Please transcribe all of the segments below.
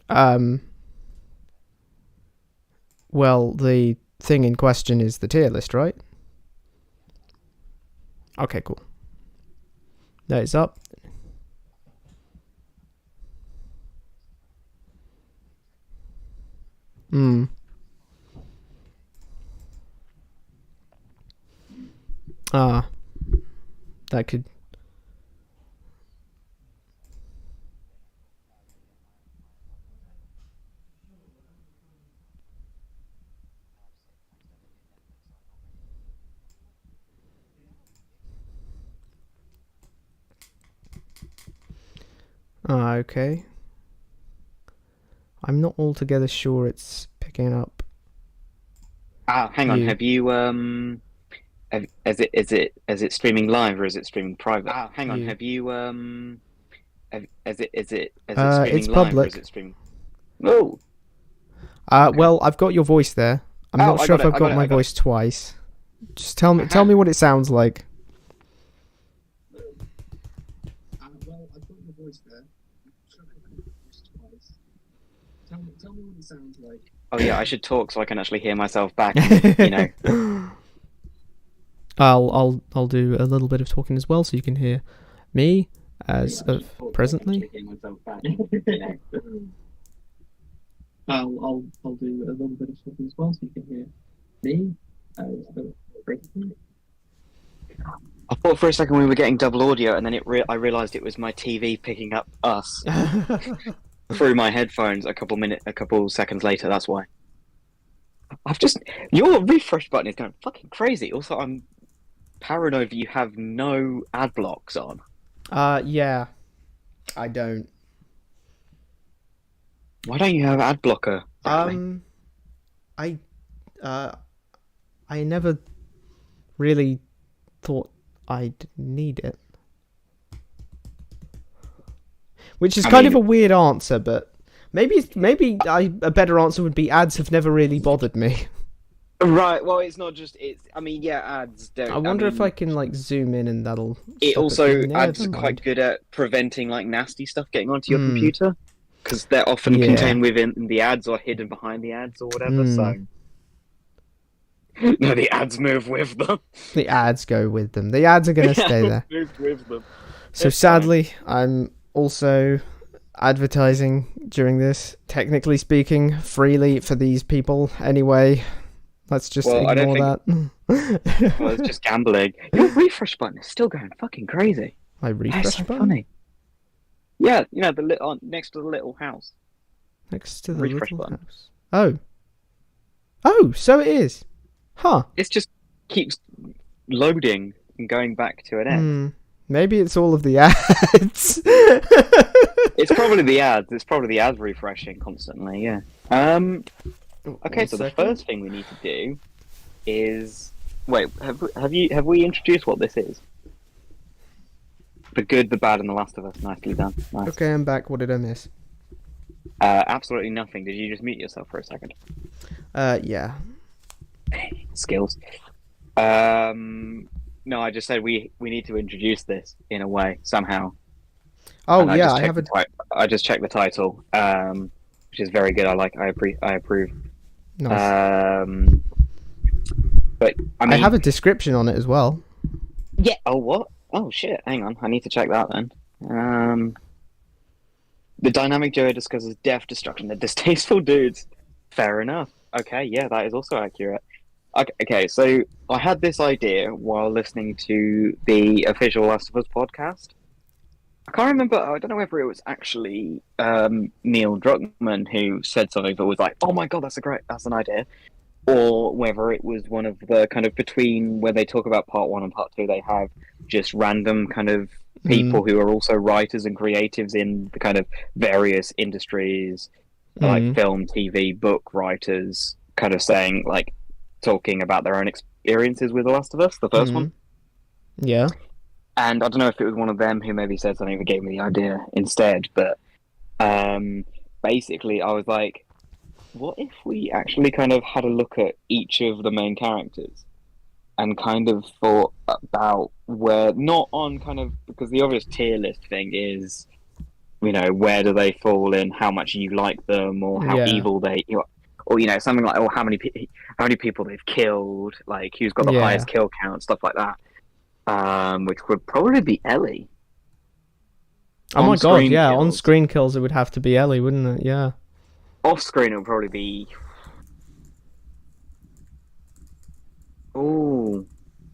Um, well, the thing in question is the tier list, right? Okay, cool. That is up. Hmm. Ah, that could. Ah, okay. I'm not altogether sure it's picking up Hang on. you. Have you is it streaming live or is it streaming private? Hang on. You. Have you is it streaming It's live or is public. it streaming? Oh, okay. Well, I've got your voice there. I'm Oh, not I sure got if it. I've I got got it. my I got it. voice twice. Just tell me Aha. what it sounds like. Well, I've got your voice there. Tell me what it sounds like. Oh yeah, I should talk so I can actually hear myself back and. I'll do a little bit of talking as well, so you can hear me as of presently. I'll do a little bit of talking as well, so you can hear me as of presently. I thought for a second we were getting double audio, and then I realized it was my TV picking up us through my headphones a couple seconds later. That's why. I've just your refresh button is going fucking crazy. Also, I'm paranoid that you have no ad blocks on. Yeah, I don't. Why don't you have ad blocker, Bradley? Um, I uh, I never really thought I'd need it. Which is I kind of mean, a weird answer, but a better answer would be ads have never really bothered me. right. Well, it's not just it's. I mean, yeah, ads I don't. I wonder if I mean, can like zoom in and that'll it stop it. But also ads never are quite mind. good at preventing like nasty stuff getting onto your Hmm. computer because they're often Yeah. contained within the ads or hidden behind the ads or whatever. Hmm. So no, the ads move with them. The ads go with them. The ads are gonna The stay ads there. move with them. So It's fine. sadly, I'm also advertising during this. Technically speaking, freely for these people. Anyway, let's just Well, I don't ignore think. Well, it's that. just gambling. Your refresh button is still going fucking crazy. My That is refresh so button funny. Yeah, the little next to the little house next to the refresh little button. house. Oh, oh, so it is. Huh. It just keeps loading and going back to an end. Hmm. Maybe it's all of the ads. It's probably the ads. It's probably the ads refreshing constantly. Yeah. Okay, One so the second. first thing we need to do is wait. Have we introduced what this is? The good, the bad, and the Last of Us. Nicely done. Nice. Okay, I'm back. What did I miss? Absolutely nothing. Did you just mute yourself for a second? Yeah. Skills. No, I just said we need to introduce this in a way somehow, Oh and yeah, I have a I just checked the title, which is very good. I approve. nice. Um, but I I have mean, a description on it as well. yeah. Oh, what? Oh shit! Hang on, I need to check that then. The dynamic duo discusses death, destruction, the distasteful dudes. Fair enough. Okay, yeah, that is also accurate. Okay, so I had this idea while listening to the official Last of Us podcast. I can't remember. I don't know whether it was actually Neil Druckmann who said something that was like, "Oh my god, that's an idea," or whether it was one of the kind of between where they talk about part one and part two. They have just random kind of Mm, people who are also writers and creatives in the kind of various industries, like mm, film, TV, book writers, kind of saying like talking about their own experiences with The Last of Us, the first one. mm. Yeah. And I don't know if it was one of them who maybe said something that gave me the idea instead, but um, basically, I was like, what if we actually kind of had a look at each of the main characters and kind of thought about where, not on kind of, because the obvious tier list thing is where do they fall in how much you like them, or how Yeah. evil or something like, oh, how many people they've killed, like who's got the highest Yeah. kill count, stuff like that. Which would probably be Ellie. Oh On my god, screen yeah. On kills. screen kills, it would have to be Ellie, wouldn't it? Yeah. Off screen, it would probably be. Oh,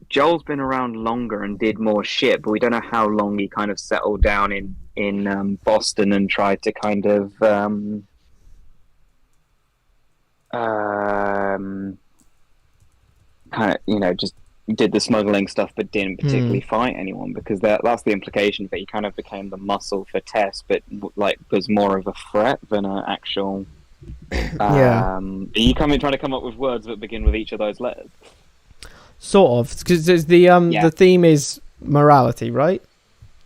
Joel's been around longer and did more shit, but we don't know how long he kind of settled down in Boston and tried to kind of um, kind of just did the smuggling stuff, but didn't Hmm. particularly fight anyone, because that's the implication. But he kind of became the muscle for Tess, but like was more of a threat than an actual. Yeah. Are you trying to come up with words that begin with each of those letters? Sort of, because Yeah. the theme is morality, right?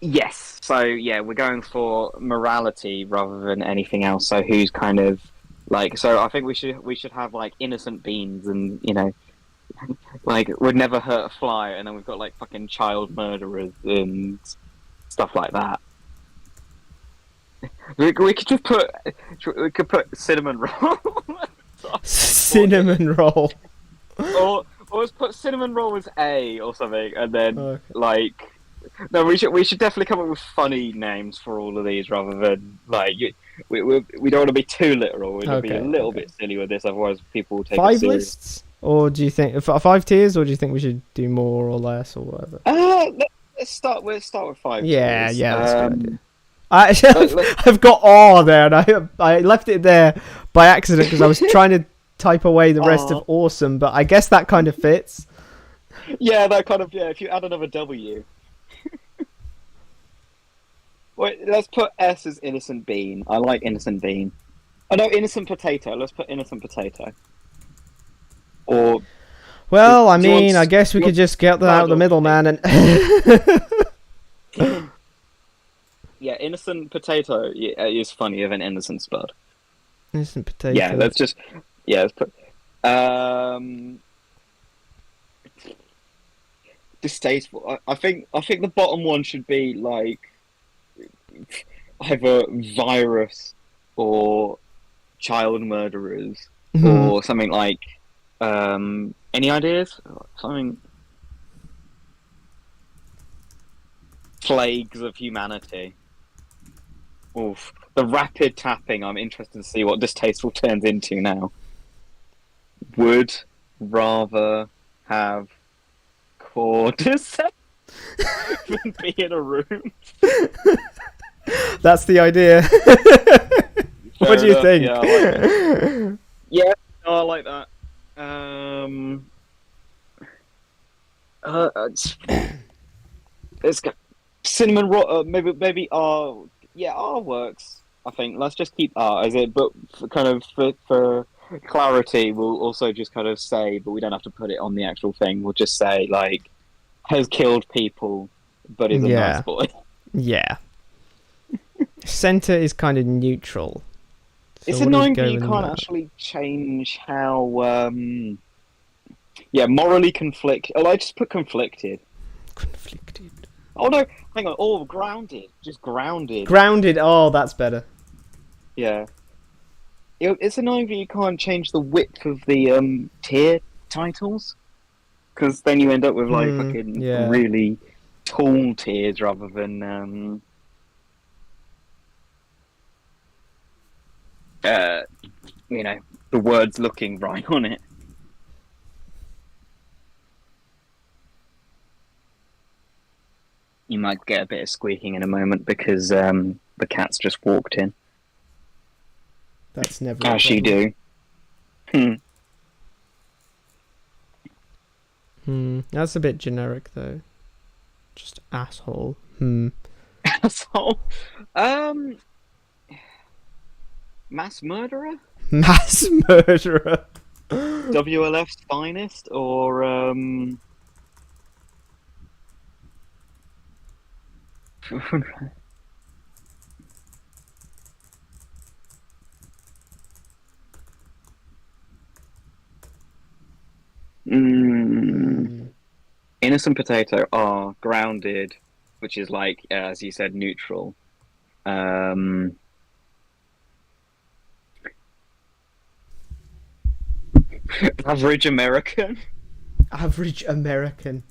Yes. So yeah, we're going for morality rather than anything else. So who's kind of like? So I think we should have like innocent beans, and like would never hurt a fly, and then we've got like fucking child murderers and stuff like that. We could just put cinnamon roll. Cinnamon roll. Or let's put cinnamon roll as A or something, and then Okay. like no, we should definitely come up with funny names for all of these rather than like we don't want to be too literal. We want to be a Okay. little Okay. bit silly with this, otherwise people will take it Five serious. lists, or do you think five tiers, or do you think we should do more or less or whatever? Let's start with five Yeah. tiers. Yeah. That's a good idea. I've, Let, I've got R there, and I left it there by accident because I was trying to type away the rest of oh, awesome, but I guess that kind of fits. yeah, that kind of yeah. If you add another W, wait, let's put S as innocent bean. I like innocent bean. Oh no, innocent potato. Let's put innocent potato. Or do Well, I you mean, I want guess we you could want just get that out of the murder middle, man, and Yeah, innocent potato is funnier than innocent spud. innocent Yeah, potato. let's put distasteful. I think the bottom one should be like either virus or child murderers or something like any ideas? Something plagues of humanity. Oof. The rapid tapping, I'm interested to see what distasteful turns into now. Would rather have cordyceps than be in a room. That's the idea. What Fair do you enough. think? Yeah, I like it. Yeah, no, I like that. It's got cinnamon roll. Maybe R. Yeah, R works. I think let's just keep R as it. But for clarity, we'll also just kind of say, but we don't have to put it on the actual thing. We'll just say like has killed people, but is a nice Yeah, boy. yeah. Center is kind of neutral. So It's what do we annoying that go you in can't that? actually change how. Yeah, morally conflict. Oh, I just put conflicted. Conflicted. Oh no, hang on. Oh, grounded. Just grounded. Grounded. Oh, that's better. Yeah. It's annoying that you can't change the width of the tier titles, because then you end up with like fucking Yeah. really tall tiers rather than uh you know the words looking right on it. You might get a bit of squeaking in a moment because the cat's just walked in. That's never a As she problem. do. Hmm. That's a bit generic though. Just asshole. So, um, mass murderer, Mass murderer. WLF's finest, or mm, Hmm. innocent potato are grounded, which is like as you said, neutral. Um, Average American. Average American.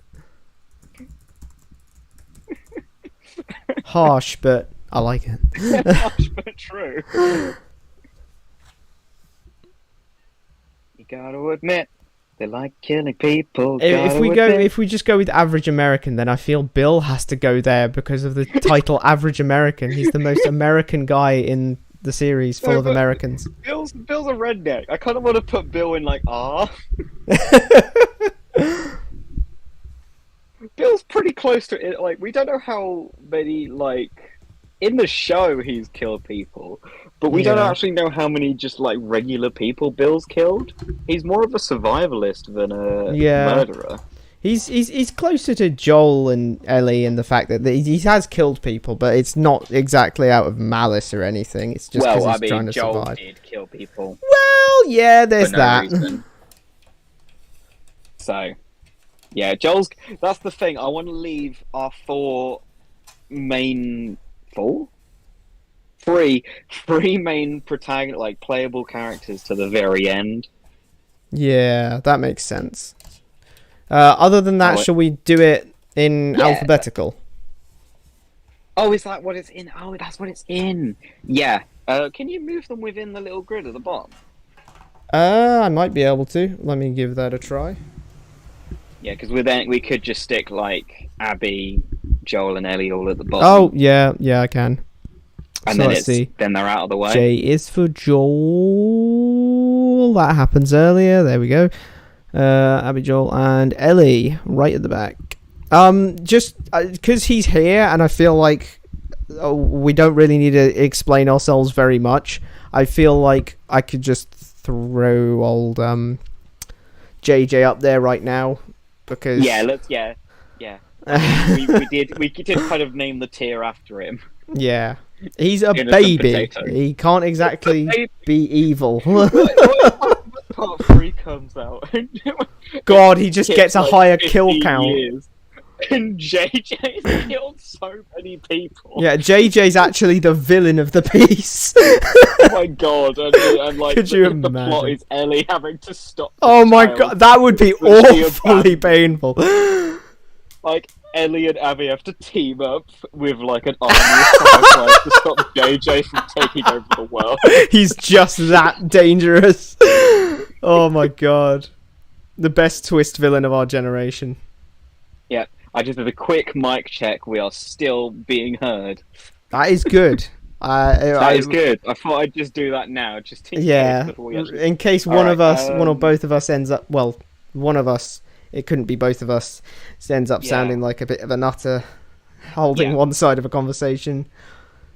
Harsh, but I like it. Harsh but true. You gotta admit, they like killing people. If we just go with average American, then I feel Bill has to go there because of the title Average American. He's the most American guy in the series, full No, of but Americans. Bill's a redneck. I kind of want to put Bill in like R. Bill's pretty close to it. Like, we don't know how many, like, in the show he's killed people, but we don't Yeah. actually know how many just, like, regular people Bill's killed. He's more of a survivalist than a Yeah. murderer. He's closer to Joel and Ellie in the fact that he has killed people, but it's not exactly out of malice or anything. It's just because Well, I he's mean, trying to Joel survive. did kill people Well, yeah, there's for no that. reason. So, yeah, that's the thing. I want to leave our main four? Three main protagonist, like, playable characters to the very end. Yeah, that makes sense. Other than that, shall we do it in Yeah. alphabetical? Oh, is that what it's in? Oh, that's what it's in. Yeah. Can you move them within the little grid at the bottom? I might be able to. Let me give that a try. Yeah, because we could just stick like Abby, Joel, and Ellie all at the bottom. Oh, yeah, I can. and So then let's see. then they're out of the way. J is for Joel. That happens earlier. There we go. Abby, Joel, and Ellie right at the back. Just because he's here, and I feel like we don't really need to explain ourselves very much. I feel like I could just throw old JJ up there right now because yeah. we did kind of name the tier after him. Yeah, he's a Innocent baby. potato. He can't exactly be evil. What part 3 comes out? God, he just gets a like higher kill 15 count. years. And JJ's killed so many people. Yeah, JJ's actually the villain of the piece. Oh my god! And like, Could you the plot imagine? is Ellie having to stop. Oh my child. god, that would be That she awfully abandoned. painful. Like, Ellie and Abby have to team up with like an army of fireflies to stop JJ from taking over the world. He's just that dangerous. Oh my god. The best twist villain of our generation. Yeah, I just did a quick mic check. We are still being heard. That is good. That is good. I thought I'd just do that now, just in Yeah, case before we actually... in case one of us, one or both of us ends up, well, one of us, it couldn't be both of us, ends up sounding like a bit of a nutter, holding one side of a conversation.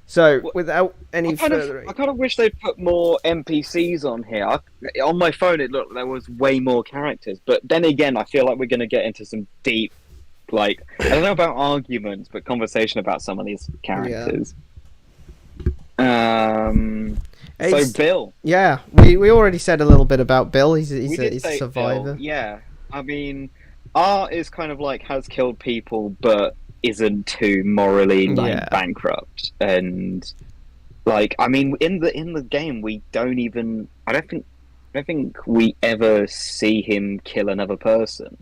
So, without any further... I kind of wish they'd put more NPCs on here. On my phone, it looked there was way more characters. But then again, I feel like we're going to get into some deep, like, I don't know about arguments, but conversation about some of these characters. So Bill. Yeah, we already said a little bit about Bill. He's a survivor. Bill. Yeah, I mean, R is kind of like has killed people, but isn't too morally bankrupt. And like, I mean, in the game, we don't even. I don't think we ever see him kill another person.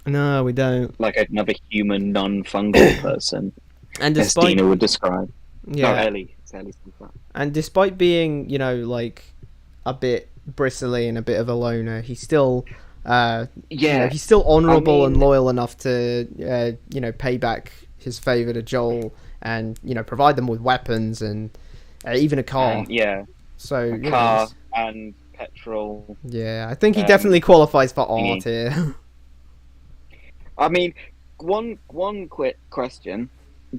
No, we don't. Like another human, non-fungal person, And as Dina would describe. Yeah, No, Ellie. It's Ellie's and despite being, like a bit bristly and a bit of a loner, he's still, he's still honourable and loyal enough to, pay back his favour to Joel and provide them with weapons and even a car. So a car and petrol. Yeah, I think he definitely qualifies for art here. I mean, one quick question: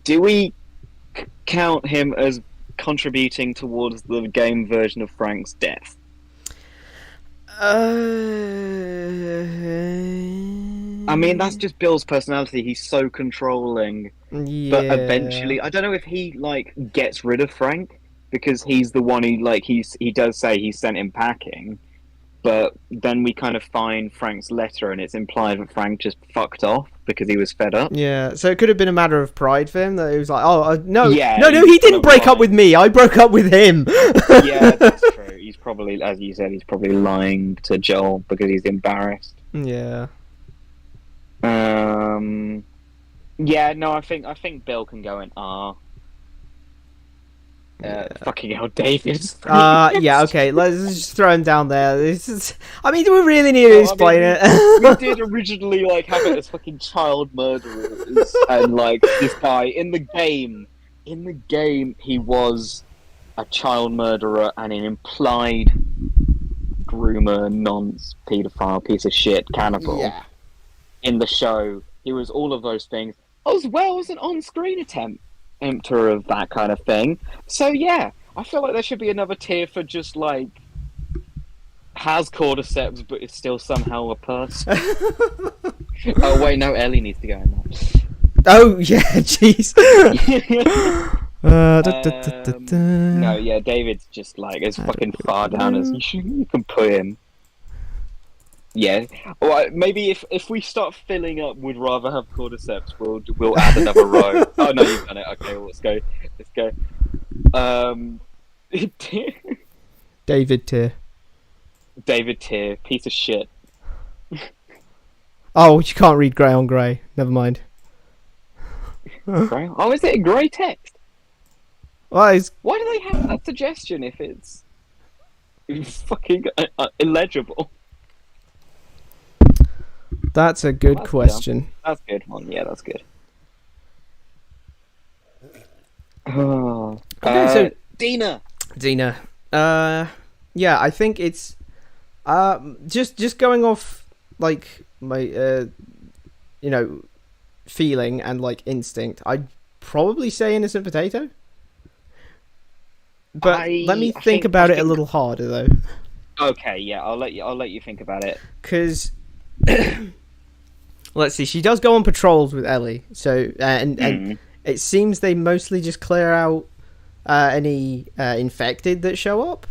do we count him as contributing towards the game version of Frank's death? I mean, that's just Bill's personality. He's so controlling, but eventually, I don't know if he like gets rid of Frank because he's the one who he does say he sent him packing, But then we kind of find Frank's letter, and it's implied that Frank just fucked off because he was fed up. Yeah, so it could have been a matter of pride for him that he was like, "Oh no, Yeah, no, he's he kind didn't of break up lying. with me. I broke up with him." Yeah, that's true. He's probably, as you said, he's probably lying to Joel because he's embarrassed. Yeah. Yeah, no, I think Bill can go in R. Fucking hell, David's. Yeah, okay, let's just throw him down there. This is, I mean, do we really need to Well, explain we it? did originally like have it as fucking child murderers, and like this guy in the game, he was a child murderer and an implied groomer, nonce, paedophile, piece of shit, cannibal. Yeah. In the show, he was all of those things, as well as an on-screen attempter of that kind of thing. So yeah, I feel like there should be another tier for just like has cordyceps but is still somehow a person. Oh wait, no, Ellie needs to go in that. Oh yeah, jeez. No, yeah, David's just like as fucking far down as you can put him. Yeah, well, maybe if we start filling up, would rather have cordyceps. We'll add another row. Oh no, you've done it. Okay, well, let's go. David tier. David tier, piece of shit. Oh, you can't read grey on grey. Never mind. Grey? Oh, is it a grey text? Well, it's... Why do they have that suggestion if it's fucking illegible? That's a good question. That's a good one. Yeah, that's good. Oh, Okay, so Dina. Yeah, I think it's just going off like my feeling and like instinct. I'd probably say innocent potato. But let me think about it a little harder though. Okay, yeah, I'll let you think about it. Because let's see, she does go on patrols with Ellie, so and it seems they mostly just clear out any infected that show up.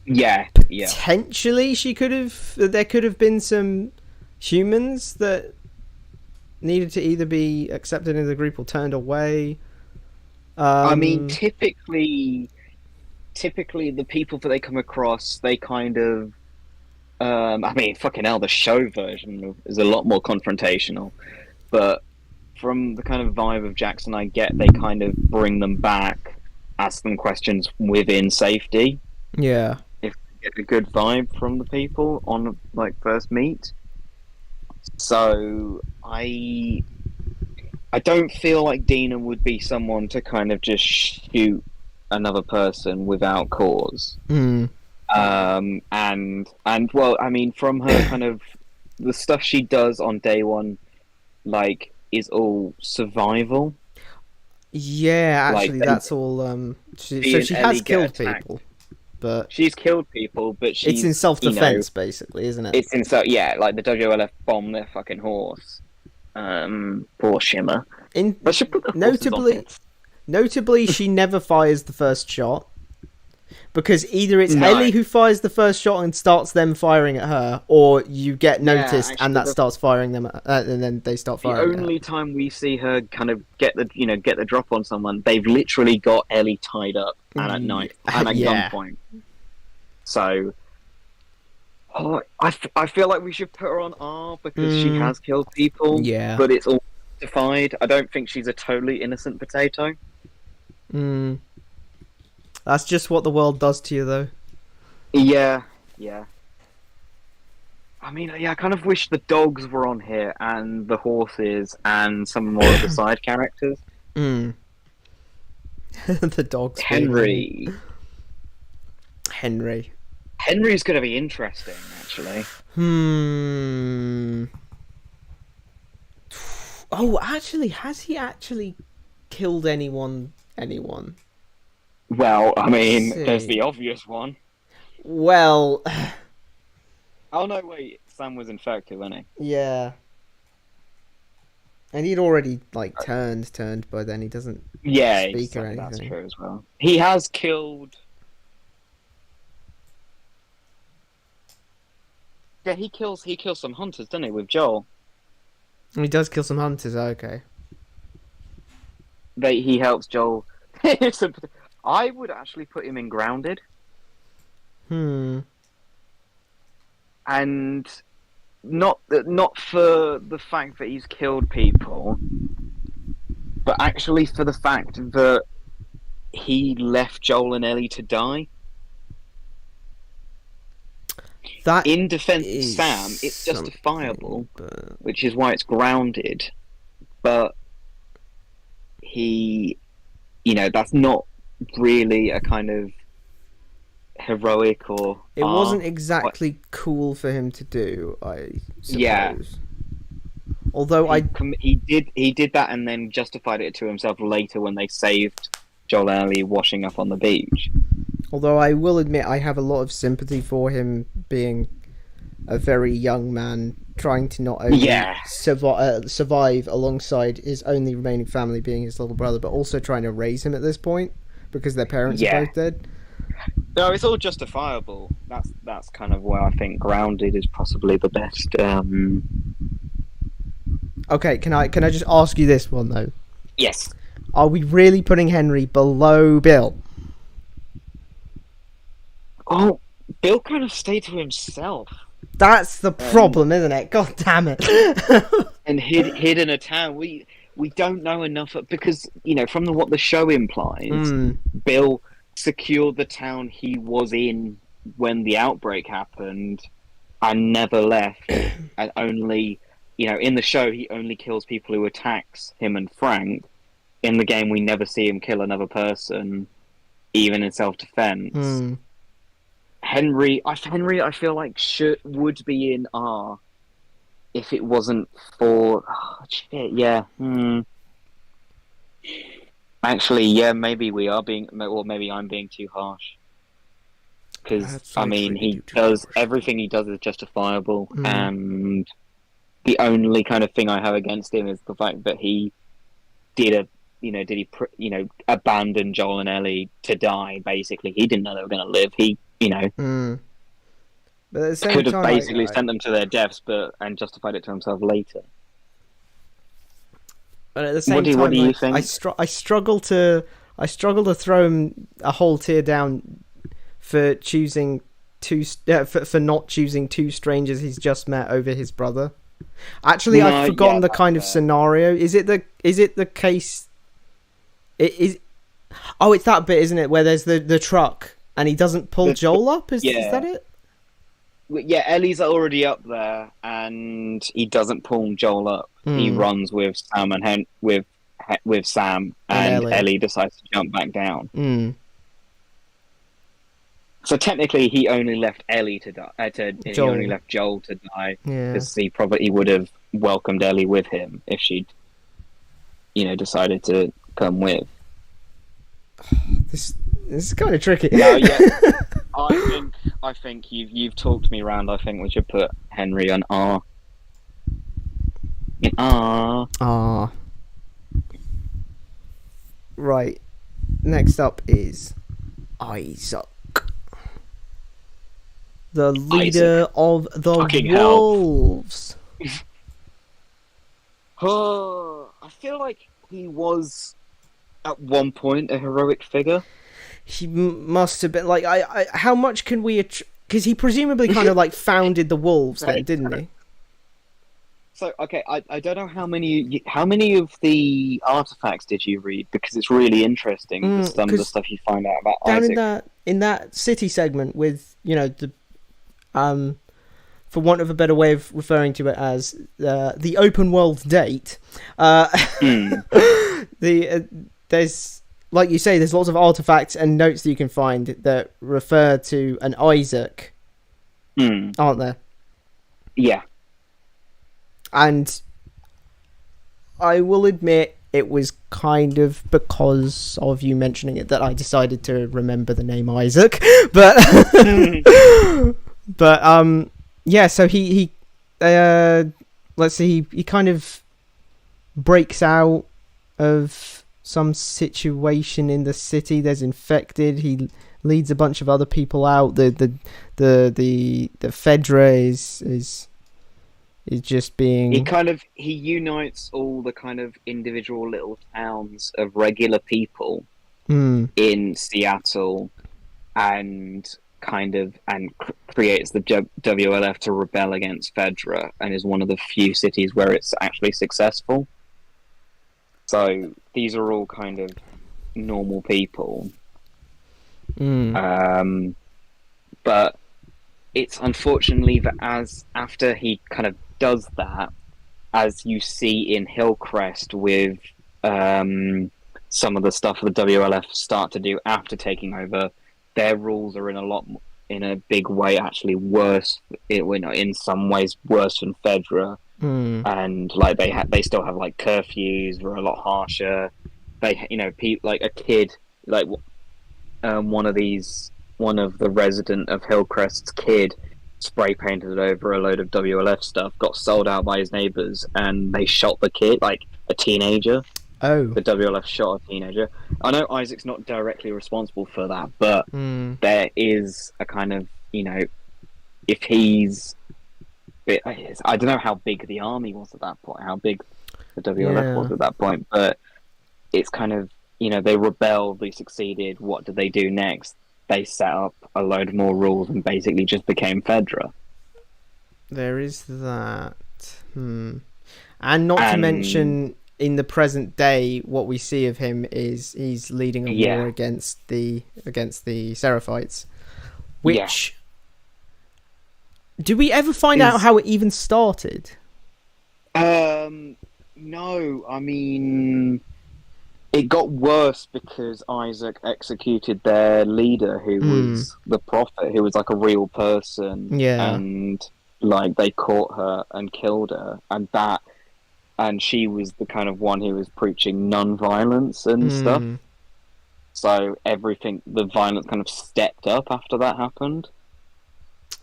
Yeah. Potentially, there could have been some humans that needed to either be accepted into the group or turned away. I mean, typically the people that they come across, they kind of I mean, fucking hell, the show version is a lot more confrontational, but from the kind of vibe of Jackson I get, they kind of bring them back, ask them questions within safety. Yeah. If you get a good vibe from the people on like first meet. So I don't feel like Dina would be someone to kind of just shoot another person without cause. And well, I mean, from her kind of the stuff she does on day one, like, is all survival. Yeah, actually, like, that's all. She has killed people, but she's killed people, but she's, it's in self-defense, basically, isn't it? It's in like the WLF bomb their fucking horse. Poor Shimmer. But she put the notably, she never fires the first shot. Because either it's Ellie who fires the first shot and starts them firing at her, or you get noticed and that starts firing them, and then they start firing. The only time we see her kind of get the drop on someone, they've literally got Ellie tied up and at night and at gunpoint. So, I feel like we should put her on R because she has killed people. Yeah, but it's all justified. I don't think she's a totally innocent potato. That's just what the world does to you, though. Yeah. I mean, I kind of wish the dogs were on here, and the horses, and some more of the side characters. The dogs. Henry's going to be interesting, actually. Oh, actually, has he actually killed anyone? Well, I mean, there's the obvious one. Well... Oh, no, wait. Sam was infected, wasn't he? Yeah. And he'd already, turned by then. He doesn't speak or anything. That's true as well. He has killed... Yeah, he kills some hunters, doesn't he, with Joel? He does kill some hunters. Okay. He helps Joel. I would actually put him in Grounded, Hmm. and not for the fact that he's killed people, but actually for the fact that he left Joel and Ellie to die. That In defense of is Sam, it's something, justifiable, but which is why it's grounded. But he, that's not really a kind of heroic or it wasn't exactly cool for him to do, I yeah. suppose. Although He did that and then justified it to himself later when they saved Joel and Ellie washing up on the beach. Although I will admit I have a lot of sympathy for him being a very young man trying to not only survive alongside his only remaining family being his little brother, but also trying to raise him at this point because their parents are both dead. No, it's all justifiable. That's kind of where I think Grounded is possibly the best. Okay, can I just ask you this one though? Yes. Are we really putting Henry below Bill? Oh, Bill kind of stayed to himself. That's the problem, isn't it? God damn it! And hid in a town. We don't know enough because from what the show implies, Bill secured the town he was in when the outbreak happened, and never left. And only, in the show, he only kills people who attacks him and Frank. In the game, we never see him kill another person, even in self-defense. Henry, I feel like would be in R if it wasn't for yeah. Actually, yeah, maybe we are being, or maybe I'm being too harsh. Because he does everything he does is justifiable, and the only kind of thing I have against him is the fact that he did abandon Joel and Ellie to die. Basically, he didn't know they were going to live. He But at the same could have time, basically sent them to their deaths, and justified it to himself later. But at the same time, what do you think? I struggle to throw him a whole tear down for choosing for not choosing two strangers he's just met over his brother. Actually, I've forgotten the kind of scenario. Is it the case? It's that bit, isn't it, where there's the truck and he doesn't pull Joel up? Is that it? Yeah, Ellie's already up there, and he doesn't pull Joel up. He runs with Sam with Sam, and Ellie decides to jump back down. So technically, he only left Ellie to die. He only left Joel to die because he probably would have welcomed Ellie with him if she'd, decided to come with. This is kind of tricky. No, yeah. I think you've talked me around. I think we should put Henry on R. In R. R. Right. Next up is Isaac, the leader of the Fucking wolves. I feel like he was at one point a heroic figure. He must have been like I how much can we because he presumably kind of like founded the wolves then, didn't he? So okay, I don't know how many of the artifacts did you read, because it's really interesting some of the stuff you find out about down Isaac. in that city segment with the for want of a better way of referring to it as the open world date, there's, like you say, there's lots of artifacts and notes that you can find that refer to an Isaac, aren't there? Yeah. And I will admit it was kind of because of you mentioning it that I decided to remember the name Isaac. But yeah, so he let's see, he kind of breaks out of some situation in the city. There's infected. He leads a bunch of other people out. The Fedra is just being. He unites all the kind of individual little towns of regular people Hmm. in Seattle, and creates the WLF to rebel against Fedra, and is one of the few cities where it's actually successful. So these are all kind of normal people. But it's unfortunately that after he kind of does that, as you see in Hillcrest with some of the stuff the WLF start to do after taking over, their rules are in a big way actually worse. In some ways worse than Fedra, and like they still have like curfews are a lot harsher. They like a kid like one of the resident of Hillcrest's kid spray painted over a load of WLF stuff, got sold out by his neighbors, and they shot the kid, like a teenager. Oh. The WLF shot a teenager. I know Isaac's not directly responsible for that, but there is a kind of, if he's... I don't know how big the army was at that point, how big the WLF was at that point, but it's kind of, they rebelled, they succeeded, what did they do next? They set up a load more rules and basically just became Fedra. There is that. And to mention, in the present day, what we see of him is he's leading a war against the Seraphites. Which... Do we ever find out how it even started? No, I mean... It got worse because Isaac executed their leader, who was the prophet, who was like a real person. Yeah. And like they caught her and killed her, and she was the kind of one who was preaching non-violence and stuff. So the violence kind of stepped up after that happened,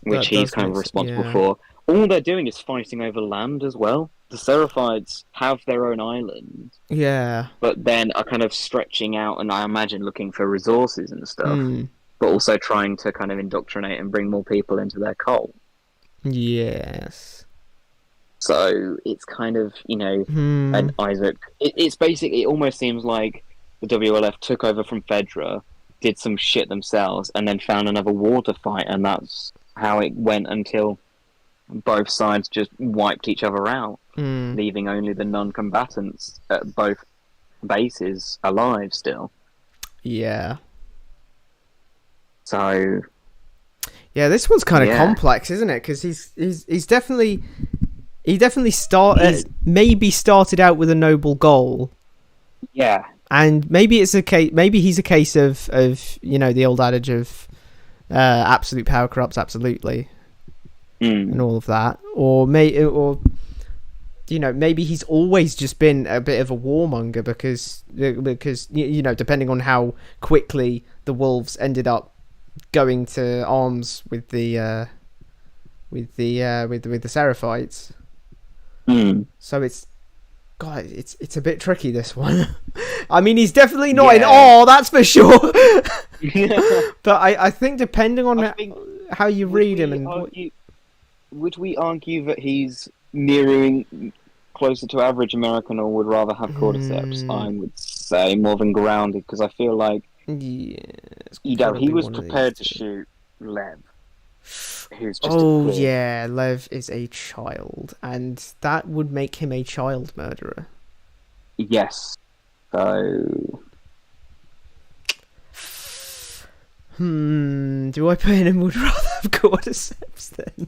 which he's kind of responsible for. All they're doing is fighting over land as well. The Seraphites have their own island. Yeah. But then are kind of stretching out, and I imagine looking for resources and stuff, but also trying to kind of indoctrinate and bring more people into their cult. Yes. So it's kind of, and Isaac... It's basically, it almost seems like the WLF took over from Fedra, did some shit themselves, and then found another war to fight, and that's how it went until both sides just wiped each other out, leaving only the non-combatants at both bases alive still. Yeah. So... Yeah, this one's kind of complex, isn't it? Because he's definitely... He definitely started out with a noble goal. Yeah. And maybe it's a case. Maybe he's a case of the old adage of absolute power corrupts absolutely, and all of that. Or maybe he's always just been a bit of a warmonger because depending on how quickly the wolves ended up going to arms with the Seraphites. So it's a bit tricky, this one. I mean, he's definitely not in awe, that's for sure. But I think depending on how you read him, would we argue that he's mirroring closer to average American, or would rather have cordyceps? I would say more than grounded, because I feel like he was prepared to shoot Lev. Who's just Lev is a child, and that would make him a child murderer. Yes. So... Do I put in and would rather have cordyceps then?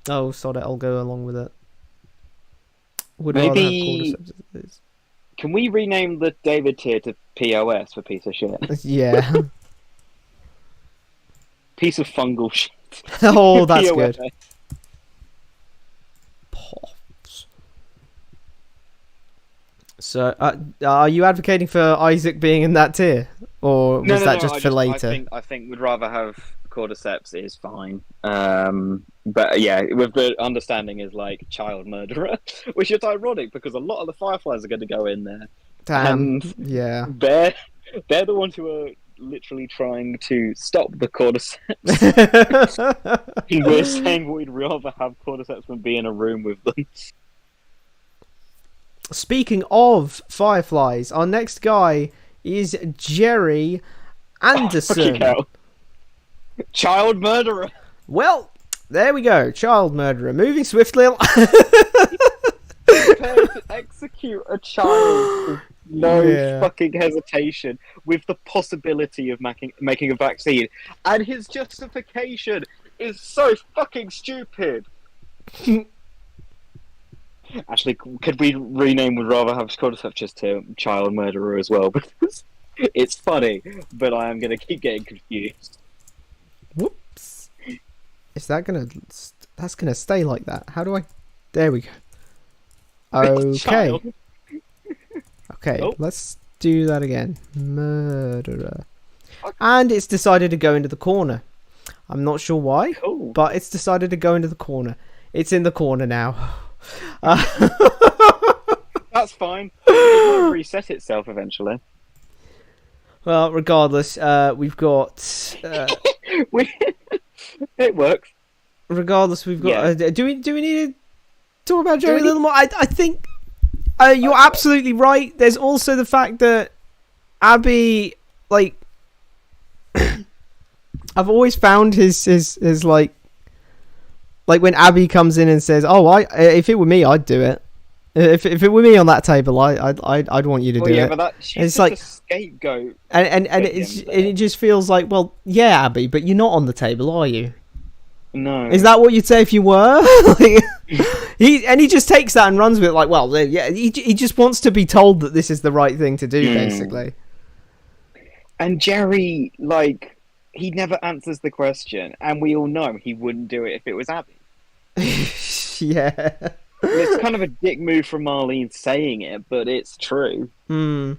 Oh, sod it, I'll go along with it. Would rather have cordyceps as it is. Can we rename the David tier to POS for piece of shit? Yeah. Piece of fungal shit. Oh, that's good. Pops. So, are you advocating for Isaac being in that tier, or was that just for later? I think we'd rather have cordyceps is fine. But yeah, with the understanding is like child murderer, which is ironic because a lot of the Fireflies are going to go in there. Damn. And yeah. They're the ones who are literally trying to stop the cordyceps. And we're saying we'd rather have cordyceps than be in a room with them. Speaking of fireflies, our next guy is Jerry Anderson. Fucking hell. Child murderer. Well, there we go. Child murderer. Moving swiftly. Prepared to execute a child with no fucking hesitation, with the possibility of making a vaccine, and his justification is so fucking stupid. Actually, could we rename Would Rather Have Cordyceps just to Child Murderer as well? Because it's funny, but I am going to keep getting confused. Whoops. Is that going to... That's going to stay like that. How do I... There we go. Okay. Okay, let's do that again. Murderer. And it's decided to go into the corner. I'm not sure why, but it's decided to go into the corner. It's in the corner now. That's fine. It will reset itself eventually. Well, regardless, we've got... It works. Regardless, we've got... do we need to talk about Jerry a little more? I think you're absolutely right. There's also the fact that Abby, like... I've always found his like when Abby comes in and says, "Oh, if it were me, I'd do it. If it were me on that table, I'd want you to do it." But she's like a scapegoat, and it just feels like, well, yeah, Abby, but you're not on the table, are you? No. Is that what you'd say if you were? He just takes that and runs with it, like, well, yeah, he just wants to be told that this is the right thing to do, basically. And Jerry, like, he never answers the question, and we all know he wouldn't do it if it was Abby. Yeah. It's kind of a dick move from Marlene saying it, but it's true. Mm.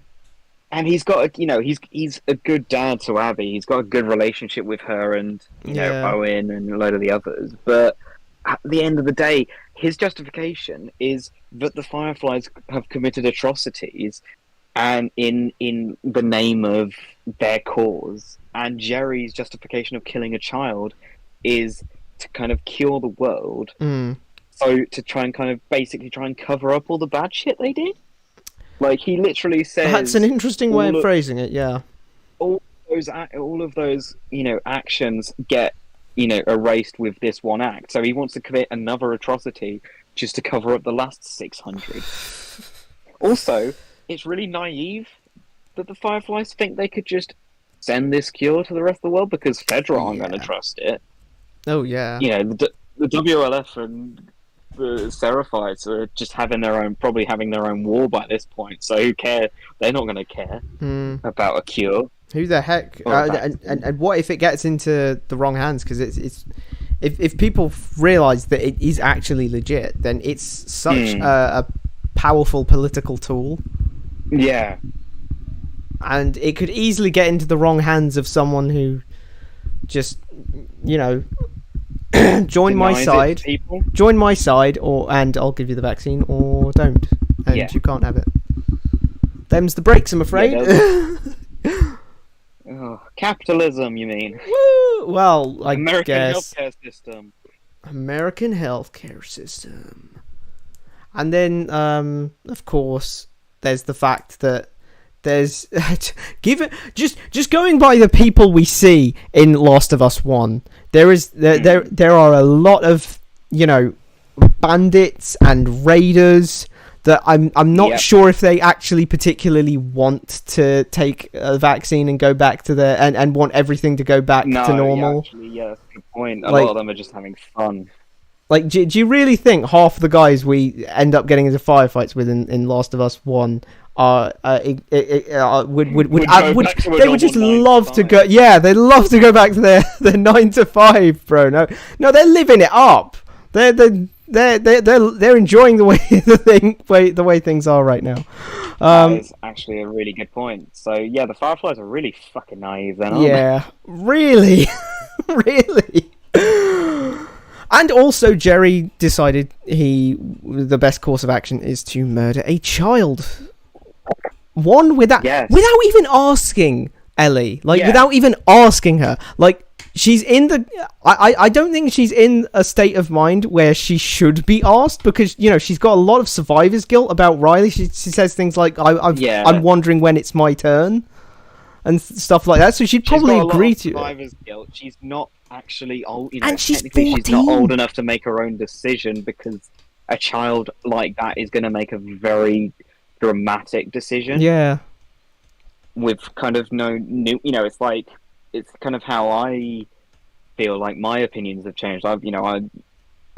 And he's got he's a good dad to Abby. He's got a good relationship with her and you know Owen and a load of the others. But at the end of the day, his justification is that the Fireflies have committed atrocities, and in the name of their cause. And Jerry's justification of killing a child is to kind of cure the world. Mm. So to try and kind of basically try and cover up all the bad shit they did. Like, he literally says... That's an interesting way of phrasing it, yeah. All of those, actions get, erased with this one act. So he wants to commit another atrocity just to cover up the last 600. Also, it's really naive that the Fireflies think they could just send this cure to the rest of the world because Fedra aren't going to trust it. Oh, yeah. The WLF and the Seraphites are just probably having their own war by this point, so who cares? They're not going to care about a cure. Who the heck? And what if it gets into the wrong hands? Because it's if people realise that it is actually legit, then it's such a powerful political tool. Yeah. And it could easily get into the wrong hands of someone who just, join my side, and I'll give you the vaccine, or don't, and you can't have it. Them's the breaks, I'm afraid. Capitalism, you mean? Woo! Well, I guess. American healthcare system. And then, of course, there's the fact that there's just going by the people we see in Last of Us 1, there are a lot of bandits and raiders that I'm not sure if they actually particularly want to take a vaccine and go back to and want everything to go back to normal. Actually, that's a good point. A lot of them are just having fun. Like, do you really think half the guys we end up getting into firefights with in Last of Us 1 would just love to go? Yeah, they love to go back to their 9 to 5, bro. No, they're living it up. They're enjoying the way things are right now. That is actually a really good point. So yeah, the Fireflies are really fucking naive then, aren't they? Really, really. And also, Jerry decided the best course of action is to murder a child. One, without Yes. even asking Ellie, like Yeah. without even asking her, like she's in the. I don't think she's in a state of mind where she should be asked, because she's got a lot of survivor's guilt about Riley. She says things like, I'm wondering when it's my turn, and stuff like that. So she'd probably agree to it. Survivor's guilt. She's not actually old, And she's technically 14. she's not old enough to make her own decision, because a child like that is going to make a very dramatic decision. Yeah. With kind of no new, it's like, it's kind of how I feel like my opinions have changed. I've watched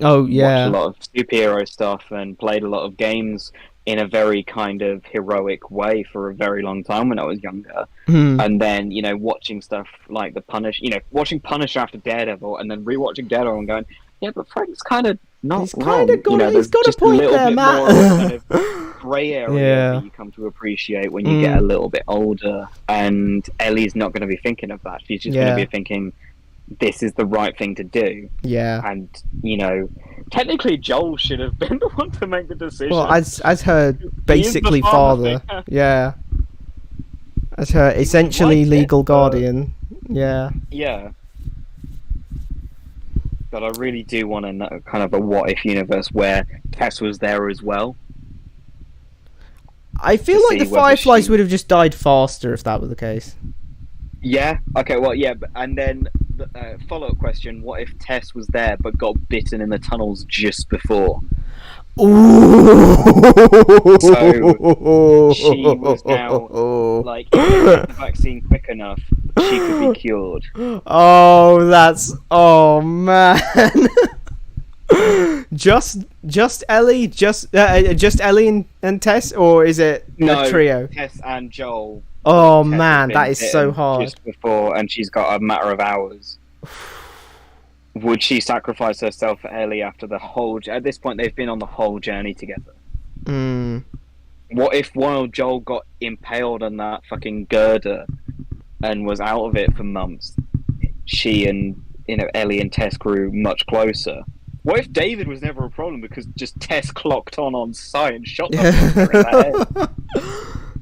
a lot of superhero stuff and played a lot of games in a very kind of heroic way for a very long time when I was younger. And then, watching stuff like watching Punisher after Daredevil, and then rewatching Daredevil and going, yeah, but Frank's kind of not he's wrong. He's got just a point little there, bit Matt. more kind of grey area that you come to appreciate when you get a little bit older. And Ellie's not going to be thinking of that. She's just going to be thinking, this is the right thing to do. Yeah. And, technically Joel should have been the one to make the decision. Well, as her basically father. Yeah. As her essentially legal guardian. Yeah. Yeah. But I really do want to know kind of a what-if universe where Tess was there as well. I feel like the Fireflies would have just died faster if that were the case. Yeah. Okay. Well, yeah. And then the follow-up question: what if Tess was there but got bitten in the tunnels just before? Ooh. So she was now like, if they get the vaccine quick enough, she could be cured. Oh man. just Ellie, just Ellie and Tess, or is it a trio? Tess and Joel. Oh man, that is so hard. Just before, and she's got a matter of hours. Would she sacrifice herself for Ellie after the whole? At this point, they've been on the whole journey together. What if while Joel got impaled on that fucking girder and was out of it for months, she and Ellie and Tess grew much closer? What if David was never a problem because just Tess clocked on sight and shot them in the head?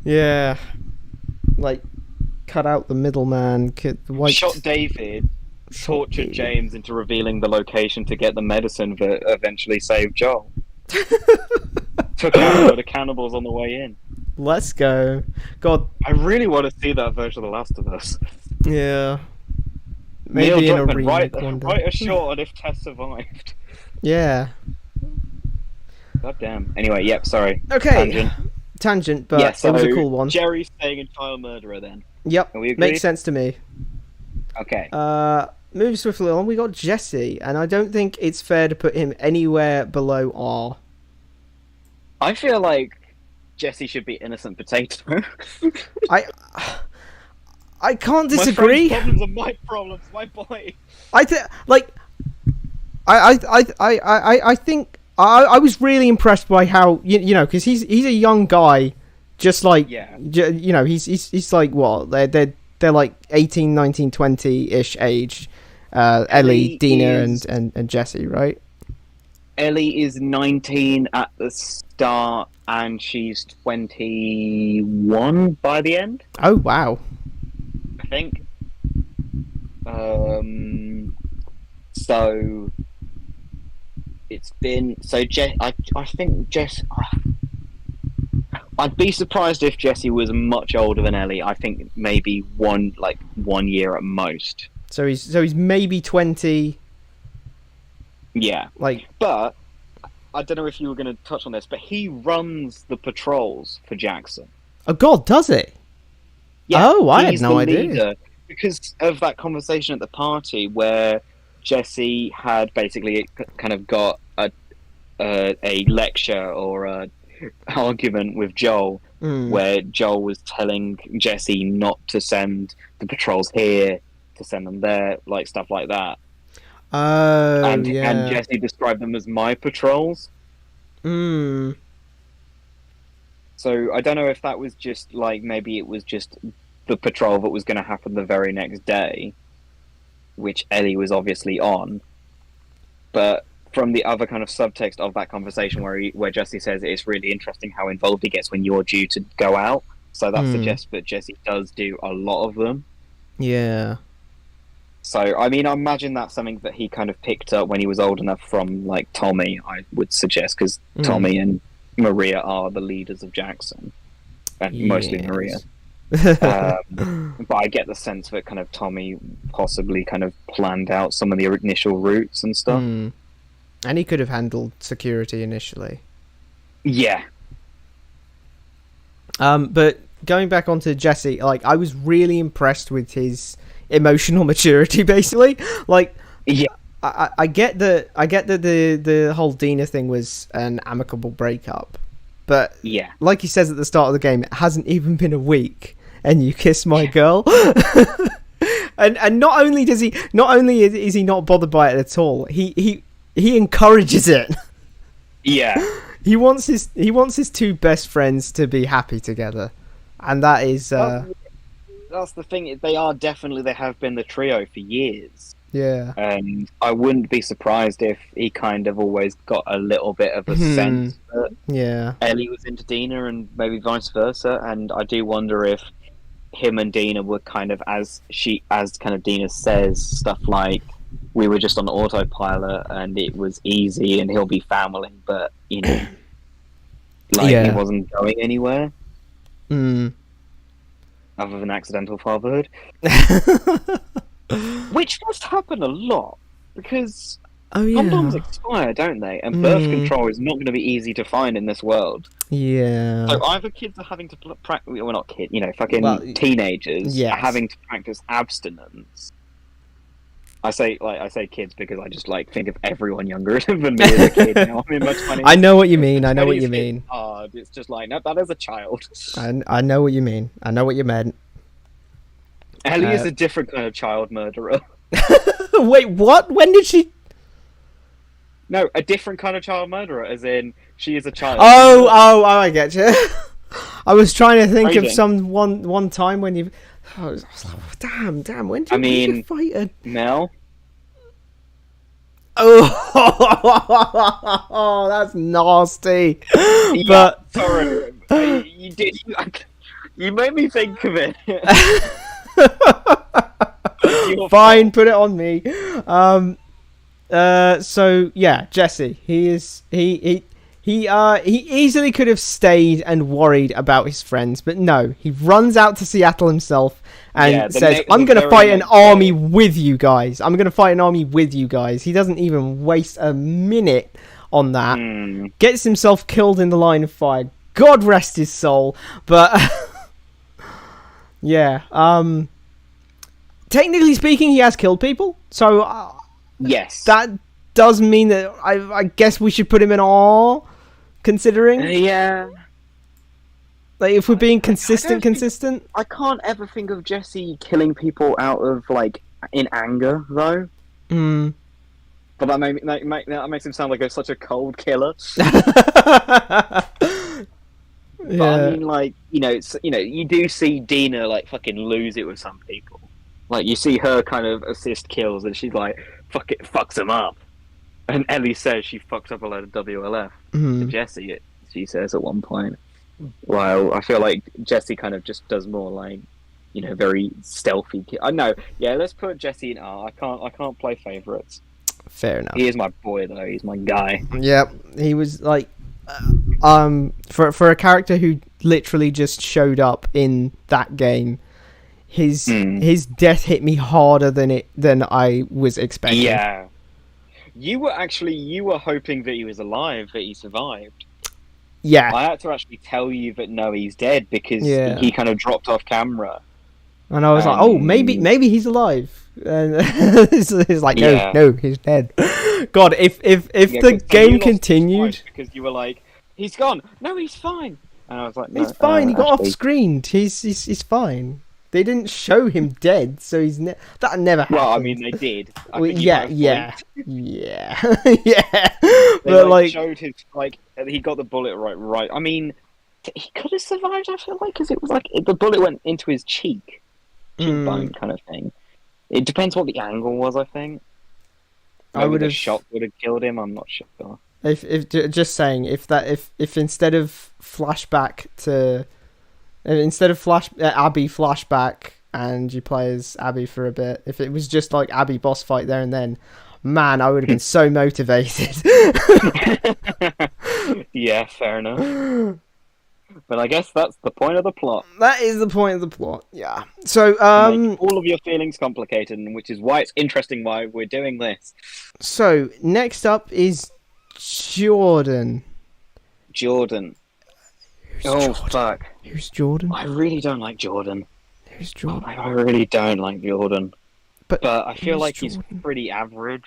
Yeah, like cut out the middleman. Shot David. Tortured James into revealing the location to get the medicine that eventually saved Joel. Took out a load of cannibals on the way in. Let's go. God, I really want to see that version of The Last of Us. Yeah. Maybe Neil in a Druckmann, remake write a short on if Tess survived. Yeah. God damn. Anyway, yep, sorry. Okay. Tangent, but it was a cool one. Jerry's staying in Child Murderer then. Yep. Makes sense to me. Okay. Moving swiftly on, we got Jesse, and I don't think it's fair to put him anywhere below R. I feel like Jesse should be innocent potato. I can't disagree. My friend's problems are my problems, my boy. I think I was really impressed by how because he's a young guy, just like he's like what they're like 18, 19, 20-ish age. Ellie, Dina, and Jesse, right? Ellie is 19 at the start, and she's 21 by the end. Oh wow! I think. So it's been I think Jess. I'd be surprised if Jesse was much older than Ellie. I think maybe 1 year at most. So he's maybe 20. Yeah. But I don't know if you were going to touch on this, but he runs the patrols for Jackson. Oh God, does it? Yeah. Oh, I had no idea. idea. Because of that conversation at the party where Jesse had basically kind of got a lecture or a argument with Joel, where Joel was telling Jesse not to send the patrols here, to send them there, like stuff like that. And Jesse described them as my patrols. So I don't know if that was just maybe it was just the patrol that was going to happen the very next day, which Ellie was obviously on. But from the other kind of subtext of that conversation where Jesse says it's really interesting how involved he gets when you're due to go out, So that suggests that Jesse does do a lot of them. Yeah. So, I mean, I imagine that's something that he kind of picked up when he was old enough from, like, Tommy, I would suggest, because Tommy and Maria are the leaders of Jackson. And mostly Maria. But I get the sense that kind of Tommy possibly kind of planned out some of the initial routes and stuff. And he could have handled security initially. Yeah. But going back onto Jesse, like, I was really impressed with his emotional maturity, basically. Like, yeah, I get that the whole Dina thing was an amicable breakup, but yeah, like he says at the start of the game, it hasn't even been a week and you kiss my girl. and not only is he not bothered by it at all, he encourages it. Yeah. He wants his two best friends to be happy together, and that is that's the thing. They have been the trio for years. Yeah. And I wouldn't be surprised if he kind of always got a little bit of a sense that Ellie was into Dina and maybe vice versa. And I do wonder if him and Dina were kind of, as kind of Dina says, stuff like, we were just on autopilot and it was easy and he'll be family, but, you know, he wasn't going anywhere. Other than accidental fatherhood. Which must happen a lot, because condoms expire, don't they? And birth control is not going to be easy to find in this world. Yeah. So either kids are having to practice, well, not kids, you know, fucking teenagers are having to practice abstinence. I say kids because I just think of everyone younger than me as a kid. You know, I'm in my 20s. I know what you mean. I know what you mean. It's just like, no, that is a child. I know what you mean. I know what you meant. Ellie is a different kind of child murderer. Wait, what? When did she? No, a different kind of child murderer, as in she is a child. Oh, I get you. I was trying to think of one time when you. I was like, damn. When did you fight a Mel? Oh, that's nasty. Yeah, but sorry, you did. You made me think of it. Fine, put it on me. So yeah, Jesse. He easily could have stayed and worried about his friends, but no, he runs out to Seattle himself and says, I'm going to fight an army with you guys. He doesn't even waste a minute on that. Gets himself killed in the line of fire. God rest his soul. But yeah, technically speaking, he has killed people. So yes, that does mean that I guess we should put him in R, considering. Yeah. Like, if we're being consistent. I can't ever think of Jesse killing people out of, in anger, though. But that makes him sound like such a cold killer. But I mean, you do see Dina, fucking lose it with some people. Like, you see her kind of assist kills, and she's like, fucks him up. And Ellie says she fucked up a load of WLF to Jesse, she says at one point. Well, I feel like Jesse kind of just does more very stealthy. I know. Yeah, let's put Jesse in R. I can't play favourites. Fair enough. He is my boy, though. He's my guy. Yep. He was for a character who literally just showed up in that game. His death hit me harder than I was expecting. Yeah. You were hoping that he was alive, that he survived. Yeah. I had to actually tell you that no, he's dead, because he kind of dropped off camera. And I was like, oh, maybe he's alive. And it's like, no, he's dead. God, if the game continued, because you were like, he's gone. No, he's fine. And I was like, no, he's fine. He got off screen. He's fine. They didn't show him dead, so that never happened. Well, I mean, they did. Yeah. They showed his he got the bullet right. I mean, he could have survived. I feel because it was the bullet went into his cheekbone kind of thing. It depends what the angle was. I think. Maybe the shot would have killed him. I'm not sure. If just saying, if instead of flashback to And instead of Abby flashback, and you play as Abby for a bit. If it was just like Abby boss fight there and then, man, I would have been so motivated. Yeah, fair enough. But I guess that's the point of the plot. That is the point of the plot. Yeah. So Make all of your feelings complicated, and which is why it's interesting why we're doing this. So next up is Jordan. Jordan. Who's Oh Jordan? fuck! Who's Jordan? I really don't like Jordan. Who's Jordan? I really don't like Jordan. But I feel like Jordan? he's pretty average.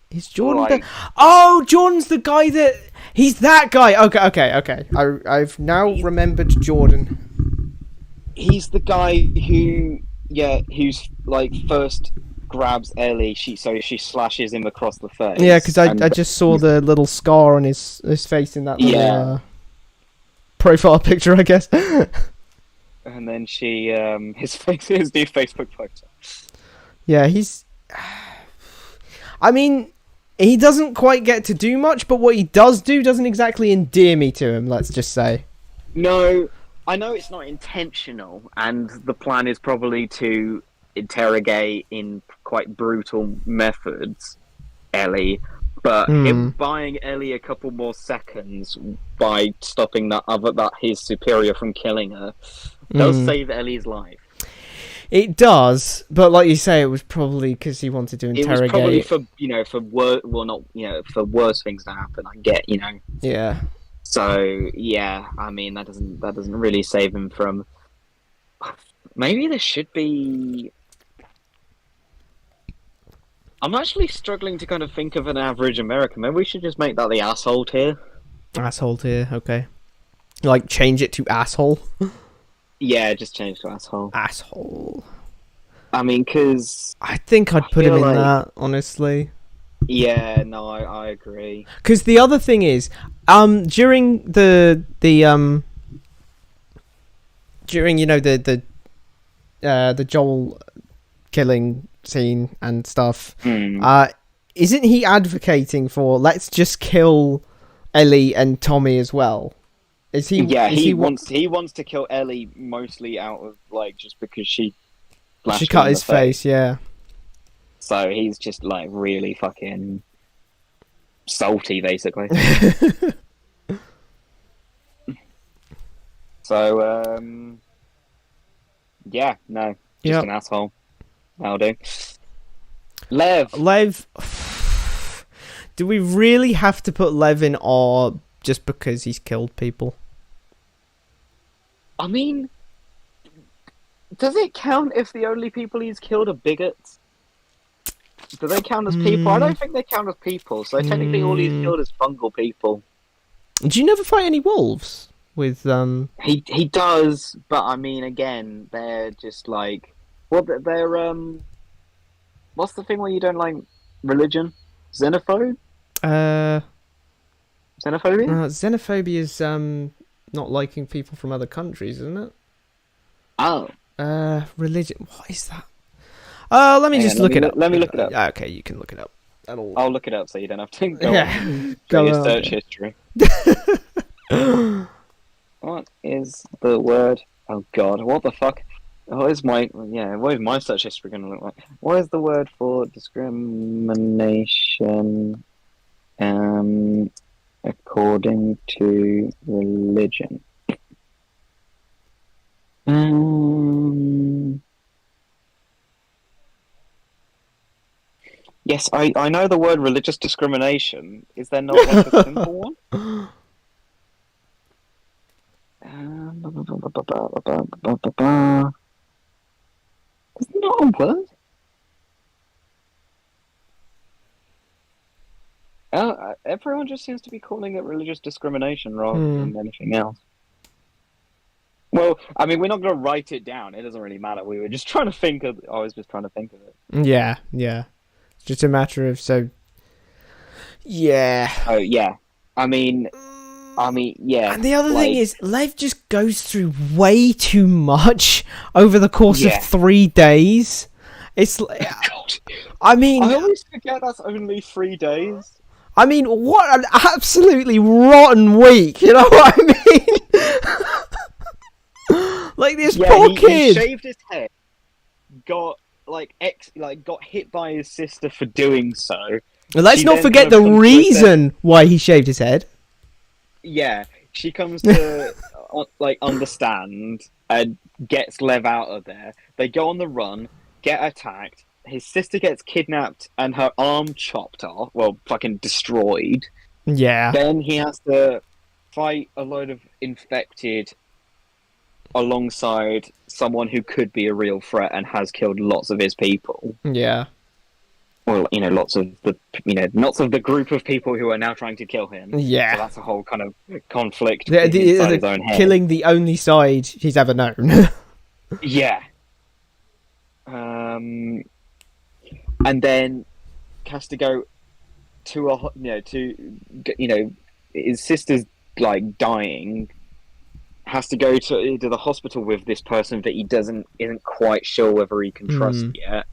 Is Jordan Like- Oh, Jordan's the guy that... He's that guy! Okay. I've now remembered Jordan. He's the guy who's like first grabs Ellie. She slashes him across the face. Yeah, because I just saw the little scar on his face in that little, profile picture, I guess. And then she his new Facebook photo. Yeah, he's... I mean, he doesn't quite get to do much, but what he does do doesn't exactly endear me to him, let's just say. No, I know it's not intentional, and the plan is probably to interrogate in quite brutal methods Ellie, but him buying Ellie a couple more seconds by stopping that his superior from killing her does save Ellie's life. It does, but like you say, it was probably because he wanted to interrogate. It was probably for worse things to happen. I get, Yeah. So yeah, I mean that doesn't really save him from. Maybe there should be. I'm actually struggling to kind of think of an average American. Maybe we should just make that the asshole tier. Asshole tier, okay. Like, change it to asshole? Yeah, just change to asshole. Asshole. I mean, because... I think I'd put him in that, honestly. Yeah, no, I agree. Because the other thing is, during the Joel killing scene and stuff, isn't he advocating for let's just kill Ellie and Tommy as well? Is he? Yeah, he wants to kill Ellie mostly out of like just because she cut his face. Yeah. So he's just like really fucking salty, basically. So yeah, no, just an asshole. That'll do. Lev. Do we really have to put Lev in R just because he's killed people? I mean, does it count if the only people he's killed are bigots? Do they count as people? I don't think they count as people, so technically all he's killed is fungal people. Do you never fight any wolves with He does, but I mean, again, they're just like... Well, they're, what's the thing where you don't like religion? Xenophobe? Xenophobia? Xenophobia is not liking people from other countries, isn't it? Oh. Religion. What is that? Let me just look it up. Let me look it up. Okay, you can look it up. I'll look it up so you don't have to go go your on. search history. What is the word? Oh god, what the fuck? What is my search history going to look like? What is the word for discrimination according to religion? Yes, I know the word religious discrimination. Is there not like a simple one? There's not a word? Everyone just seems to be calling it religious discrimination rather than anything else. Well, I mean, we're not going to write it down. It doesn't really matter. We were just trying to think of... I was just trying to think of it. Yeah. It's just a matter of, Yeah. Oh, yeah. I mean, yeah. And the other thing is, Lev just goes through way too much over the course of 3 days. It's I mean... I always forget that's only 3 days. I mean, what an absolutely rotten week, you know what I mean? this Yeah, poor he kid. shaved his head, got got hit by his sister for doing so. Well, let's She not then forget kind of the comes to reason why he shaved his head. Yeah, she comes to understand and gets Lev out of there. They go on the run, get attacked. His sister gets kidnapped and her arm chopped off. Well, fucking destroyed. Yeah. Then he has to fight a load of infected alongside someone who could be a real threat and has killed lots of his people. Yeah. Well, lots of the group of people who are now trying to kill him. Yeah. So that's a whole kind of conflict The, inside his own head. killing the only side he's ever known. Yeah. And then has to go to his sister's like dying. Has to go to the hospital with this person that he isn't quite sure whether he can trust yet.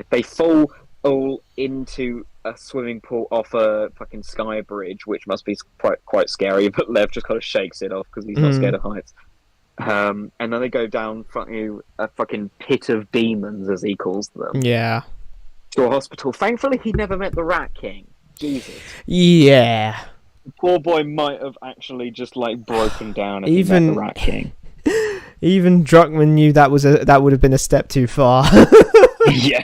They fall all into a swimming pool off a fucking sky bridge, which must be quite scary. But Lev just kind of shakes it off because he's not scared of heights. And then they go down to a fucking pit of demons, as he calls them. Yeah. To a hospital. Thankfully, he never met the Rat King. Jesus. Yeah. The poor boy might have actually just like broken down if he met the Rat King. Even Druckmann knew that would have been a step too far. Yeah.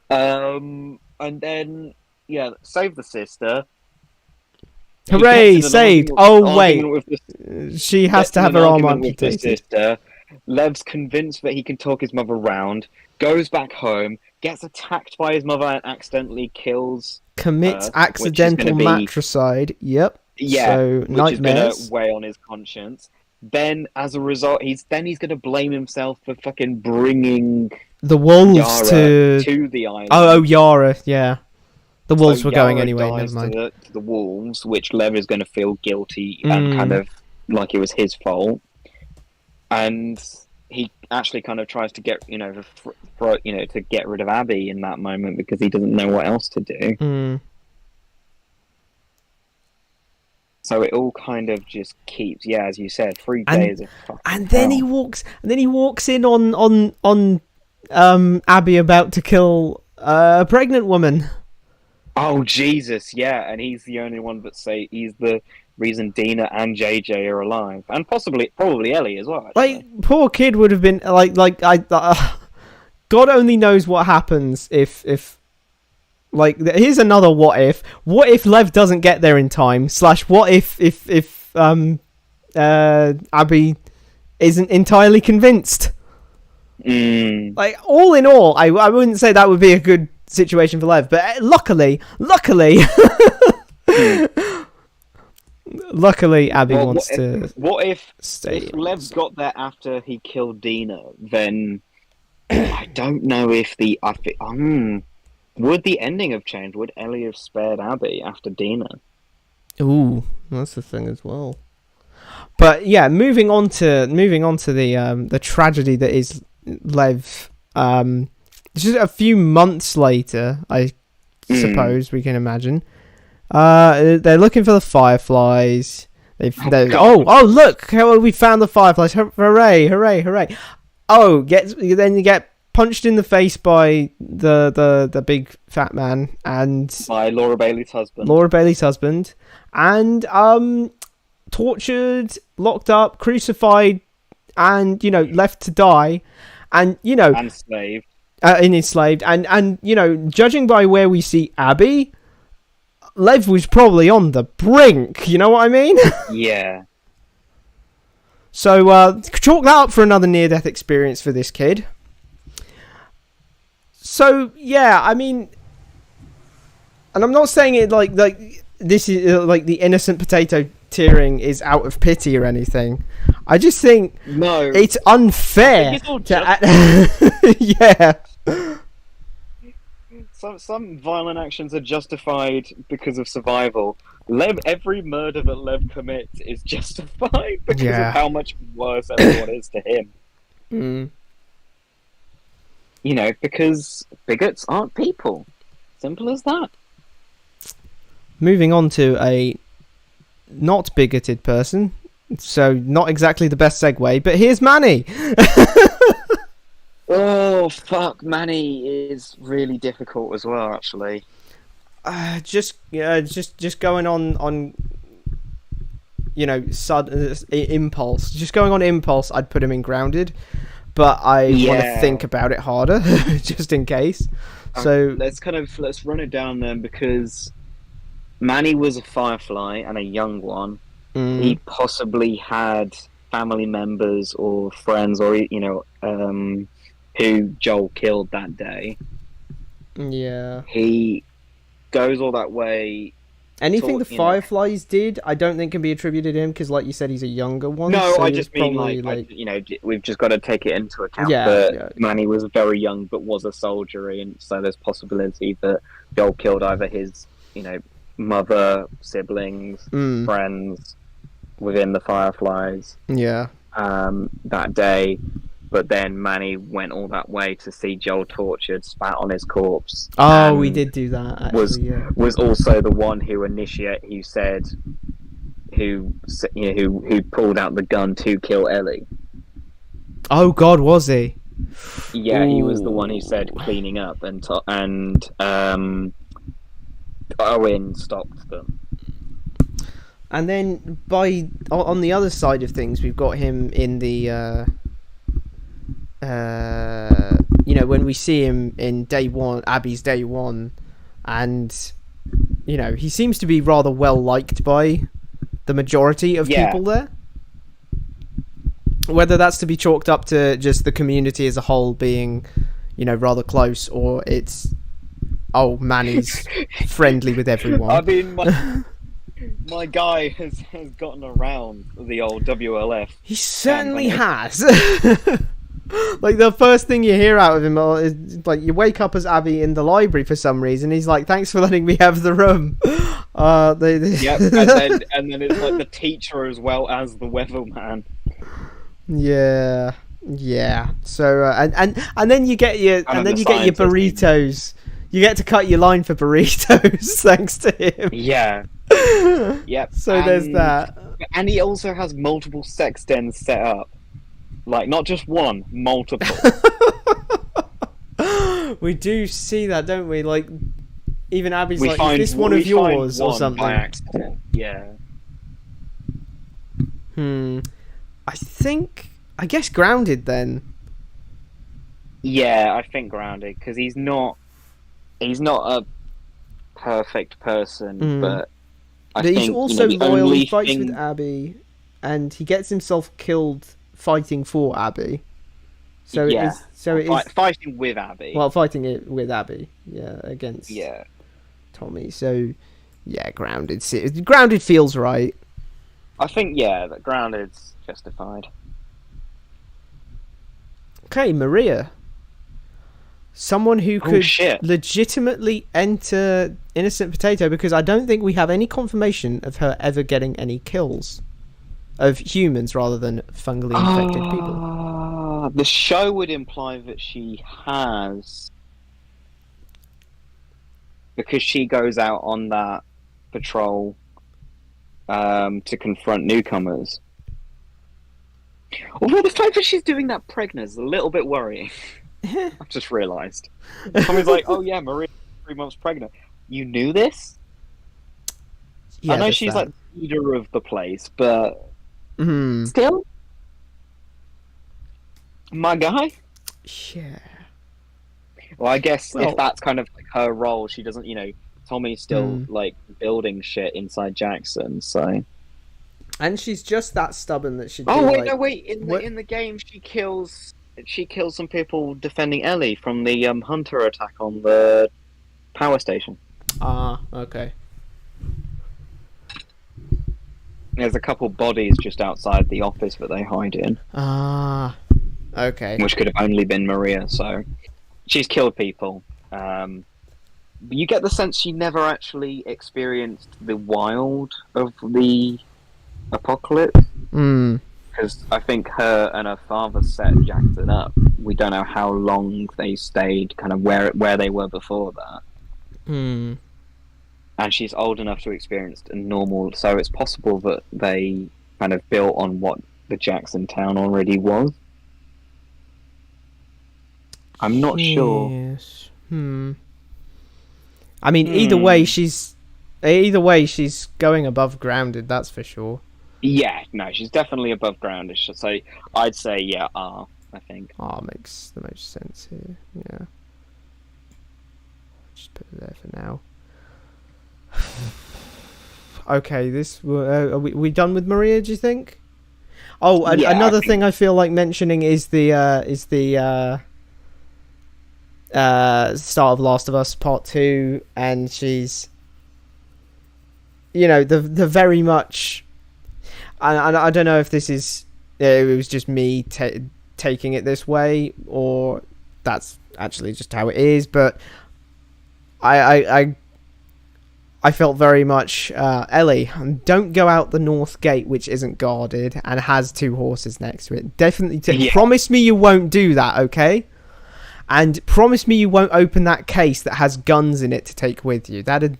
And then save the sister. Hooray! Saved. Oh wait, she has to have her arm amputated. Lev's convinced that he can talk his mother round. Goes back home. Gets attacked by his mother and accidentally kills. Commits accidental matricide. Yep. Yeah. So which nightmares. is gonna weigh on his conscience. Then, as a result, he's gonna blame himself for fucking bringing the wolves Yara to the island. Oh, Yara, yeah. The wolves were Yara going anyway. Never mind. to the wolves, which Lev is going to feel guilty and kind of like it was his fault. And he actually kind of tries to get to get rid of Abby in that moment because he doesn't know what else to do. So it all kind of just keeps, as you said, 3 days of fucking and then he walks in on Abby about to kill a pregnant woman. Oh Jesus, yeah, and he's the only one that he's the reason Dina and JJ are alive, and probably Ellie as well. Actually. Like, poor kid would have been God only knows what happens if like, here's another what if. What if Lev doesn't get there in time? / what if Abby isn't entirely convinced? Like, all in all, I wouldn't say that would be a good situation for Lev, but luckily, Abby wants to. What if stay? If Lev got there after he killed Dina, then I don't know if would the ending have changed? Would Ellie have spared Abby after Dina? Ooh, that's the thing as well. But yeah, moving on to the tragedy that is Lev. Just a few months later, I suppose we can imagine. They're looking for the fireflies. Oh look! We found the fireflies! Hooray! Oh, then you get punched in the face by the big fat man and by Laura Bailey's husband, and tortured, locked up, crucified, and left to die, and enslaved. Enslaved, and judging by where we see Abby, Lev was probably on the brink. You know what I mean? Yeah. So chalk that up for another near-death experience for this kid. So yeah, I mean, and I'm not saying it like this is like the innocent potato tearing is out of pity or anything. I just think it's unfair yeah. Some violent actions are justified because of survival. Every murder that Lev commits is justified because of how much worse everyone is to him. Because bigots aren't people. Simple as that. Moving on to a not bigoted person, So not exactly the best segue, but here's Manny. Oh fuck, Manny is really difficult as well, actually. Just going on sudden impulse. Just going on impulse, I'd put him in grounded, but I want to think about it harder, just in case. So let's run it down then, because Manny was a Firefly and a young one. He possibly had family members or friends, or who Joel killed that day. Yeah. He goes all that way. Anything the Fireflies did, I don't think can be attributed to him, because, like you said, he's a younger one. No, so I just mean we've just got to take it into account that Manny was very young, but was a soldier, and so there's possibility that Joel killed either his, mother, siblings, friends within the Fireflies. Yeah. That day. But then Manny went all that way to see Joel tortured, spat on his corpse. Oh, we did do that. Actually, was also the one who who pulled out the gun to kill Ellie. Oh God, was he? Yeah, he was the one who said cleaning up, and Owen stopped them. And then on the other side of things, we've got him in the. When we see him in day one, Abby's day one, and he seems to be rather well liked by the majority of people there. Whether that's to be chalked up to just the community as a whole being, rather close, or it's Manny's friendly with everyone. I mean, my guy has gotten around the old WLF. He certainly has. Like, the first thing you hear out of him is, like, you wake up as Abby in the library for some reason. He's like, thanks for letting me have the room. Yep, and then it's like the teacher as well as the weatherman. Yeah. So and then you get your burritos. You get to cut your line for burritos thanks to him. Yeah. Yep. So there's that. And he also has multiple sex dens set up. Like, not just one, multiple. We do see that, don't we? Like, even Abby's like, is this one of yours or something? By accident. Yeah. I guess grounded then. Yeah, I think grounded, because he's not a perfect person, but he's also loyal. He fights with Abby, and he gets himself killed fighting for Abby. So it is fighting with Abby. Well, fighting it with Abby, against Tommy. So grounded feels right. I think that grounded's justified. Okay, Maria. Someone who could legitimately enter Innocent Potato, because I don't think we have any confirmation of her ever getting any kills of humans rather than fungally infected people. The show would imply that she has, because she goes out on that patrol to confront newcomers. Although the fact that she's doing that pregnant is a little bit worrying. I've just realised. Someone's like, oh yeah, Maria's 3 months pregnant. You knew this? Yeah, I know she's like the leader of the place, but still? My guy? Yeah. Well, I guess if that's kind of like her role, she doesn't, Tommy's still like building shit inside Jackson, so. And she's just that stubborn that she. In the game, she kills some people defending Ellie from the Hunter attack on the power station. Okay. There's a couple bodies just outside the office that they hide in. Okay. Which could have only been Maria, so she's killed people. You get the sense she never actually experienced the wild of the apocalypse. Because I think her and her father set Jackson up. We don't know how long they stayed, kind of where they were before that. And she's old enough to experience a normal, so it's possible that they kind of built on what the Jackson town already was. I'm not sure. Yes. I mean, either way, she's going above grounded. That's for sure. Yeah, no, she's definitely above ground. So I'd say yeah, R. I think R makes the most sense here. Yeah. Just put it there for now. Okay, are we done with Maria? Do you think? Oh, Yeah, another thing I feel like mentioning is the start of Last of Us Part 2, and she's, the very much, I don't know if this is, it was just me taking it this way, or that's actually just how it is, but I felt very much, Ellie, don't go out the north gate, which isn't guarded and has 2 horses next to it. Definitely promise me you won't do that, okay? And promise me you won't open that case that has guns in it to take with you. That'd,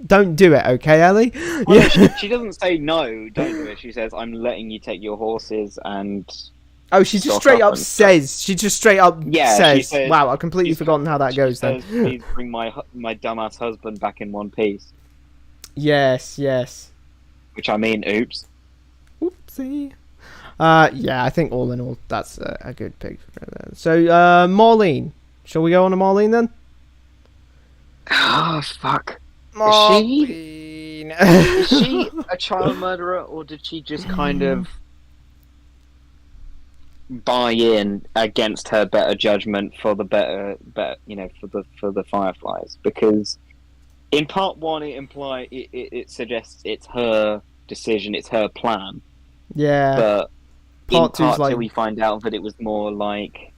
don't do it, okay, Ellie? Well, yeah. she doesn't say no, don't do it. She says, I'm letting you take your horses and... Oh, she just straight up says. She just straight up says. Wow, I've completely forgotten how that goes then. Please bring my dumbass husband back in one piece. Yes. Which I mean, oops. Oopsie. Yeah, I think all in all, that's a good pick for her. So, Marlene. Shall we go on to Marlene then? Oh, fuck. Marlene. Is she a child murderer, or did she just kind of buy in against her better judgment for the better, for the Fireflies? Because in part 1, it suggests it's her decision, it's her plan. Yeah. But part in part 2, we find out that it was more like,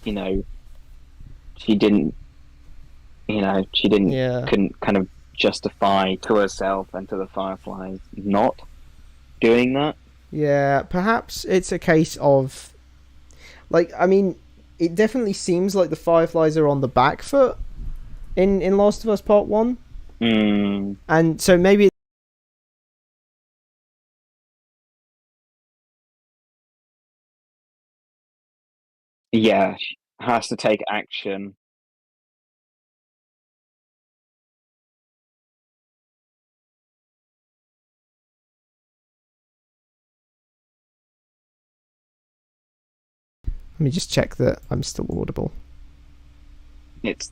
she didn't, couldn't kind of justify to herself and to the Fireflies not doing that. Yeah, perhaps it's a case of, it definitely seems like the Fireflies are on the back foot in Last of Us Part 1. And so maybe yeah, she has to take action. Let me just check that I'm still audible. Did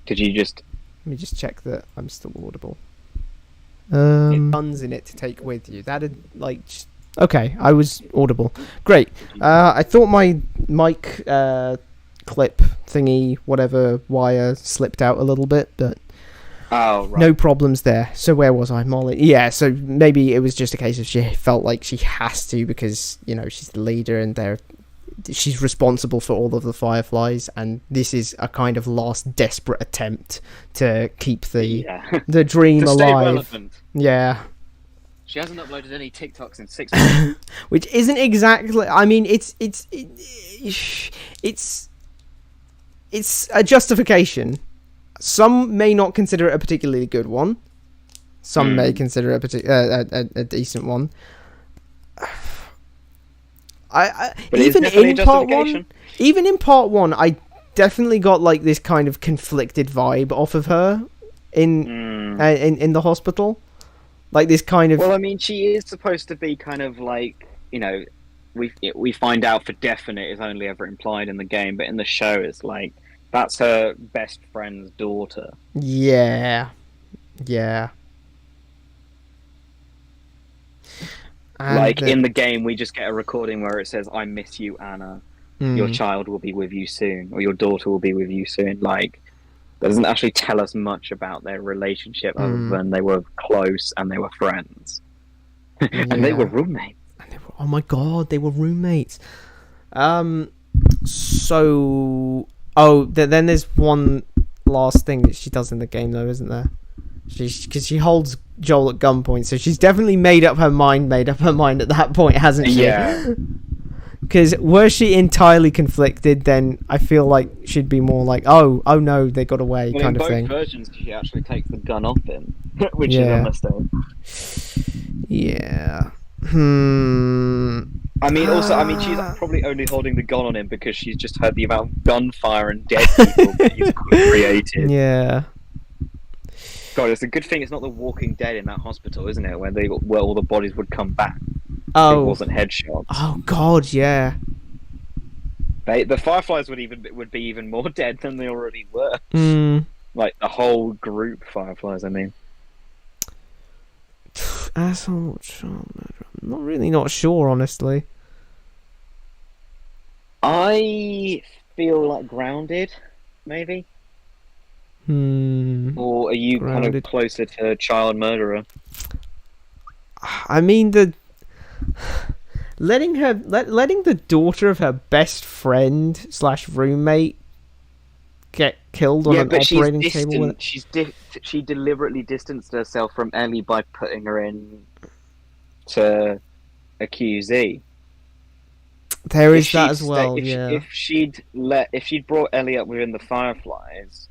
you just... Let me just check that I'm still audible. Guns in it to take with you. That'd, okay, I was audible. Great. I thought my mic clip thingy, whatever, wire slipped out a little bit, but... Oh, right. No problems there. So where was I, Molly? Yeah, so maybe it was just a case of she felt like she has to because, she's the leader and she's responsible for all of the Fireflies, and this is a kind of last desperate attempt to keep the dream to alive. Stay relevant. Yeah. She hasn't uploaded any TikToks in 6 months. Which isn't exactly... I mean, it's a justification. Some may not consider it a particularly good one. Some may consider it a decent one. Even in part one, I definitely got this kind of conflicted vibe off of her in the hospital. This kind of... Well, I mean, she is supposed to be kind of we find out for definite is only ever implied in the game, but in the show it's that's her best friend's daughter. Yeah. In the game, we just get a recording where it says, I miss you, Anna. Your child will be with you soon, or your daughter will be with you soon. That doesn't actually tell us much about their relationship other than they were close and they were friends. And they were roommates. Oh my god, they were roommates. Then there's one last thing that she does in the game, though, isn't there? Because she holds Joel at gunpoint, so she's definitely made up her mind at that point, hasn't she? Yeah. Because were she entirely conflicted, then I feel like she'd be more like, oh no, they got away, Well, kind in of both thing. versions, she actually takes the gun off him, which is a Yeah. mistake. Yeah. I mean, also, I mean, she's probably only holding the gun on him because she's just heard the amount of gunfire and dead people that he's created. Yeah. God, it's a good thing it's not The Walking Dead in that hospital, isn't it? Where all the bodies would come back. It Oh. wasn't headshots. Oh God, yeah. The Fireflies would be even more dead than they already were. Like the whole group Fireflies, I mean. Asshole child murderer. I'm not sure, honestly. I feel like Grounded, maybe. Or are you kind of closer to child murderer? I mean, letting the daughter of her best friend / roommate get killed on an operating table. She deliberately distanced herself from Ellie by putting her in to a QZ. There is that as well. If she'd brought Ellie up within the Fireflies,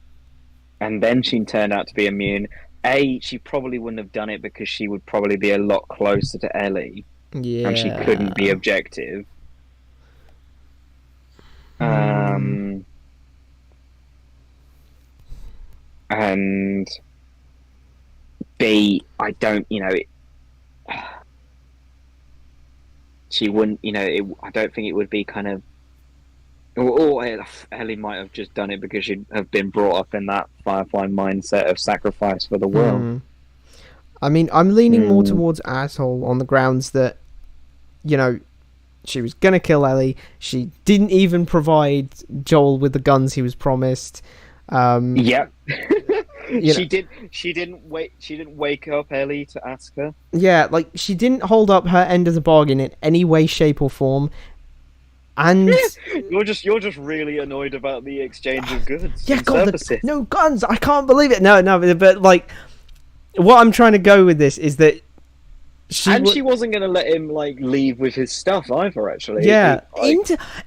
and then she turned out to be immune, she probably wouldn't have done it because she would probably be a lot closer to Ellie. Yeah. And she couldn't be objective. And B, I don't, she wouldn't, I don't think it would be kind of, or Ellie might have just done it because she'd have been brought up in that Firefly mindset of sacrifice for the world. I mean, I'm leaning more towards asshole on the grounds that, she was going to kill Ellie. She didn't even provide Joel with the guns he was promised. Yep. She didn't wake up Ellie to ask her. Yeah, like she didn't hold up her end of the bargain in any way, shape, or form. And you're just really annoyed about the exchange of goods. Yeah, God, no guns! I can't believe it. No, but like, what I'm trying to go with this is that she wasn't going to let him leave with his stuff either. Actually, yeah,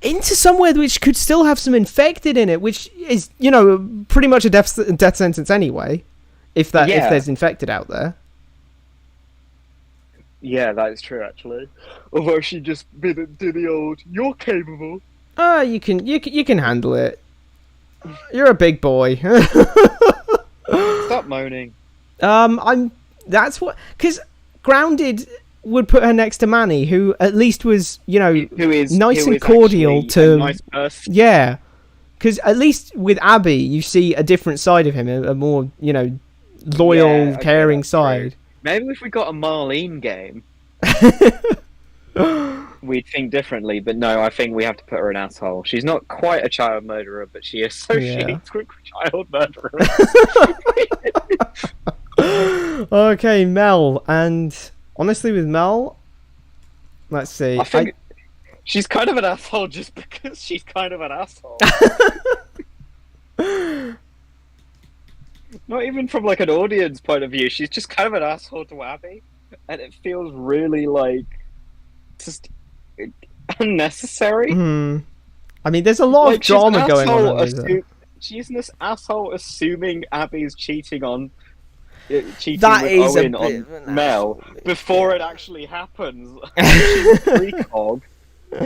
into somewhere which could still have some infected in it, which is pretty much a death sentence anyway, if there's infected out there. Yeah, that is true, actually. Although she just did the old, "You're capable." You can handle it. You're a big boy. Stop moaning. Because Grounded would put her next to Manny, who at least was, who is nice and cordial to. A nice person. Yeah, because at least with Abby, you see a different side of him, a more, loyal, caring side. True. Maybe if we got a Marlene game, we'd think differently. But no, I think we have to put her an asshole. She's not quite a child murderer, but she associates with child murderers. Okay, Mel. And honestly, with Mel, let's see. I think she's kind of an asshole just because she's kind of an asshole. Not even from an audience point of view. She's just kind of an asshole to Abby, and it feels really just unnecessary. I mean, there's a lot of drama going on. She's this asshole assuming Abby's cheating with Owen on Mel before it actually happens. She's a precog,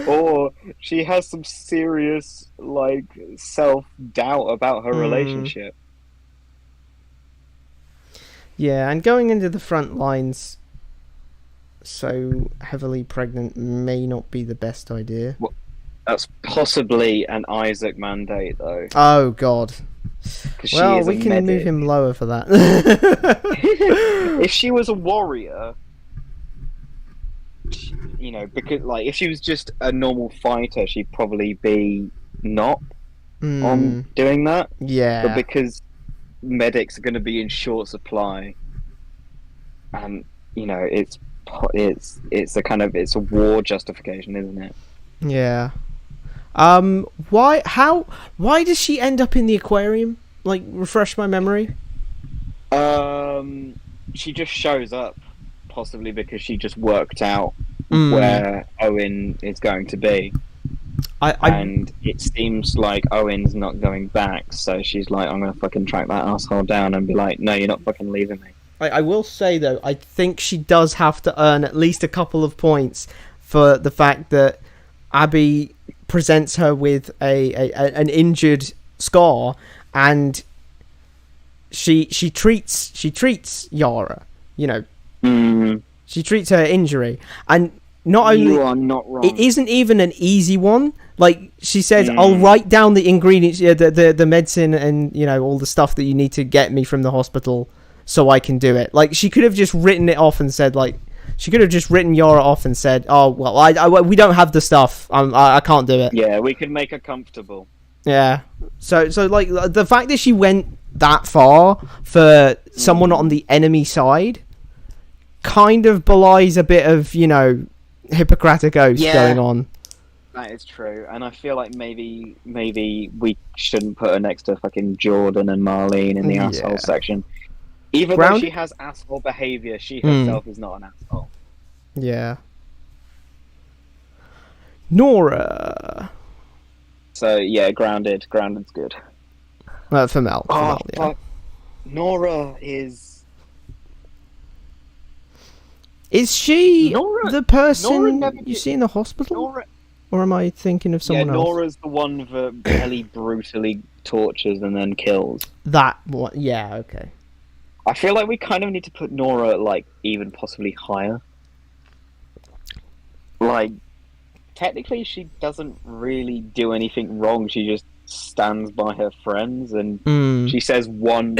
or she has some serious self-doubt about her relationship. Yeah, and going into the front lines so heavily pregnant may not be the best idea. Well, that's possibly an Isaac mandate, though. Oh, God. Well, we can move him lower for that. If she was a warrior, because if she was just a normal fighter, she'd probably be not on doing that. Yeah. But because medics are going to be in short supply, and it's a war justification, isn't it? Yeah. Why does she end up in the aquarium? Refresh my memory. She just shows up, possibly because she just worked out where Owen is going to be. And it seems like Owen's not going back, so she's like, I'm gonna fucking track that asshole down and be like, no, you're not fucking leaving me. I will say though, I think she does have to earn at least a couple of points for the fact that Abby presents her with an injured Scar, and she treats Yara. You know, she treats her injury, and not only you are not wrong. It isn't even an easy one. Like she says, I'll write down the ingredients, the medicine, and all the stuff that you need to get me from the hospital, so I can do it. Like she could have just written it off and said, like, she could have just written Yara off and said, oh well, we don't have the stuff. I can't do it. Yeah, we could make her comfortable. Yeah. So like the fact that she went that far for someone on the enemy side kind of belies a bit of Hippocratic oath going on. That is true, and I feel like maybe we shouldn't put her next to fucking Jordan and Marlene in the asshole section. Even though she has asshole behaviour, she herself is not an asshole. Yeah. Nora. So yeah, grounded's good. For Mel. Nora is. Is she the person you see in the hospital? Nora... Or am I thinking of someone else? Nora's the one that Ellie brutally tortures and then kills. That one, yeah, okay. I feel like we kind of need to put Nora, like, even possibly higher. Like, technically she doesn't really do anything wrong, she just stands by her friends and she says one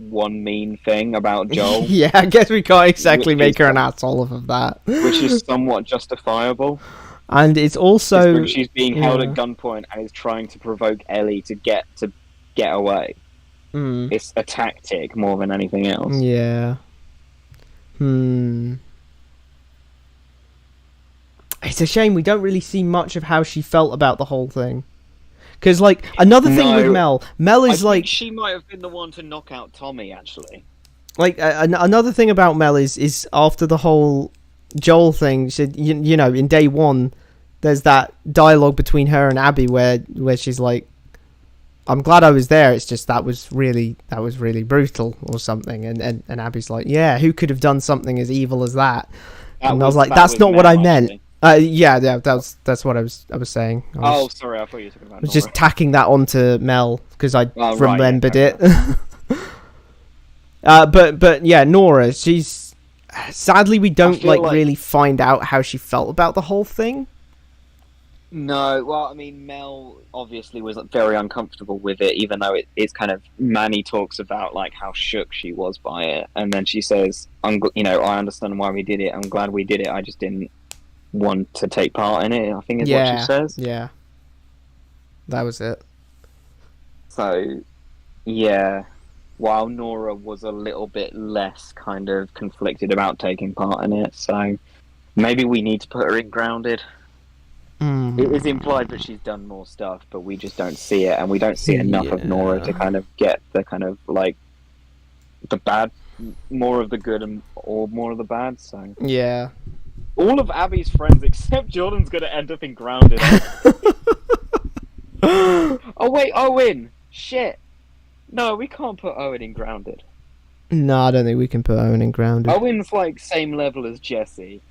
mean thing about Joel. Yeah, I guess we can't exactly make her an asshole of that. Which is somewhat justifiable. And it's also... she's being held at gunpoint and is trying to provoke Ellie to get away. It's a tactic more than anything else. Yeah. It's a shame we don't really see much of how she felt about the whole thing. Because, like, another thing with Mel is I like... think she might have been the one to knock out Tommy, actually. Like, another thing about Mel is after the whole Joel thing, she, in day one, there's that dialogue between her and Abby where she's like, I'm glad I was there, it's just that was really brutal or something, and Abby's like, yeah, who could have done something as evil as that? And I was like, that's not what I meant. Yeah, that's what I was saying. Sorry, I thought you were talking about I was just tacking that onto Mel because I remembered it. But yeah, Nora, she's sadly we don't really find out how she felt about the whole thing. No, well, I mean, Mel obviously was very uncomfortable with it, even though it's kind of... Manny talks about, like, how shook she was by it, and then she says, I understand why we did it, I'm glad we did it, I just didn't want to take part in it, I think is what she says. Yeah. That was it. So, yeah, while Nora was a little bit less kind of conflicted about taking part in it, so maybe we need to put her in grounded. It is implied that she's done more stuff, but we just don't see it, and we don't see enough of Nora to kind of get the kind of, like, the bad, more of the good or more of the bad, so... Yeah. All of Abby's friends, except Jordan's gonna end up in grounded. Oh wait, Owen! Shit! No, we can't put Owen in grounded. No, I don't think we can put Owen in grounded. Owen's, like, same level as Jesse.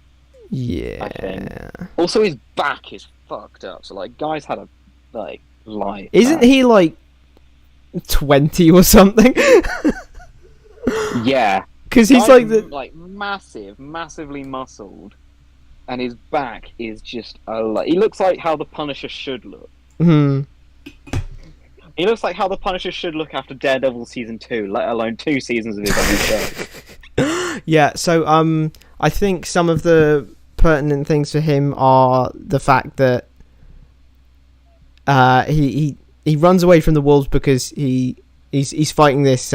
Yeah. I think. Also, his back is fucked up. So, like, guys had a life. Isn't he like 20 or something? Yeah. Because he's like massively muscled, and his back is just he looks like how the Punisher should look. He looks like how the Punisher should look after Daredevil season 2, let alone 2 seasons of his own show. Yeah. So I think some of the pertinent things for him are the fact that he runs away from the wolves because he's fighting this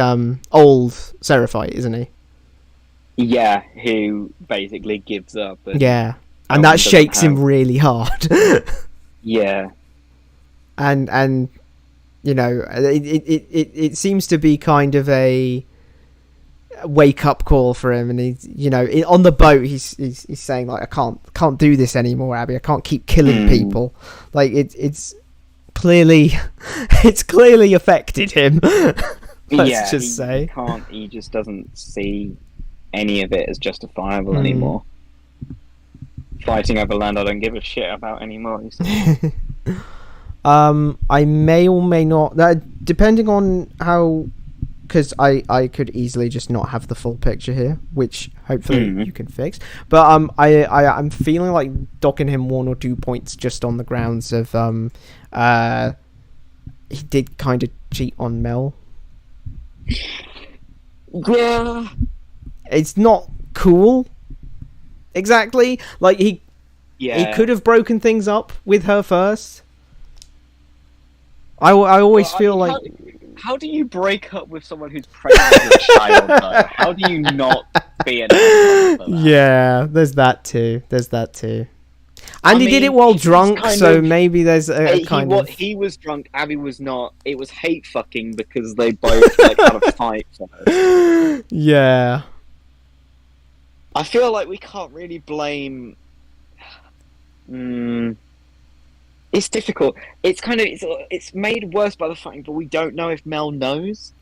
old Seraphite, isn't he? Yeah, who basically gives up. Yeah, and that shakes him really hard. Yeah, and it seems to be kind of a wake up call for him, and he's, on the boat he's saying like, I can't do this anymore, Abby. I can't keep killing people. Like it's clearly affected him. Let's just say he just doesn't see any of it as justifiable anymore. Fighting over land I don't give a shit about anymore. I may or may not, depending on how, because I could easily just not have the full picture here, which hopefully you can fix. But I'm feeling like docking him 1 or 2 points just on the grounds of he did kind of cheat on Mel. Yeah, it's not cool. Exactly, like he could have broken things up with her first. I always feel like. How do you break up with someone who's pregnant with a child, though? How do you not be an asshole for that? Yeah, there's that too. And he did it while drunk, so maybe there's a kind of... He was drunk, Abby was not. It was hate fucking because they both had a fight for her. Yeah. I feel like we can't really blame... It's difficult. It's kind of... It's made worse by the fact that we don't know if Mel knows.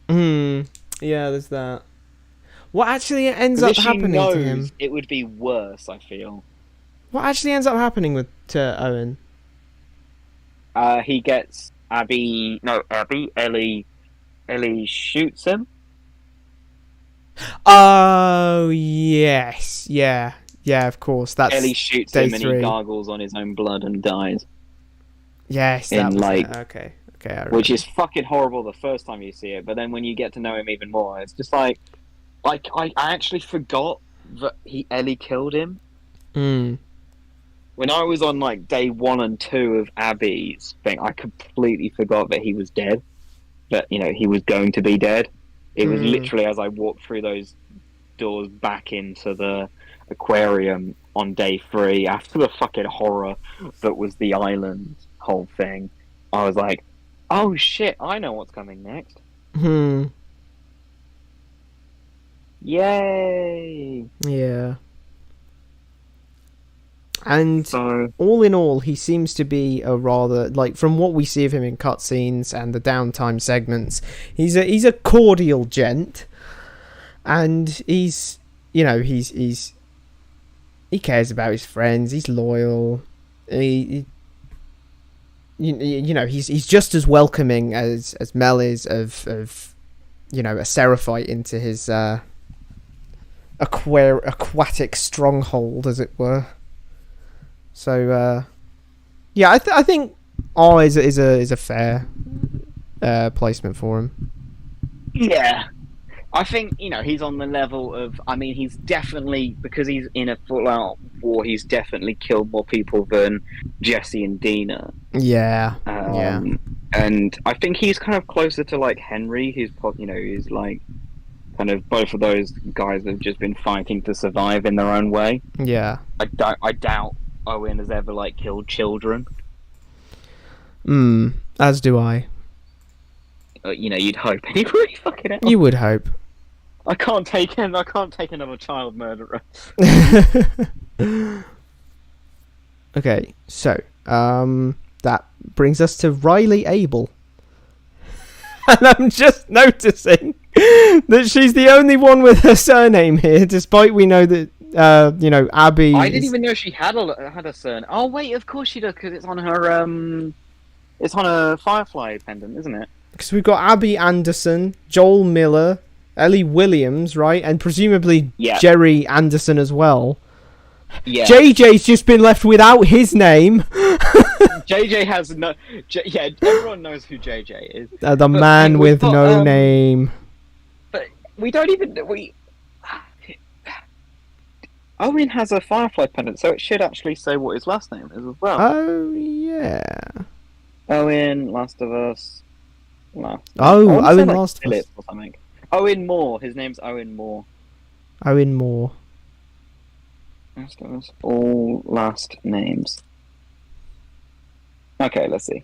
Yeah, there's that. What actually ends up happening to him? It would be worse, I feel. What actually ends up happening to Owen? He gets Ellie shoots him. Oh, yes. Yeah, of course. That's Ellie shoots him and he gargles on his own blood and dies. Yes, that was it. Okay. Which is fucking horrible the first time you see it, but then when you get to know him even more, it's just like I actually forgot that Ellie killed him. When I was on day 1 and 2 of Abby's thing, I completely forgot that he was dead. That he was going to be dead. It was literally as I walked through those doors back into the aquarium on day 3 after the fucking horror that was the island whole thing. I was like, oh shit, I know what's coming next. Yay! Yeah. And all in all, he seems to be a rather, from what we see of him in cutscenes and the downtime segments, he's a cordial gent, and he's he cares about his friends. He's loyal. He's just as welcoming as Mel is of a Seraphite into his aquatic stronghold, as it were. So, I think R is a fair placement for him. Yeah, I think he's on the level of. I mean, he's definitely, because he's in a full-out war. He's definitely killed more people than Jesse and Dina. Yeah, and I think he's kind of closer to Henry. He's he's kind of both of those guys have just been fighting to survive in their own way. Yeah, I doubt Owen has ever killed children. As do I. You'd hope anyway. Fucking hell. You would hope. I can't take another child murderer. Okay, so that brings us to Riley Abel, and I'm just noticing that she's the only one with her surname here, despite we know that. Abby. I didn't even know she had a surname. Oh wait, of course she does, because it's on her it's on a Firefly pendant, isn't it? Because we've got Abby Anderson, Joel Miller, Ellie Williams, right, and presumably Jerry Anderson as well. Yeah. JJ's just been left without his name. JJ has no. Everyone knows who JJ is. The man with no name. But we don't even Owen has a Firefly pendant, so it should actually say what his last name is as well. Oh, yeah. Owen, Last of Us. Owen Last of Us. Or something. Owen Moore. His name's Owen Moore. Owen Moore. Last of Us. All last names. Okay, let's see.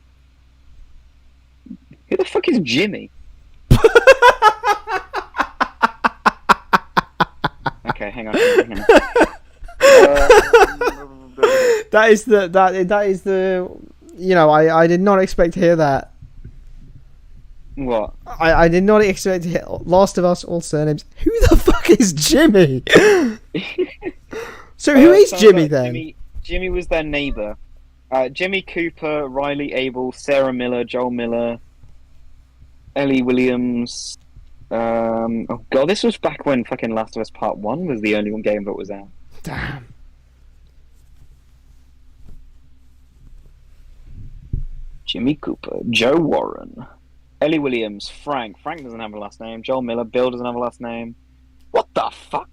Who the fuck is Jimmy? Okay, hang on. Um, That is the. I did not expect to hear that. what? I did not expect to hear Last of Us all surnames. Who the fuck is Jimmy? So who is Jimmy then? Jimmy was their neighbor. Jimmy Cooper, Riley Abel, Sarah Miller, Joel Miller, Ellie Williams. Oh god, this was back when fucking Last of Us Part 1 was the only one game that was out. Damn. Jimmy Cooper, Joe Warren, Ellie Williams, Frank. Frank doesn't have a last name. Joel Miller, Bill doesn't have a last name. What the fuck?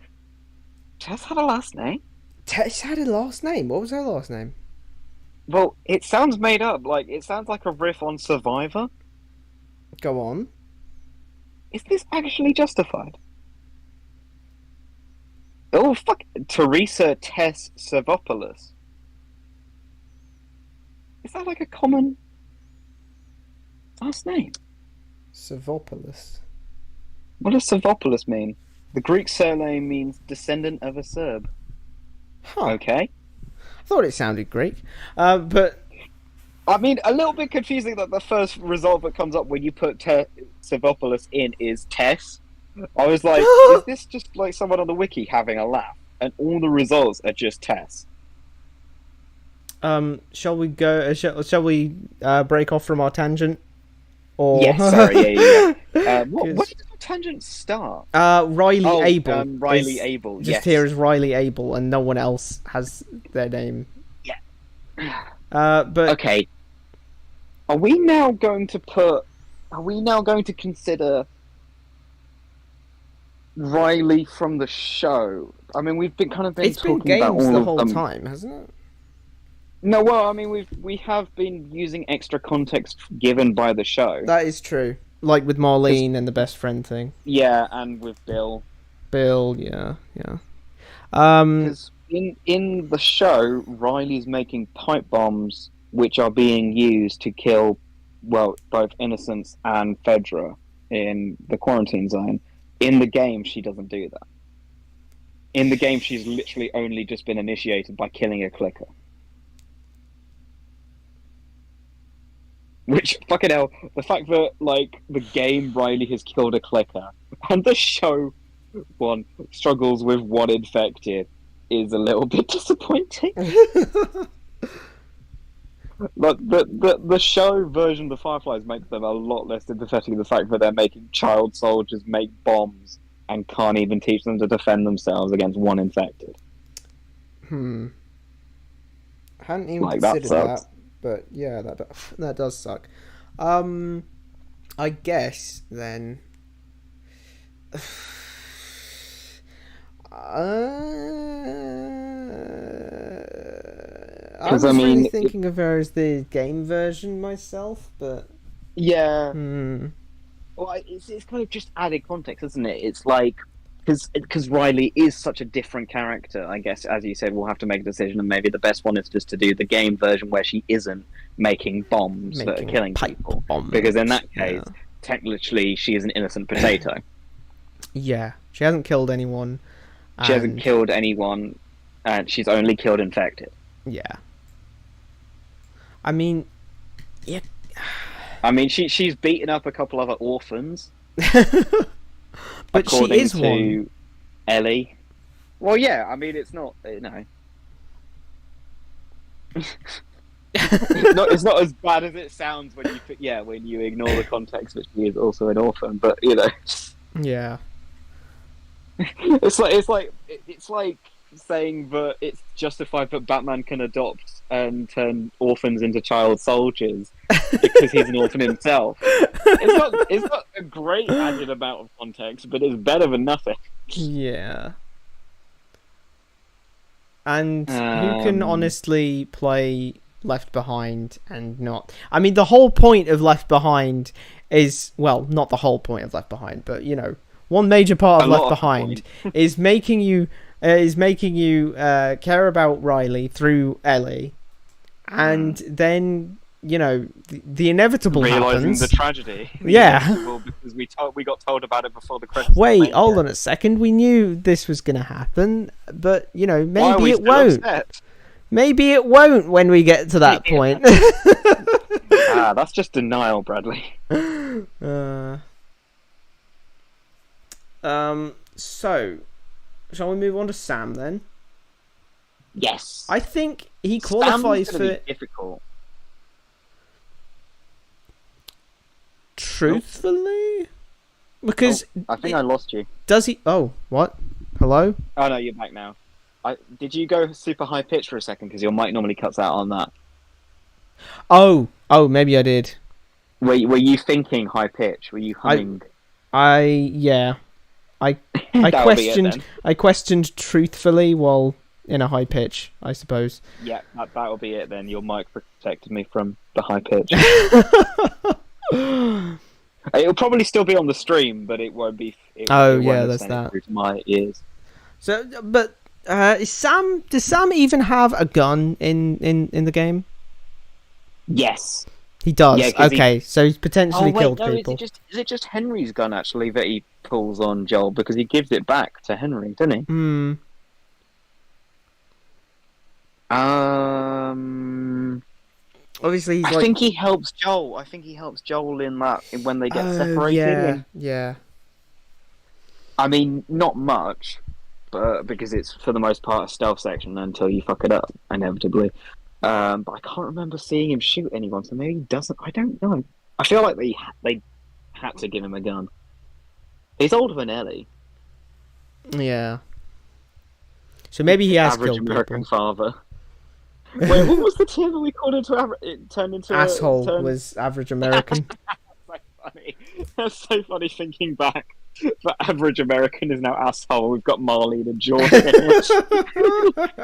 Tess had a last name? Tess had a last name. What was her last name? Well, it sounds made up. Like, it sounds like a riff on Survivor. Go on. Is this actually justified? Oh, fuck. Teresa Tess Savopoulos. Is that like a common last name? Savopoulos. What does Savopoulos mean? The Greek surname means descendant of a Serb. Huh. Okay. I thought it sounded Greek. But... I mean, a little bit confusing that the first result that comes up when you put Savopoulos in is Tess. I was like, is this just like someone on the wiki having a laugh? And all the results are just Tess. Shall we go? Shall we break off from our tangent? Or yes, sorry, yeah. What did the tangent start? Riley Abel. Riley Abel. Just yes. here is Riley Abel, and no one else has their name. Yeah. But okay. Are we now going to consider Riley from the show? I mean, we've been talking games about all the of whole them. time, hasn't it? No, well, I mean, we have been using extra context given by the show. That is true. Like with Marlene and the best friend thing. Yeah, and with Bill. Bill, yeah. Because in the show, Riley's making pipe bombs which are being used to kill, well, both innocents and Fedra in the quarantine zone. In the game, she doesn't do that. In the game, she's literally only just been initiated by killing a clicker. Which, fucking hell, the fact that, like, the game Riley has killed a clicker, and the show one struggles with one infected, is a little bit disappointing. Like, the show version of the Fireflies makes them a lot less sympathetic in the fact that they're making child soldiers make bombs and can't even teach them to defend themselves against one infected. I hadn't even Like, considered that that. But yeah, that does suck. I guess then. I was really thinking of her as the game version myself, but yeah. Well, it's kind of just added context, isn't it? It's like because Riley is such a different character. I guess, as you said, we'll have to make a decision, and maybe the best one is just to do the game version where she isn't making bombs that are killing people. Because in that case, technically, she is an innocent potato. Yeah, she hasn't killed anyone. She hasn't killed anyone, and she's only killed infected. Yeah. I mean, yeah. I mean, she's beaten up a couple other orphans. But she is one. Ellie. Well, yeah. I mean, it's not. No. It's not as bad as it sounds when you ignore the context that she is also an orphan. But you know. Yeah. It's like saying that it's justified that Batman can adopt and turn orphans into child soldiers because he's an orphan himself. It's not a great added amount of context, but it's better than nothing. Yeah. And who can honestly play Left Behind and not? I mean, the whole point of Left Behind is, well, not the whole point of Left Behind, but you know, one major part of Left Behind is making you care about Riley through Ellie, and then you know, the inevitable Realizing happens. the tragedy. Yeah. Inevitable, because we got told about it before the credits. Wait, hold on a second. We knew this was going to happen, but, you know, Why are maybe we it still won't. upset? Maybe it won't when we get to that point. That's just denial, Bradley. So, shall we move on to Sam then? Yes. I think he qualifies Sam's gonna for... be difficult. Truthfully? Because... I think I lost you. Does he... Oh, what? Hello? Oh no, you're back now. Did you go super high pitch for a second? Because your mic normally cuts out on that. Oh, maybe I did. Were you thinking high pitch? Were you humming? Yeah. I questioned truthfully while in a high pitch, I suppose. Yeah, that'll be it then. Your mic protected me from the high pitch. It'll probably still be on the stream, but it won't be. It won't that's send that. it through to my ears. So, but does Sam even have a gun in the game? Yes. He does. Yeah, 'cause okay, so he's potentially killed people. Is it just Henry's gun actually that he pulls on Joel, because he gives it back to Henry, doesn't he? Hmm. Obviously, I think he helps Joel. I think he helps Joel in that when they get separated. Yeah. I mean, not much, but because it's for the most part a stealth section until you fuck it up inevitably. But I can't remember seeing him shoot anyone, so maybe he doesn't. I don't know. I feel like they had to give him a gun. He's older than Ellie. Yeah. So maybe he has Average killed American people. father. Wait, what was the term that we called him to? It turned into asshole was average American. That's so funny. That's so funny thinking back. But average American is now asshole. We've got Marlene and George.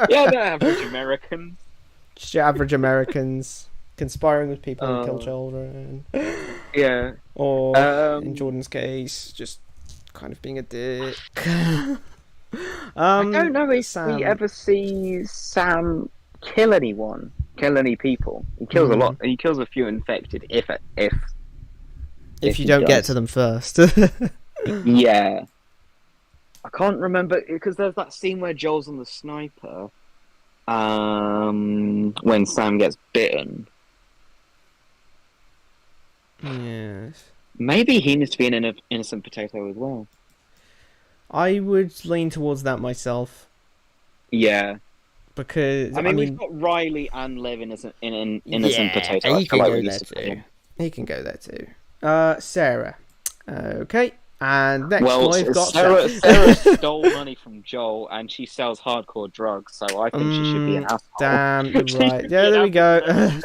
Yeah, they're average Americans. Just your average Americans conspiring with people who kill children. Yeah. Or in Jordan's case, just kind of being a dick. I don't know if we ever see Sam kill anyone, kill any people. He kills a lot. He kills a few infected. If you don't get to them first. Yeah. I can't remember because there's that scene where Joel's on the sniper. When Sam gets bitten. Yes. Maybe he needs to be an innocent potato as well. I would lean towards that myself. Yeah. Because I mean we've got Riley and Liv in an innocent potato. He can go there too. He can go there too. Sarah. Okay. And next we've got Sarah stole money from Joel and she sells hardcore drugs, so I think she should be an asshole. Damn, you're right. Yeah, there we go.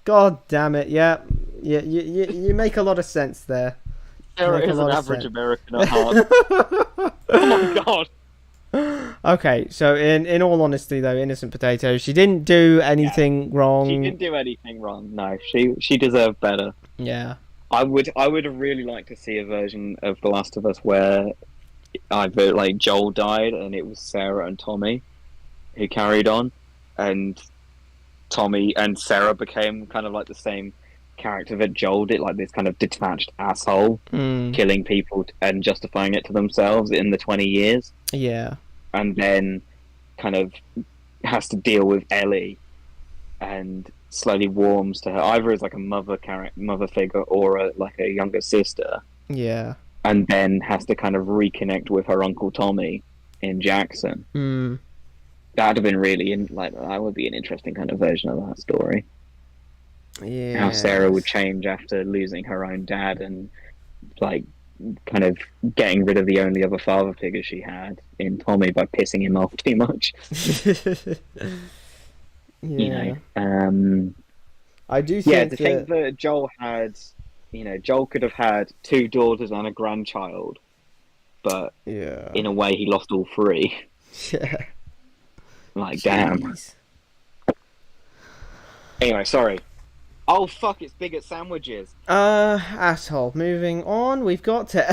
God damn it, yeah. You make a lot of sense there. Sarah is an average American at heart. Oh my god. Okay, so in all honesty though, innocent potato, she didn't do anything wrong. She didn't do anything wrong, no. She deserved better. Yeah. I would have really liked to see a version of The Last of Us where either like Joel died and it was Sarah and Tommy who carried on, and Tommy and Sarah became kind of like the same character that Joel did, like this kind of detached asshole, killing people and justifying it to themselves in the 20 years. Yeah. And then kind of has to deal with Ellie and slowly warms to her, either as like a mother figure or like a younger sister. Yeah. And then has to kind of reconnect with her uncle Tommy in Jackson. That'd have been really that would be an interesting kind of version of that story. Yeah. How Sarah would change after losing her own dad and like kind of getting rid of the only other father figure she had in Tommy by pissing him off too much. Yeah. You know, I do think think that Joel had, Joel could have had 2 daughters and a grandchild, but in a way he lost all 3. Yeah. Like, damn. Anyway, sorry. Oh fuck! It's Bigot Sandwiches. Asshole. Moving on, we've got to.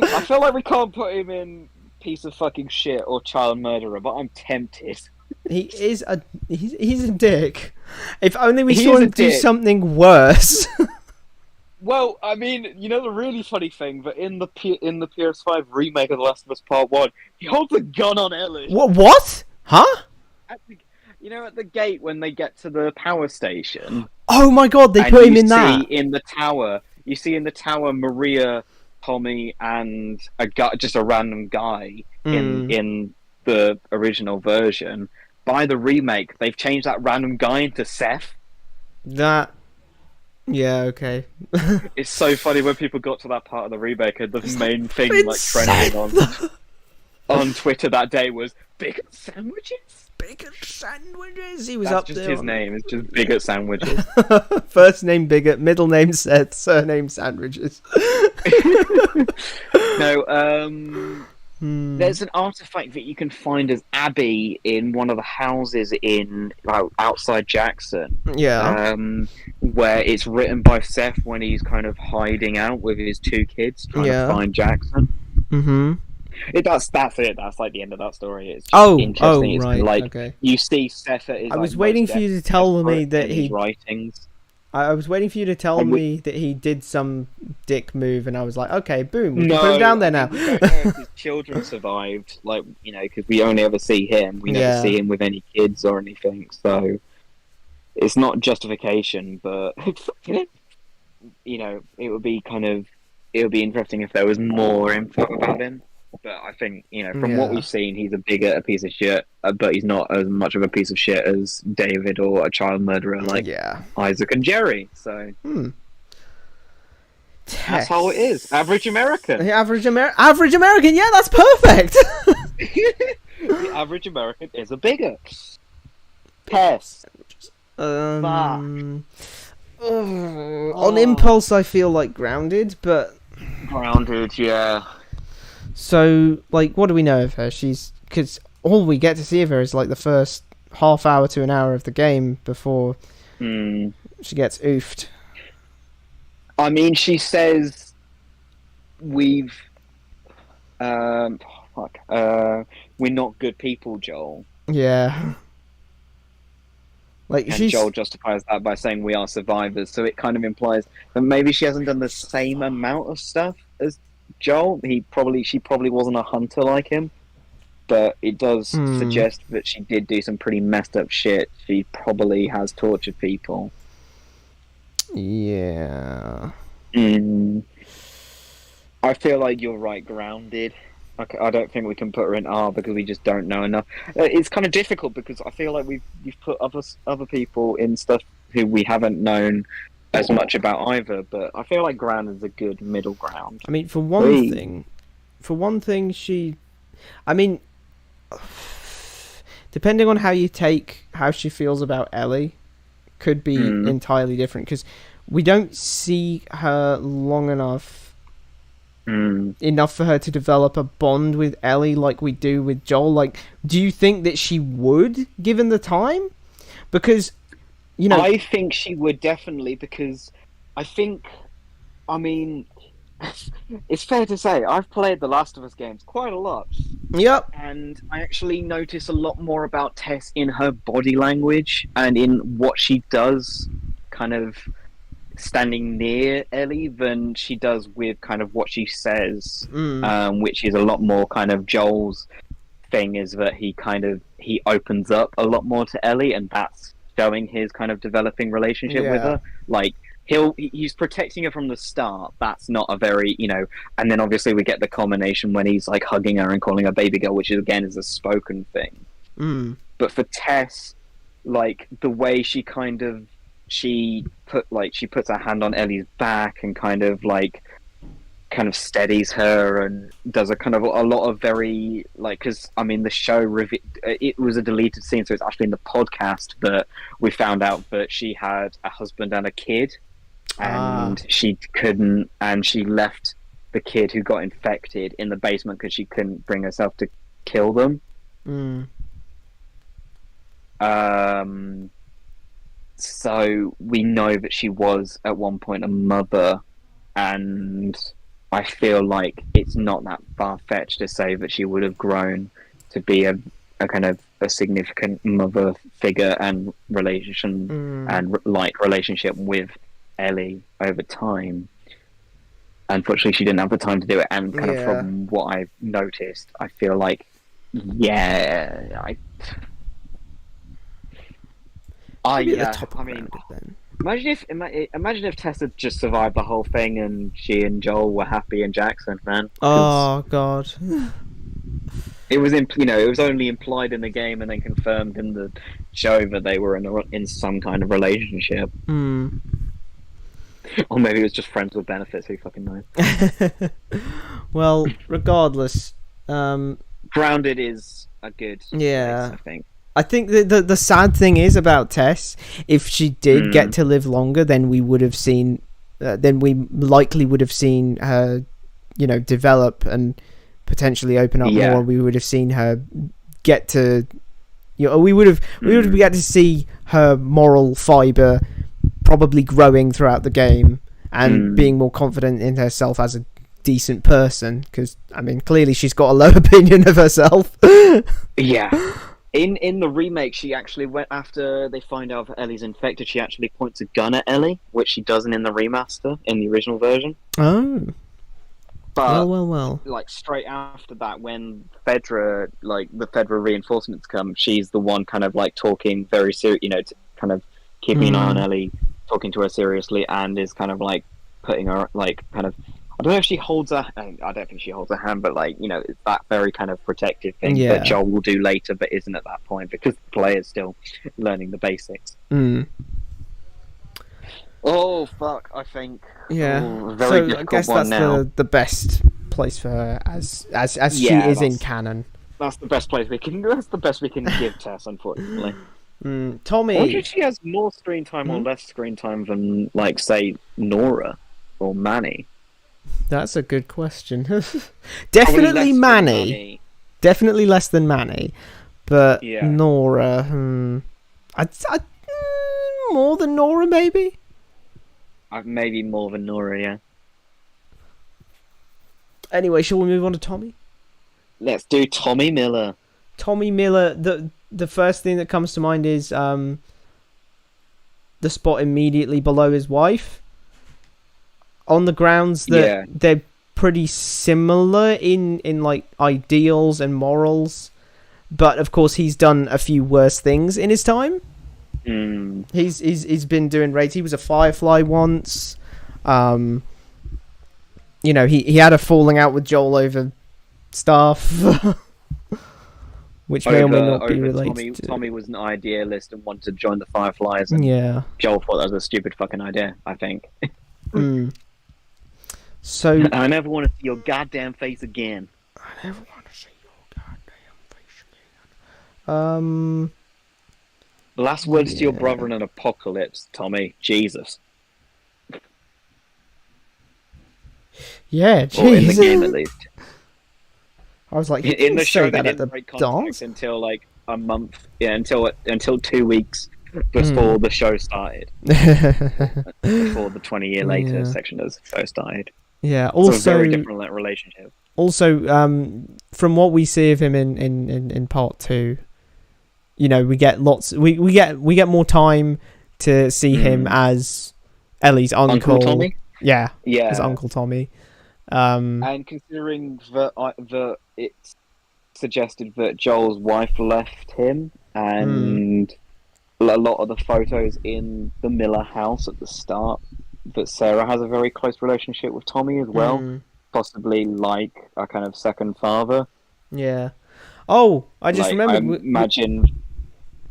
I feel like we can't put him in piece of fucking shit or child murderer, but I'm tempted. He's a dick. If only we He saw is a him do dick. something worse. Well, I mean, you know the really funny thing, but in the PS5 remake of The Last of Us Part One, he holds a gun on Ellie. What? Huh? At the, at the gate when they get to the power station, Oh my god, they and put him you in see that. in the tower, Maria, Tommy, and just a random guy in the original version. By the remake, they've changed that random guy into Seth. That. Yeah, okay. It's so funny when people got to that part of the remake, and the main thing trending on Twitter that day was bigot sandwiches. Bigot sandwiches. He was That's up just there. his name. It's just bigot sandwiches. First name Bigot, middle name Seth, surname Sandwiches. No, there's an artifact that you can find as Abby in one of the houses outside Jackson. Yeah. Where it's written by Seth when he's kind of hiding out with his two kids trying to find Jackson. Mm-hmm. That's it. That's like the end of that story. It's just interesting. It's right. Okay. You see Seth at his. I was waiting for you to tell me that his writings. I was waiting for you to tell me that he did some dick move, and I was like, okay, boom, we can put him down there now. We don't know if his children survived, because we only ever see him. We never see him with any kids or anything, so it's not justification, but it would be interesting if there was more info about him. But I think, from what we've seen, he's a piece of shit, but he's not as much of a piece of shit as David or a child murderer like Isaac and Jerry. So that's how it is. Average American. Average American. Yeah, that's perfect. The average American is a bigot. Pest. On impulse, I feel like grounded, but grounded, yeah. So, what do we know of her? Because all we get to see of her is the first half hour to an hour of the game before she gets oofed. I mean, she says we're not good people, Joel. Yeah. Joel justifies that by saying we are survivors, so it kind of implies that maybe she hasn't done the same amount of stuff as Joel. She probably wasn't a hunter like him, but it does suggest that she did do some pretty messed up shit. She probably has tortured people. Yeah. I feel like you're right, grounded. I don't think we can put her in R because we just don't know enough. It's kind of difficult because I feel like you've put other people in stuff who we haven't known as much about either, but I feel like grounded is a good middle ground. I mean, for one thing, depending on how you take how she feels about Ellie, could be entirely different because we don't see her long enough for her to develop a bond with Ellie like we do with Joel. Do you think that she would, given the time? Because, I think she would definitely, because I mean, it's fair to say I've played the Last of Us games quite a lot. Yep. And I actually notice a lot more about Tess in her body language and in what she does, kind of standing near Ellie, than she does with kind of what she says, which is a lot more kind of Joel's thing, is that he opens up a lot more to Ellie, and that's showing his kind of developing relationship with her. He's protecting her from the start. That's not a very, and then obviously we get the culmination when he's hugging her and calling her baby girl, which again is a spoken thing. But for Tess, the way she puts her hand on Ellie's back and kind of steadies her and does a lot of very because the show it was a deleted scene, so it's actually in the podcast that we found out that she had a husband and a kid, and she left the kid who got infected in the basement because she couldn't bring herself to kill them. So we know that she was at one point a mother, and I feel like it's not that far fetched to say that she would have grown to be a kind of a significant mother figure and relationship with Ellie over time. Unfortunately, she didn't have the time to do it, and kind of from what I've noticed, I feel like, Maybe at the top of it then. Imagine if Tess had just survived the whole thing and she and Joel were happy in Jackson, man. Oh God. It was it was only implied in the game and then confirmed in the show that they were in some kind of relationship. Or maybe it was just friends with benefits. Who fucking knows? Well, regardless, Grounded is a good place, I think. I think the sad thing is about Tess, if she did get to live longer, then we would have seen, then we likely would have seen her, develop and potentially open up more. We would have seen her get to, we would have got to see her moral fiber probably growing throughout the game and being more confident in herself as a decent person. Because I mean, clearly she's got a low opinion of herself. Yeah. In the remake, she actually went after they find out that Ellie's infected. She actually points a gun at Ellie, which she doesn't in the remaster, in the original version. Oh, but well. Like straight after that, when Fedra, the Fedra reinforcements come, she's the one kind of like talking very serious, kind of keeping an eye on Ellie, talking to her seriously, and is kind of like putting her kind of. I don't know if she holds her. I don't think she holds her hand, but it's that very kind of protective thing that Joel will do later, but isn't at that point because the player's still learning the basics. Oh fuck! I think. Yeah. Very so I guess that's the best place for her as she is in canon. That's the best place we can. That's the best we can give Tess, unfortunately. Tommy. I wonder if she has more screen time or less screen time than, say, Nora or Manny. That's a good question. Definitely Manny. Definitely less than Manny. But Nora, I'd more than Nora, maybe? Maybe more than Nora, yeah. Anyway, shall we move on to Tommy? Let's do Tommy Miller. Tommy Miller, the first thing that comes to mind is the spot immediately below his wife. On the grounds that they're pretty similar in like ideals and morals, but of course he's done a few worse things in his time. He's been doing raids. He was a Firefly once. He had a falling out with Joel over stuff, which may or may not be related. Tommy was an idealist and wanted to join the Fireflies, and Joel thought that was a stupid fucking idea, I think. So I never want to see your goddamn face again. Last words to your brother in an apocalypse, Tommy. Jesus. Yeah, jeez. Or in the game, at least. I was like, in the show, they didn't break contact until like a month. Yeah, until 2 weeks before the show started. Before the 20-year later section of the show started. Yeah, also it's a very different relationship. Also, from what we see of him in part 2, we get we get more time to see him as Ellie's uncle Tommy. Yeah, his Uncle Tommy. And considering that it's suggested that Joel's wife left him, and a lot of the photos in the Miller house at the start, that Sarah has a very close relationship with Tommy as well, possibly like a kind of second father. Yeah. Oh, I just remembered.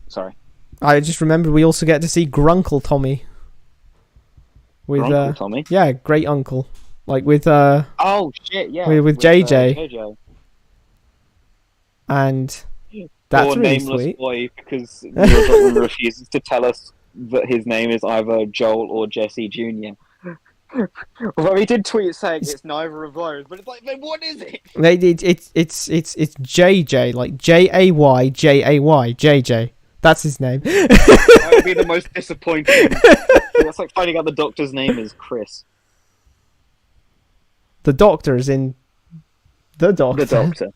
Sorry. I just remembered we also get to see Grunkle Tommy. With Grunkle Tommy? Yeah, great uncle. Like with oh shit, yeah. With JJ. JJ. And that's poor really nameless sweet. Boy, because Neil refuses to tell us that his name is either Joel or Jesse Jr. Well, he did tweet saying it's neither of those, but it's like, then what is it? It's JJ, like JAY JJ. That's his name. That would be the most disappointing. That's like finding out the doctor's name is Chris. The Doctor is in the Doctor. The Doctor.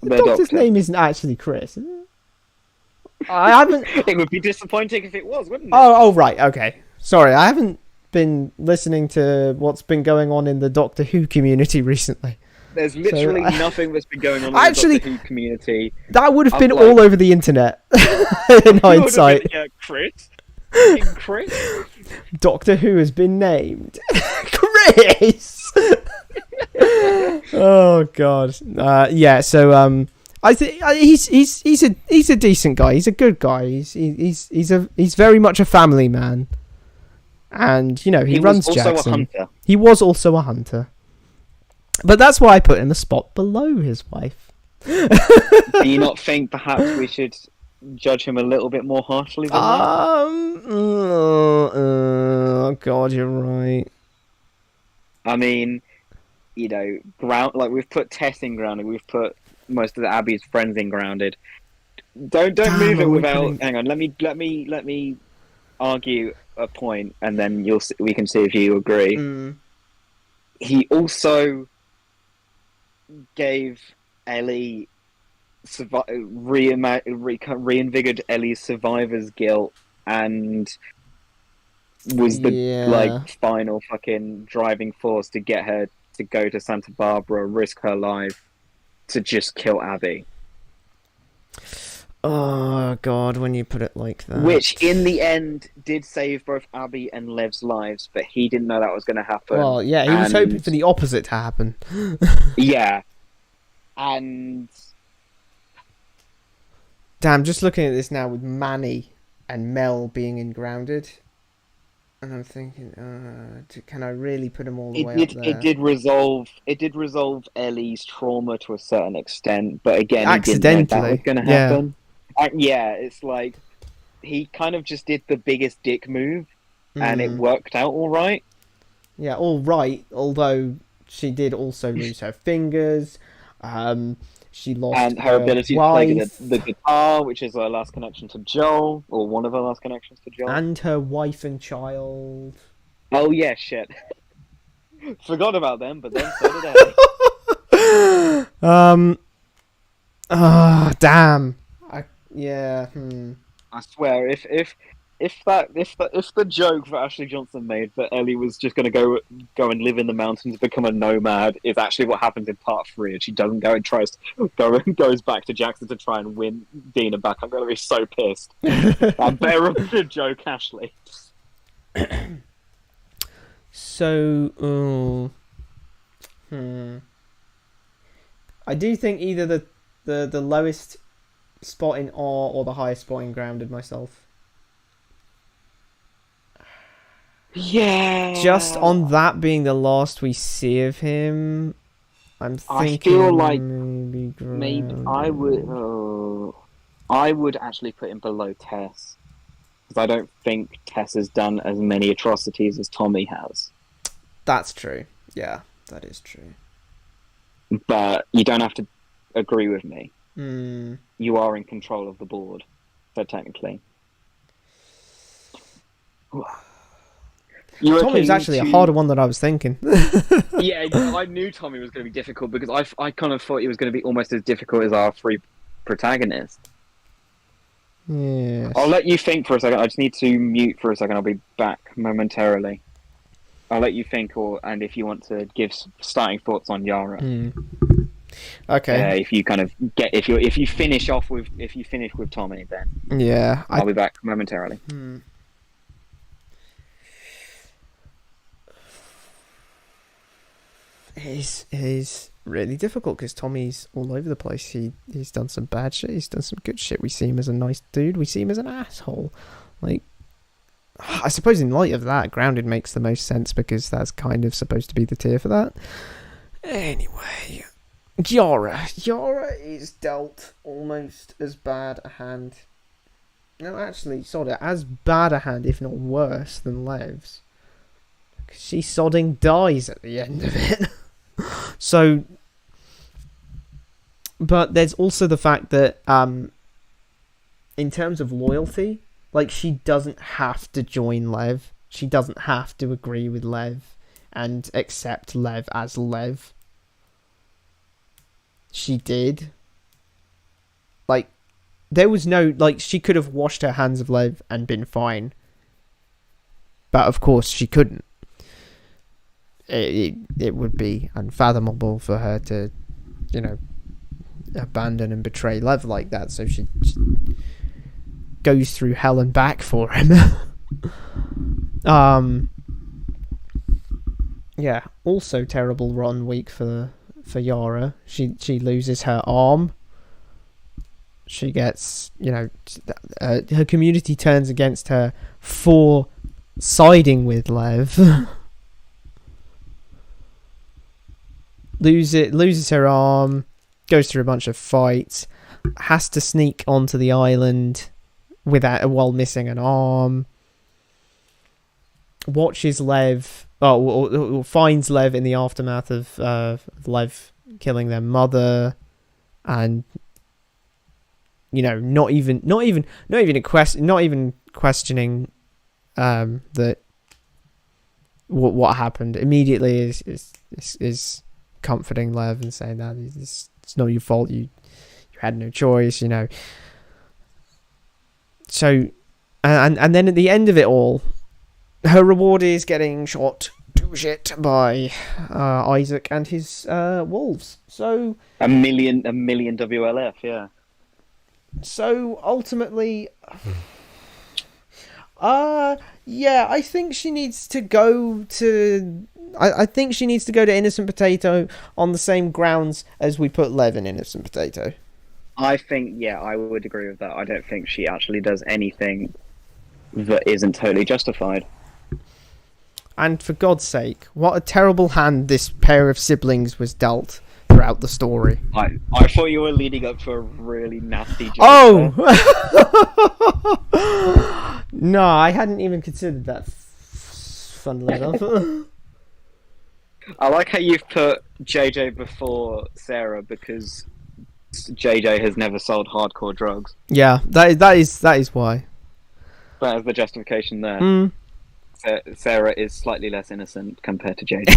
The Doctor's name isn't actually Chris. Is it? I haven't. It would be disappointing if it was, wouldn't it? Oh, right. Okay. Sorry, I haven't been listening to what's been going on in the Doctor Who community recently. There's literally nothing that's been going on in actually, the Doctor Who community. That would have been all over the internet in hindsight. Yeah, Chris. Doctor Who has been named Chris. Oh God. Yeah. So I think he's a decent guy. He's a good guy. He's very much a family man. And he runs Jackson. He was also a hunter. But that's why I put him a spot below his wife. Do you not think perhaps we should judge him a little bit more harshly than that? Oh God, you're right. I mean, we've put Tess in Grounded, we've put most of the Abby's friends in Grounded. Don't move it without. Hang on, let me argue a point, and then we can see if you agree. He also gave Ellie reinvigorated Ellie's survivor's guilt, and was the final fucking driving force to get her to go to Santa Barbara, risk her life to just kill Abby. Oh God, when you put it like that. Which in the end did save both Abby and Lev's lives, but he didn't know that was going to happen. Well, yeah, he was hoping for the opposite to happen. Yeah. And damn, just looking at this now with Manny and Mel being in Grounded, and I'm thinking, can I really put them all the way up there? It did resolve Ellie's trauma to a certain extent, but again, accidentally, he didn't know that was going to happen. Yeah, it's like he kind of just did the biggest dick move, and it worked out all right. Yeah, all right. Although she did also lose her fingers. She lost and her ability to play the guitar, which is her last connection to Joel, or one of her last connections to Joel, and her wife and child. Oh yeah, shit. Forgot about them, but then so did I. Damn. I swear, if the joke that Ashley Johnson made that Ellie was just going to go and live in the mountains, become a nomad, is actually what happens in part 3, and she doesn't go and goes back to Jackson to try and win Dina back, I'm going to be so pissed. I'm better of the joke, Ashley. So, I do think either the lowest spot in Awe or the highest spot in Grounded myself. Yeah. Just on that being the last we see of him, I'm thinking. I feel like maybe I would actually put him below Tess, because I don't think Tess has done as many atrocities as Tommy has. That's true. Yeah, that is true. But you don't have to agree with me. You are in control of the board, so technically. Tommy's actually a harder one than I was thinking. Yeah, I knew Tommy was going to be difficult, because I kind of thought he was going to be almost as difficult as our 3 protagonists. Yes. I'll let you think for a second. I just need to mute for a second. I'll be back momentarily. I'll let you think, and if you want to give starting thoughts on Yara. Okay. If you kind of if you finish with Tommy, then yeah, I'll be back momentarily. It is really difficult because Tommy's all over the place. He's done some bad shit. He's done some good shit. We see him as a nice dude. We see him as an asshole. Like, I suppose in light of that, Grounded makes the most sense because that's kind of supposed to be the tier for that. Anyway, Yara is dealt almost as bad a hand. No, actually, sort of as bad a hand, if not worse, than Lev's. Because she sodding dies at the end of it. So, but there's also the fact that, in terms of loyalty, like, she doesn't have to join Lev. She doesn't have to agree with Lev. and accept Lev as Lev. She did. Like, there was no, like, she could have washed her hands of Lev and been fine. But of course she couldn't. It would be unfathomable for her to, abandon and betray Lev like that. So she goes through hell and back for him. Yeah. Also terrible rotten week for Yara. She loses her arm. She gets, her community turns against her for siding with Lev. Loses her arm, goes through a bunch of fights, has to sneak onto the island while missing an arm. Watches Lev, or finds Lev in the aftermath of Lev killing their mother, and not even questioning that what happened. Immediately is comforting Lev and saying that it's not your fault, you had no choice, So and then at the end of it all, her reward is getting shot to shit by Isaac and his wolves. So a million WLF, yeah. So ultimately, yeah, I think she needs to go to. I think she needs to go to Innocent Potato on the same grounds as we put Lev in Innocent Potato. I think, yeah, I would agree with that. I don't think she actually does anything that isn't totally justified. And for God's sake, what a terrible hand this pair of siblings was dealt throughout the story. I thought you were leading up to a really nasty joke. Oh! No, I hadn't even considered that, funnily enough. I like how you've put JJ before Sarah because JJ has never sold hardcore drugs. Yeah, that is why. That is the justification there. Mm. Sarah is slightly less innocent compared to JJ.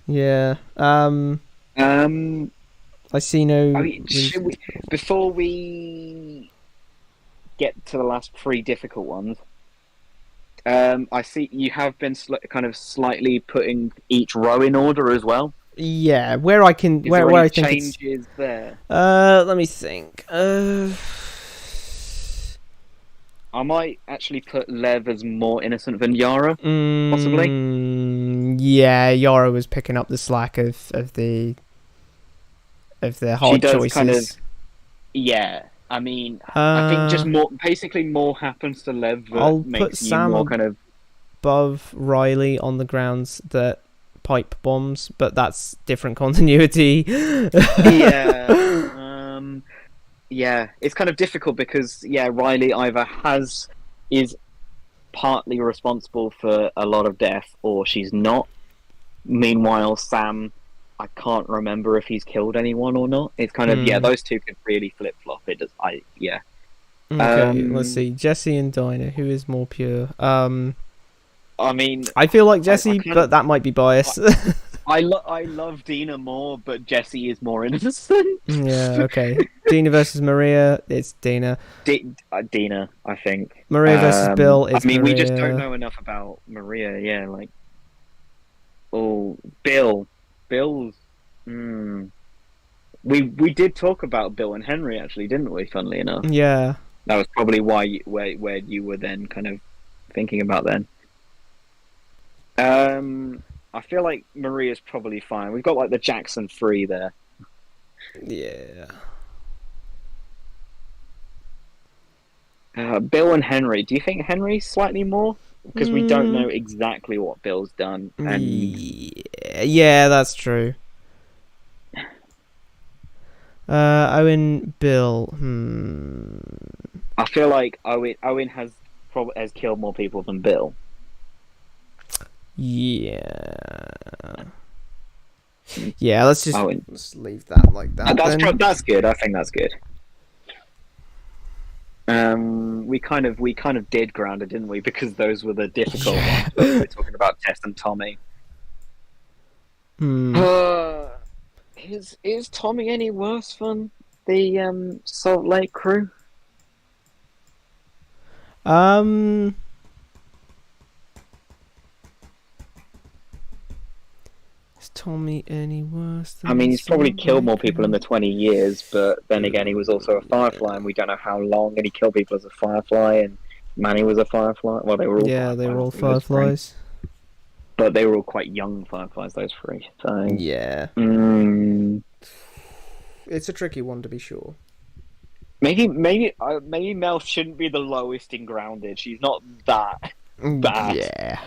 Yeah. I see no. I mean, before we get to the last three difficult ones, I see you have been kind of slightly putting each row in order as well. Yeah, where I can, where I think changes there. Let me think. I might actually put Lev as more innocent than Yara, possibly. Yeah, Yara was picking up the slack of the hard she does choices. Kind of, yeah, I mean, I think just more happens to Lev that I'll makes put you Sam more kind of above Riley on the grounds that pipe bombs, but that's different continuity. Yeah, it's kind of difficult because Riley either is partly responsible for a lot of death or she's not. Meanwhile, Sam, I can't remember if he's killed anyone or not. It's kind of those two could really flip flop. It does. Okay, let's see. Jesse and Dinah, who is more pure? I mean, I feel like Jesse, but that might be biased. I love Dina more, but Jesse is more innocent. Yeah, okay. Dina versus Maria, it's Dina. Dina, I think. Maria versus Bill, it's Maria. We just don't know enough about Maria, yeah, like... Oh, Bill's... We did talk about Bill and Henry, actually, didn't we, funnily enough? Yeah. That was probably where you were then kind of thinking about then. I feel like Maria's probably fine. We've got like the Jackson 3 there. Yeah. Bill and Henry. Do you think Henry's slightly more? Because we don't know exactly what Bill's done. And... Yeah, that's true. Owen, Bill. I feel like Owen has killed more people than Bill. Yeah. Yeah, let's leave that like that. That's good. I think that's good. kind of did Grounded, didn't we? Because those were the difficult ones. When we were talking about Tess and Tommy. Is Tommy any worse than the Salt Lake crew? Is Tommy any worse than I mean, he's probably Salt killed more Lake people in the 20 years, but then again, he was also a Firefly, and we don't know how long. And he killed people as a Firefly, and Manny was a Firefly. Well, they were all Yeah, Fireflies, they were all those three. Fireflies. But they were all quite young Fireflies, those three. So Yeah. mm, It's a tricky one to be sure. maybe Mel shouldn't be the lowest in Grounded. She's not that bad. Yeah.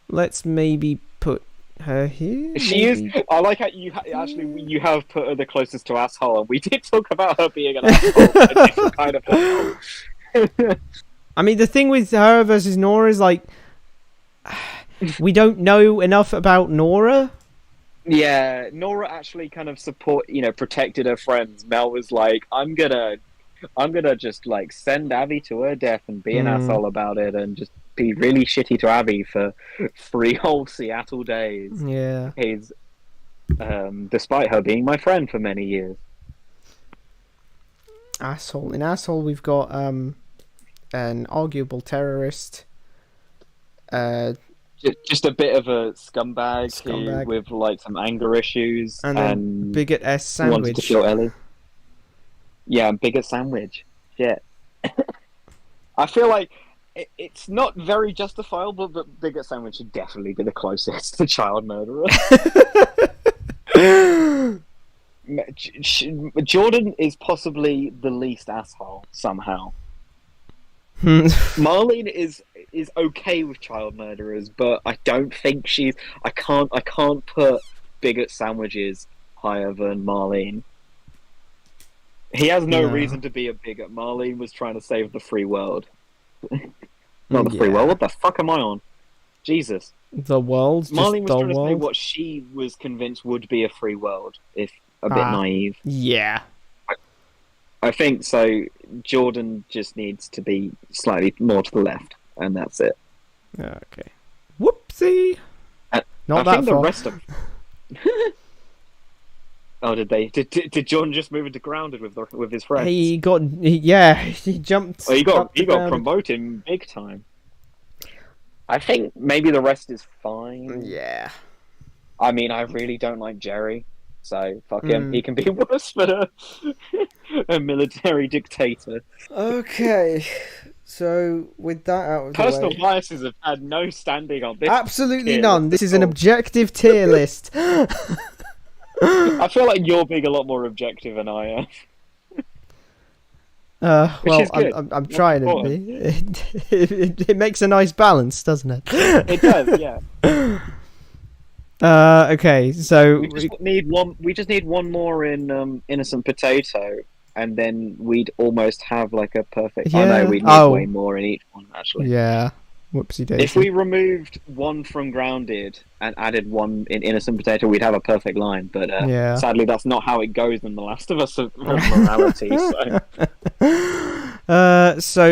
Let's maybe put her here. She maybe? is. I like how you you have put her the closest to asshole, and we did talk about her being an asshole, a different kind of asshole. I mean, the thing with her versus Nora is like, we don't know enough about Nora. Yeah, Nora actually kind of protected her friends. Mel was like, I'm gonna just like send Abby to her death and be an asshole about it, and just be really shitty to Abby for 3 whole Seattle days. Yeah. He's, despite her being my friend for many years. Asshole. In asshole, we've got an arguable terrorist. Just a bit of a scumbag. With like some anger issues and bigot S wanted sandwich. to kill Ellie. Yeah, bigot sandwich. Shit. I feel like it's not very justifiable, but bigot sandwich should definitely be the closest to child murderer. Jordan is possibly the least asshole somehow. Marlene is okay with child murderers, but I don't think she's. I can't put bigot sandwiches higher than Marlene. He has no reason to be a bigot. Marlene was trying to save the free world. Not the free world. What the fuck am I on? Jesus. The world. Marlene was trying to say what she was convinced would be a free world, if a bit naive. Yeah. I think so. Jordan just needs to be slightly more to the left, and that's it. Okay. Whoopsie. Not I that think far. the rest of. Oh, did they? Did Jordan just move into Grounded with his friends? He jumped. Well, he got Grounded. promoted big time. I think maybe the rest is fine. Yeah. I mean, I really don't like Jerry, so fuck him. He can be worse for a military dictator. Okay. So with that out of Personal the way, biases have had no standing on this. absolutely none. This is an objective tier list. I feel like you're being a lot more objective than I am. Well, I'm trying to be. It makes a nice balance, doesn't it? It does, yeah. Okay, so we just need one more in Innocent Potato, and then we'd almost have like a perfect. Yeah. Oh no, we'd need way more in each one actually. Yeah. Whoopsie daisy. If we removed one from Grounded and added one in Innocent Potato, we'd have a perfect line. But sadly, that's not how it goes in The Last of Us of morality. So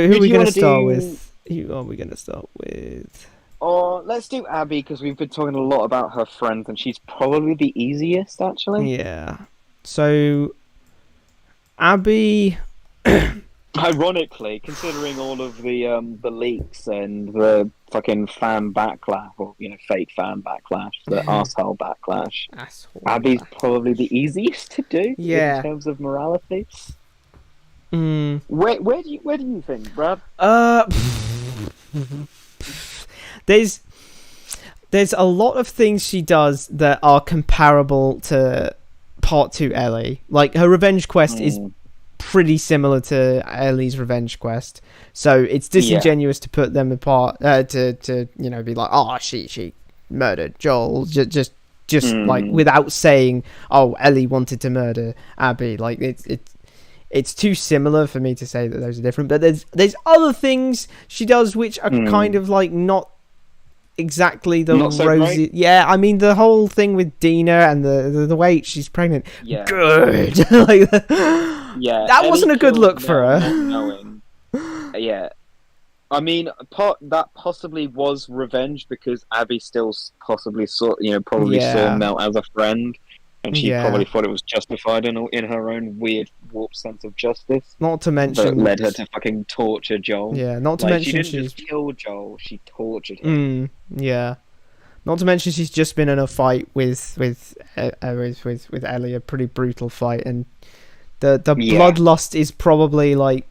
who are we going to start with? Who are we going to start with? Oh, let's do Abby, because we've been talking a lot about her friends, and she's probably the easiest, actually. Yeah. So, Abby... Ironically, considering all of the leaks and the fucking fan backlash, or fake fan backlash, the asshole backlash, Abby's probably the easiest to do in terms of morality. Where do you think, Brad? There's a lot of things she does that are comparable to Part 2 Ellie. Like, her revenge quest is pretty similar to Ellie's revenge quest, so it's disingenuous to put them apart. To be like, oh, she murdered Joel just like without saying, oh, Ellie wanted to murder Abby. Like it's too similar for me to say that those are different. But there's other things she does which are kind of like not exactly the not so rosy. great. Yeah, I mean the whole thing with Dina and the way she's pregnant. Yeah. Good. Like, yeah, that Ellie wasn't a good killed look for Mel her. not knowing. yeah. I mean, that possibly was revenge because Abby still possibly saw, probably saw Yeah, Mel as a friend, and she yeah. probably thought it was justified in her own weird, warped sense of justice Not to that mention, led her to fucking torture Joel. yeah. Not to Like, she mention didn't she's, just kill Joel; she tortured him. yeah. Not to mention she's just been in a fight with Ellie, a pretty brutal fight, and the Yeah. bloodlust is probably like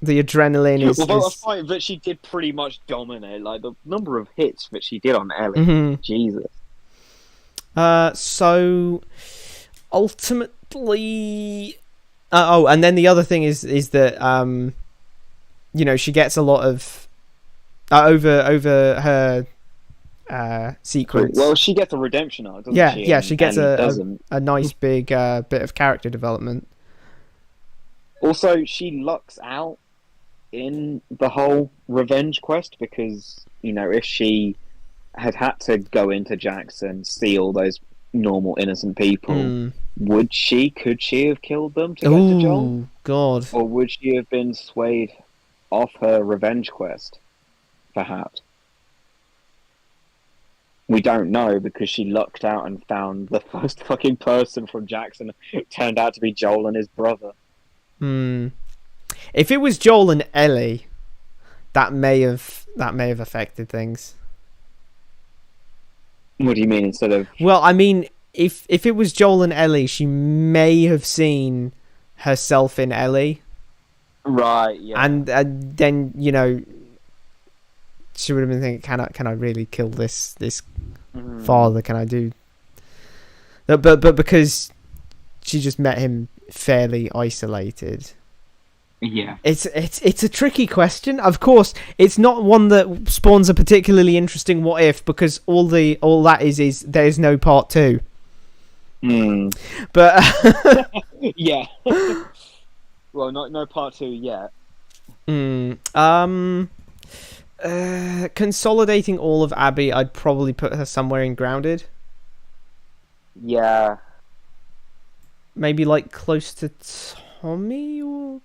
the adrenaline Although a is fight that she did pretty much dominate, like the number of hits that she did on Ellie, mhm. Jesus. So ultimately, and then the other thing is that she gets a lot of over her sequence. Well, she gets a redemption arc, doesn't Yeah, she? yeah, And she gets Ellie doesn't. a nice big bit of character development. Also, she lucks out in the whole revenge quest because, if she had to go into Jackson, see all those normal innocent people, could she have killed them to get to Joel? Oh, God. Or would she have been swayed off her revenge quest, perhaps? We don't know because she lucked out and found the first fucking person from Jackson. It turned out to be Joel and his brother. If it was Joel and Ellie, that may have affected things. What do you mean instead of? Well, I mean, if it was Joel and Ellie, she may have seen herself in Ellie, Right? Yeah. and then she would have been thinking, can I really kill this father? Can I do? But because she just met him fairly isolated. Yeah. It's a tricky question. Of course, it's not one that spawns a particularly interesting what if, because all that is there's no part 2. But yeah. Well, no part 2 yet. Consolidating all of Abby, I'd probably put her somewhere in Grounded. Yeah. Maybe like close to Tommy, or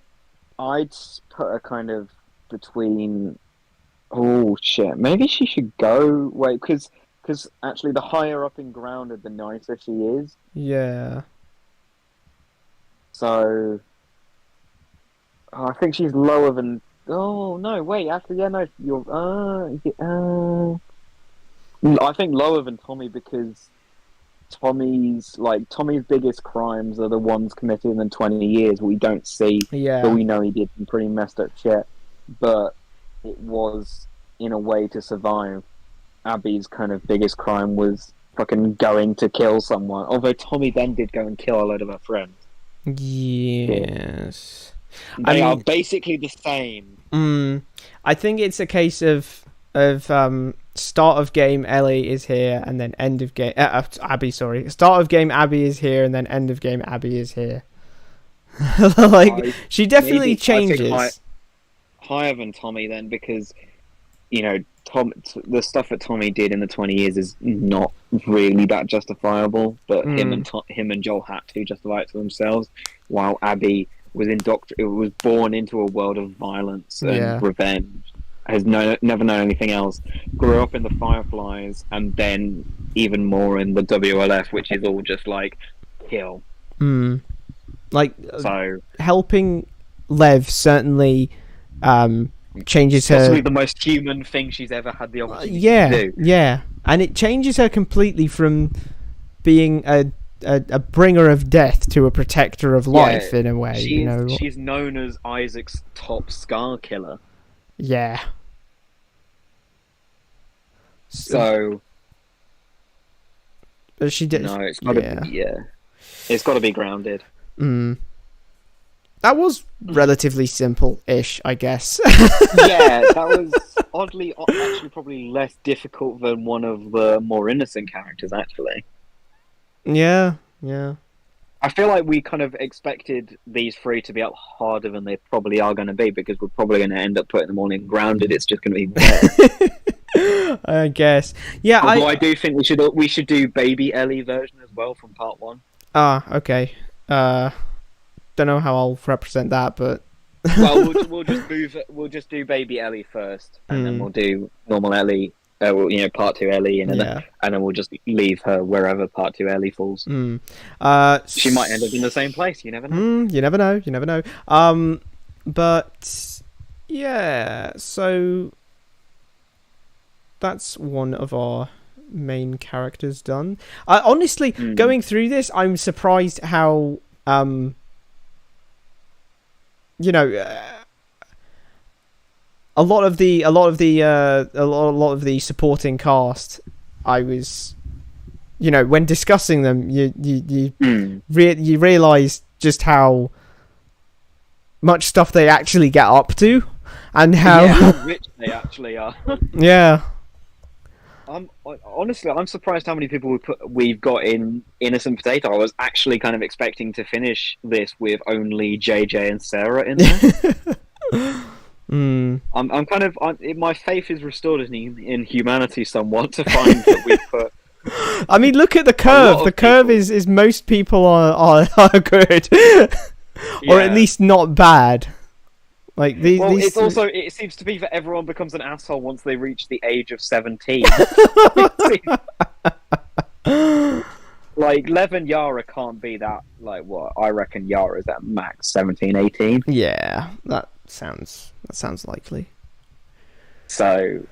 I'd put her kind of between. Oh shit! Maybe she should go. Wait, because actually, the higher up in Grounded, the nicer she is. yeah. So, I think she's lower than. Oh no! Wait, actually, yeah, no, you're. I think lower than Tommy because Tommy's biggest crimes are the ones committed in 20 years we don't see, Yeah. but we know he did some pretty messed up shit. But it was in a way to survive. Abby's kind of biggest crime was fucking going to kill someone. Although Tommy then did go and kill a load of her friends. Yes. They are basically the same. I think it's a case of start of game Ellie is here and then end of game Abby. Sorry, start of game Abby is here and then end of game Abby is here. She definitely changes. Higher than Tommy then because the stuff that Tommy did in the 20 years is not really that justifiable, but him and Joel had to justify it to themselves, while Abby was born into a world of violence and revenge, has never known anything else, grew up in the Fireflies, and then even more in the WLF, which is all just like kill. So helping Lev certainly changes her. Possibly the most human thing she's ever had the opportunity to do. Yeah, and it changes her completely from being a bringer of death to a protector of life in a way. She's known as Isaac's top scar killer. Yeah. So. But she did. No, it's got to be. Yeah, it's got to be Grounded. That was relatively simple-ish, I guess. Yeah, that was actually probably less difficult than one of the more innocent characters, actually. Yeah. I feel like we kind of expected these three to be up harder than they probably are going to be, because we're probably going to end up putting them all in Grounded. It's just going to be there. I guess. Yeah, although I do think we should do Baby Ellie version as well from part 1. Okay. Don't know how I'll represent that, but Well, we'll just move. We'll just do baby Ellie first, and then we'll do normal Ellie. Part two Ellie, and then we'll just leave her wherever part two Ellie falls. She might end up in the same place. You never know. You never know. You never know. But yeah, so that's one of our main characters done. Honestly, going through this, I'm surprised how a lot of the supporting cast, I was, when discussing them, you realize just how much stuff they actually get up to, and how rich they actually are. Yeah. Honestly, I'm surprised how many people we've got in Innocent Potato. I was actually kind of expecting to finish this with only JJ and Sarah in there. I'm kind of my faith is restored in humanity somewhat to find that we've put. I mean, look at the curve. The curve is most people are good, or at least not bad. Like these. It's also, it seems to be that everyone becomes an asshole once they reach the age of 17. Like Lev and Yara can't be that. Like what I reckon Yara is at max 17, 18. Yeah, that sounds likely. So,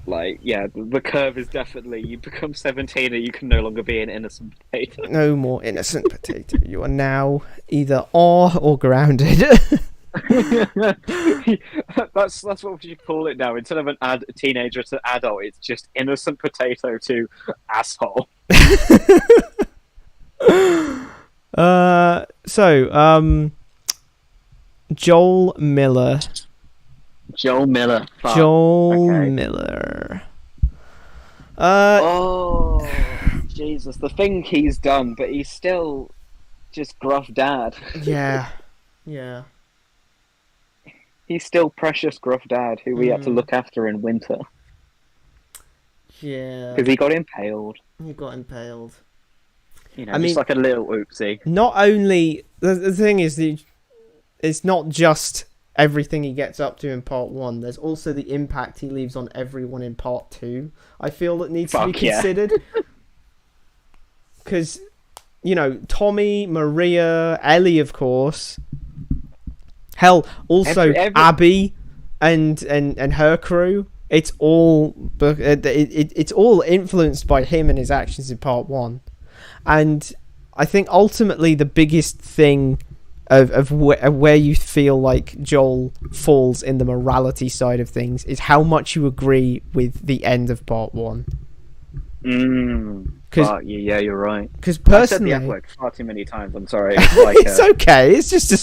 the curve is definitely you become 17 and you can no longer be an innocent potato. No more innocent potato. You are now either or grounded. That's what you call it now. Instead of a teenager to adult, it's just innocent potato to asshole. Joel Miller. Fuck. Miller. Jesus, the thing he's done, but he's still just gruff dad. Yeah. He's still precious gruff dad who we had to look after in winter. Yeah. Because he got impaled. Just like a little oopsie. Not only... The thing is, it's not just everything he gets up to in part 1. There's also the impact he leaves on everyone in part 2. I feel that needs to be considered. Because, Tommy, Maria, Ellie, of course... Hell, also Abby and her crew. It's all it's all influenced by him and his actions in part 1, and I think ultimately the biggest thing of where you feel like Joel falls in the morality side of things is how much you agree with the end of part 1. Yeah, you're right. Because personally, I said the F word far too many times. I'm sorry. It's like it's okay. It's just a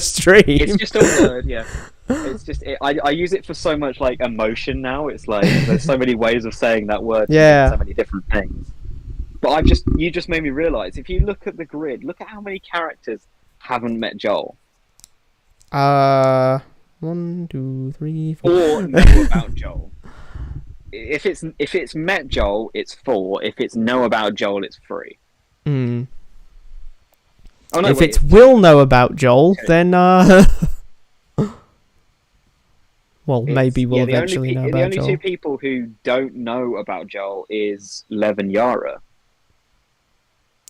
stream. It's just a word. Yeah. It's just I use it for so much like emotion now. It's like there's so many ways of saying that word. Yeah. So many different things. But you just made me realize if you look at the grid, look at how many characters haven't met Joel. 1, 2, 3, 4. Or know about Joel. If it's met Joel, it's 4. If it's know about Joel, it's 3. Oh, no, if it's will know about Joel, okay. Then maybe we'll eventually know about Joel. The only 2 people who don't know about Joel is Lev and Yara.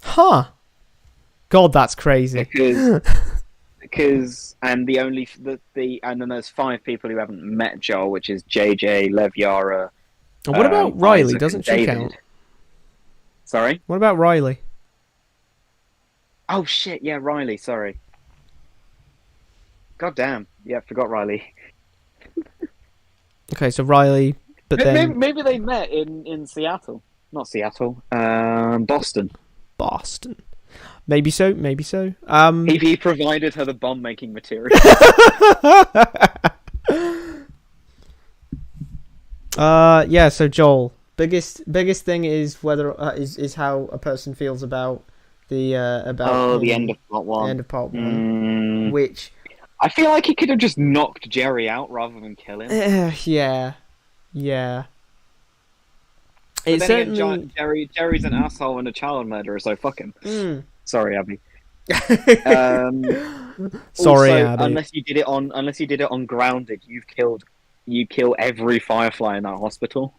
Huh. God, that's crazy. Because and then there's 5 people who haven't met Joel, which is JJ, Lev, Yara. What about Riley? Isaac Doesn't she count? Sorry? What about Riley? Oh shit, yeah, Riley, sorry. God damn. Yeah, forgot Riley. Okay, so Riley, but then... Maybe they met in Seattle. Not Seattle. Boston. Maybe so. He provided her the bomb-making material. So Joel, biggest thing is whether is how a person feels about the end of part 1. The end of part 1, which I feel like he could have just knocked Jerry out rather than kill him. Yeah. But then again, Jerry's an asshole and a child murderer, so fuck him. Sorry, Abby. Sorry, Also, Abby. unless you did it on Grounded, you kill every Firefly in that hospital.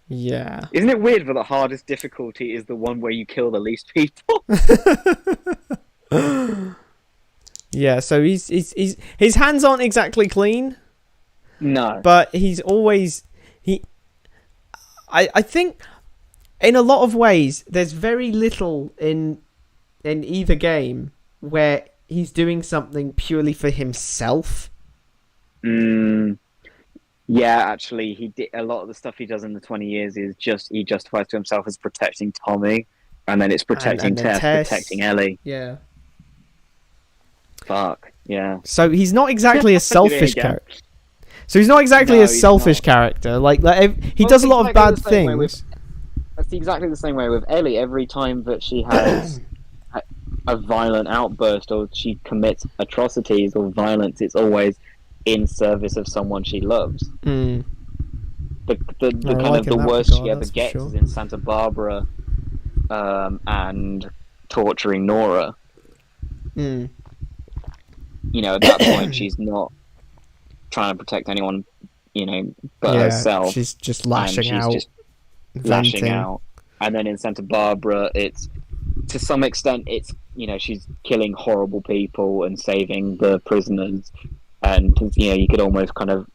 Yeah. Isn't it weird that the hardest difficulty is the one where you kill the least people? Yeah, so he's his hands aren't exactly clean, No. but he's always he I think in a lot of ways there's very little in either game where he's doing something purely for himself. Mm, yeah, actually, he did a lot of the stuff he does in the 20 years is just he justifies to himself as protecting Tommy, and then it's protecting And then Tess, Tess. protecting Ellie. Yeah. Fuck, yeah. So he's not exactly a Did it selfish again. character. So he's not exactly a No, he's selfish not. character. He Well, does a it's lot of exactly bad the same way things. That's exactly the same way with Ellie. Every time that she has a violent outburst or she commits atrocities or violence, it's always in service of someone she loves. Mm. The I kind like of in the that worst she regard, ever that's for gets sure. is in Santa Barbara, and torturing Nora. Mm. You know, at that point, she's not trying to protect anyone, but Yeah, herself. she's just And lashing she's out, just venting. lashing out. And then in Santa Barbara, it's to some extent, it's she's killing horrible people and saving the prisoners, and you could almost kind of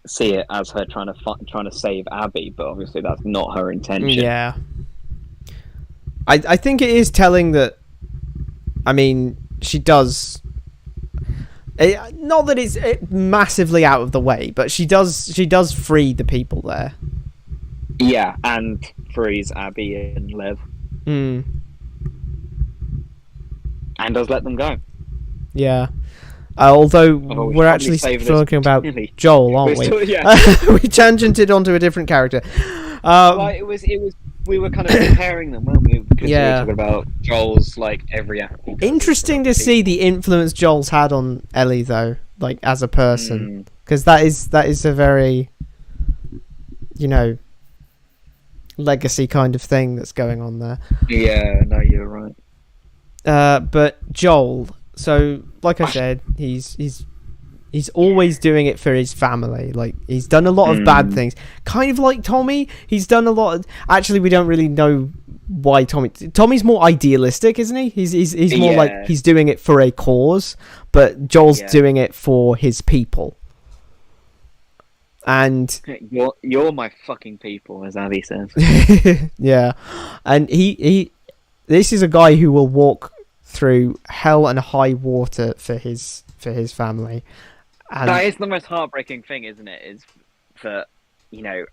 see it as her trying to save Abby, but obviously that's not her intention. Yeah. I think it is telling that. I mean, she does. Not that it's massively out of the way, but she does free the people there. Yeah, and frees Abby and Lev, Mm. and does let them go. Yeah. Although we should we're actually probably save this talking about really. Joel, aren't we? Yeah. We tangented onto a different character. Well, it was. We were kind of comparing them, weren't we? Because we Yeah. were talking about Joel's every act. Interesting to see the influence Joel's had on Ellie, though, as a person, because that is a very, legacy kind of thing that's going on there. Yeah, no, you're right. But Joel, so like I said, he's always doing it for his family. He's done a lot of bad things, kind of like Tommy. He's done a lot. Actually, we don't really know why Tommy's more idealistic, isn't he? He's more he's doing it for a cause, but Joel's doing it for his people. And you're my fucking people, as Abby says. yeah, and he this is a guy who will walk through hell and high water for his family. And that is the most heartbreaking thing, isn't it? Is that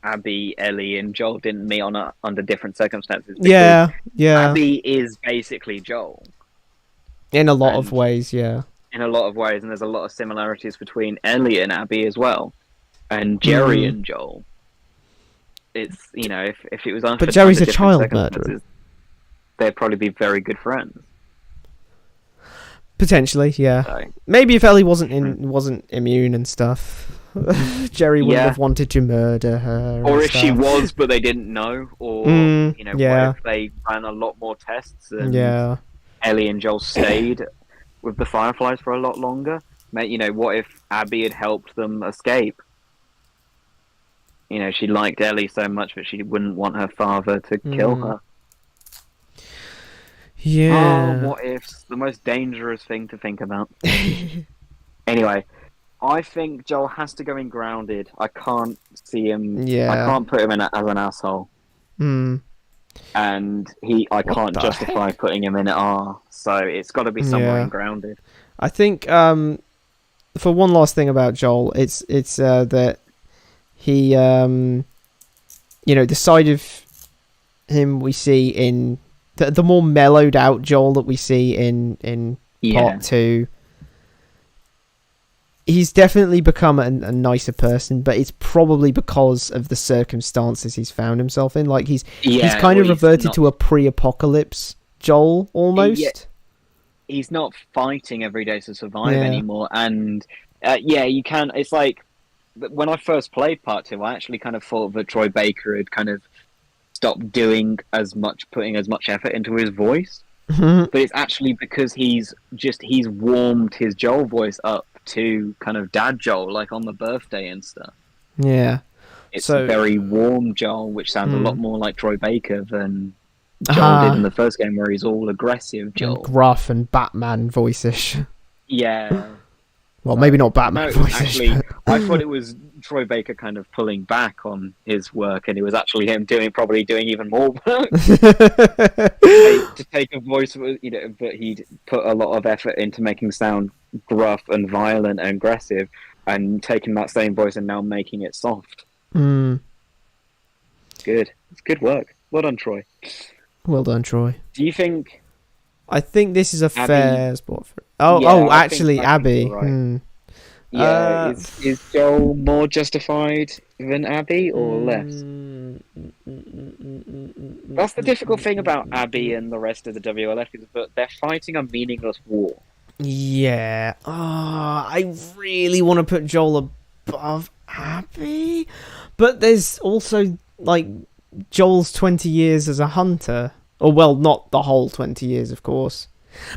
Abby, Ellie, and Joel didn't meet under different circumstances. Yeah. Abby is basically Joel in a lot of ways, yeah. In a lot of ways, and there's a lot of similarities between Ellie and Abby as well, and Jerry and Joel. It's if it was under but Jerry's a different child murderer. They'd probably be very good friends. Potentially, yeah. So. Maybe if Ellie wasn't immune and stuff, Jerry wouldn't have wanted to murder her. Or if she was, but they didn't know, or what if they ran a lot more tests and Ellie and Joel stayed with the Fireflies for a lot longer? What if Abby had helped them escape? She liked Ellie so much that she wouldn't want her father to kill her. Yeah. Oh, what ifs? The most dangerous thing to think about. Anyway, I think Joel has to go in Grounded. I can't see him. Yeah. I can't put him in as an asshole. Mm. And I can't justify putting him in at R. So it's got to be somewhere in Grounded. I think for one last thing about Joel, it's that he the side of him we see in the more mellowed out Joel that we see in part 2, he's definitely become a nicer person, but it's probably because of the circumstances he's found himself in. He's kind of reverted to a pre-apocalypse Joel almost. He's not fighting every day to survive anymore, and you can. It's like when I first played part 2, I actually kind of thought that Troy Baker had kind of stopped putting as much effort into his voice. Mhm. But it's actually because he's warmed his Joel voice up to kind of dad Joel, like on the birthday and stuff. Yeah. It's So, very warm Joel, which sounds a lot hmm. more like Troy Baker than Joel did in the first game, where he's all aggressive And Joel. gruff and Batman voice-ish. Yeah. Well, So, maybe not Batman no, voice-ish. actually, But... I thought it was Troy Baker kind of pulling back on his work, and it was actually him probably doing even more work to take a voice, but he'd put a lot of effort into making sound gruff and violent and aggressive, and taking that same voice and now making it soft. Mm. Good. It's good work. Well done, Troy. Well done, Troy. Do you think... I think this is a Abby... fair spot for... Yeah, actually, I Abby. think you're right. Hmm. Yeah, is Joel more justified than Abby or less? That's the difficult thing about Abby and the rest of the WLF, is that they're fighting a meaningless war. Yeah. I really want to put Joel above Abby, but there's also like Joel's 20 years as a hunter. Or well, not the whole 20 years, of course.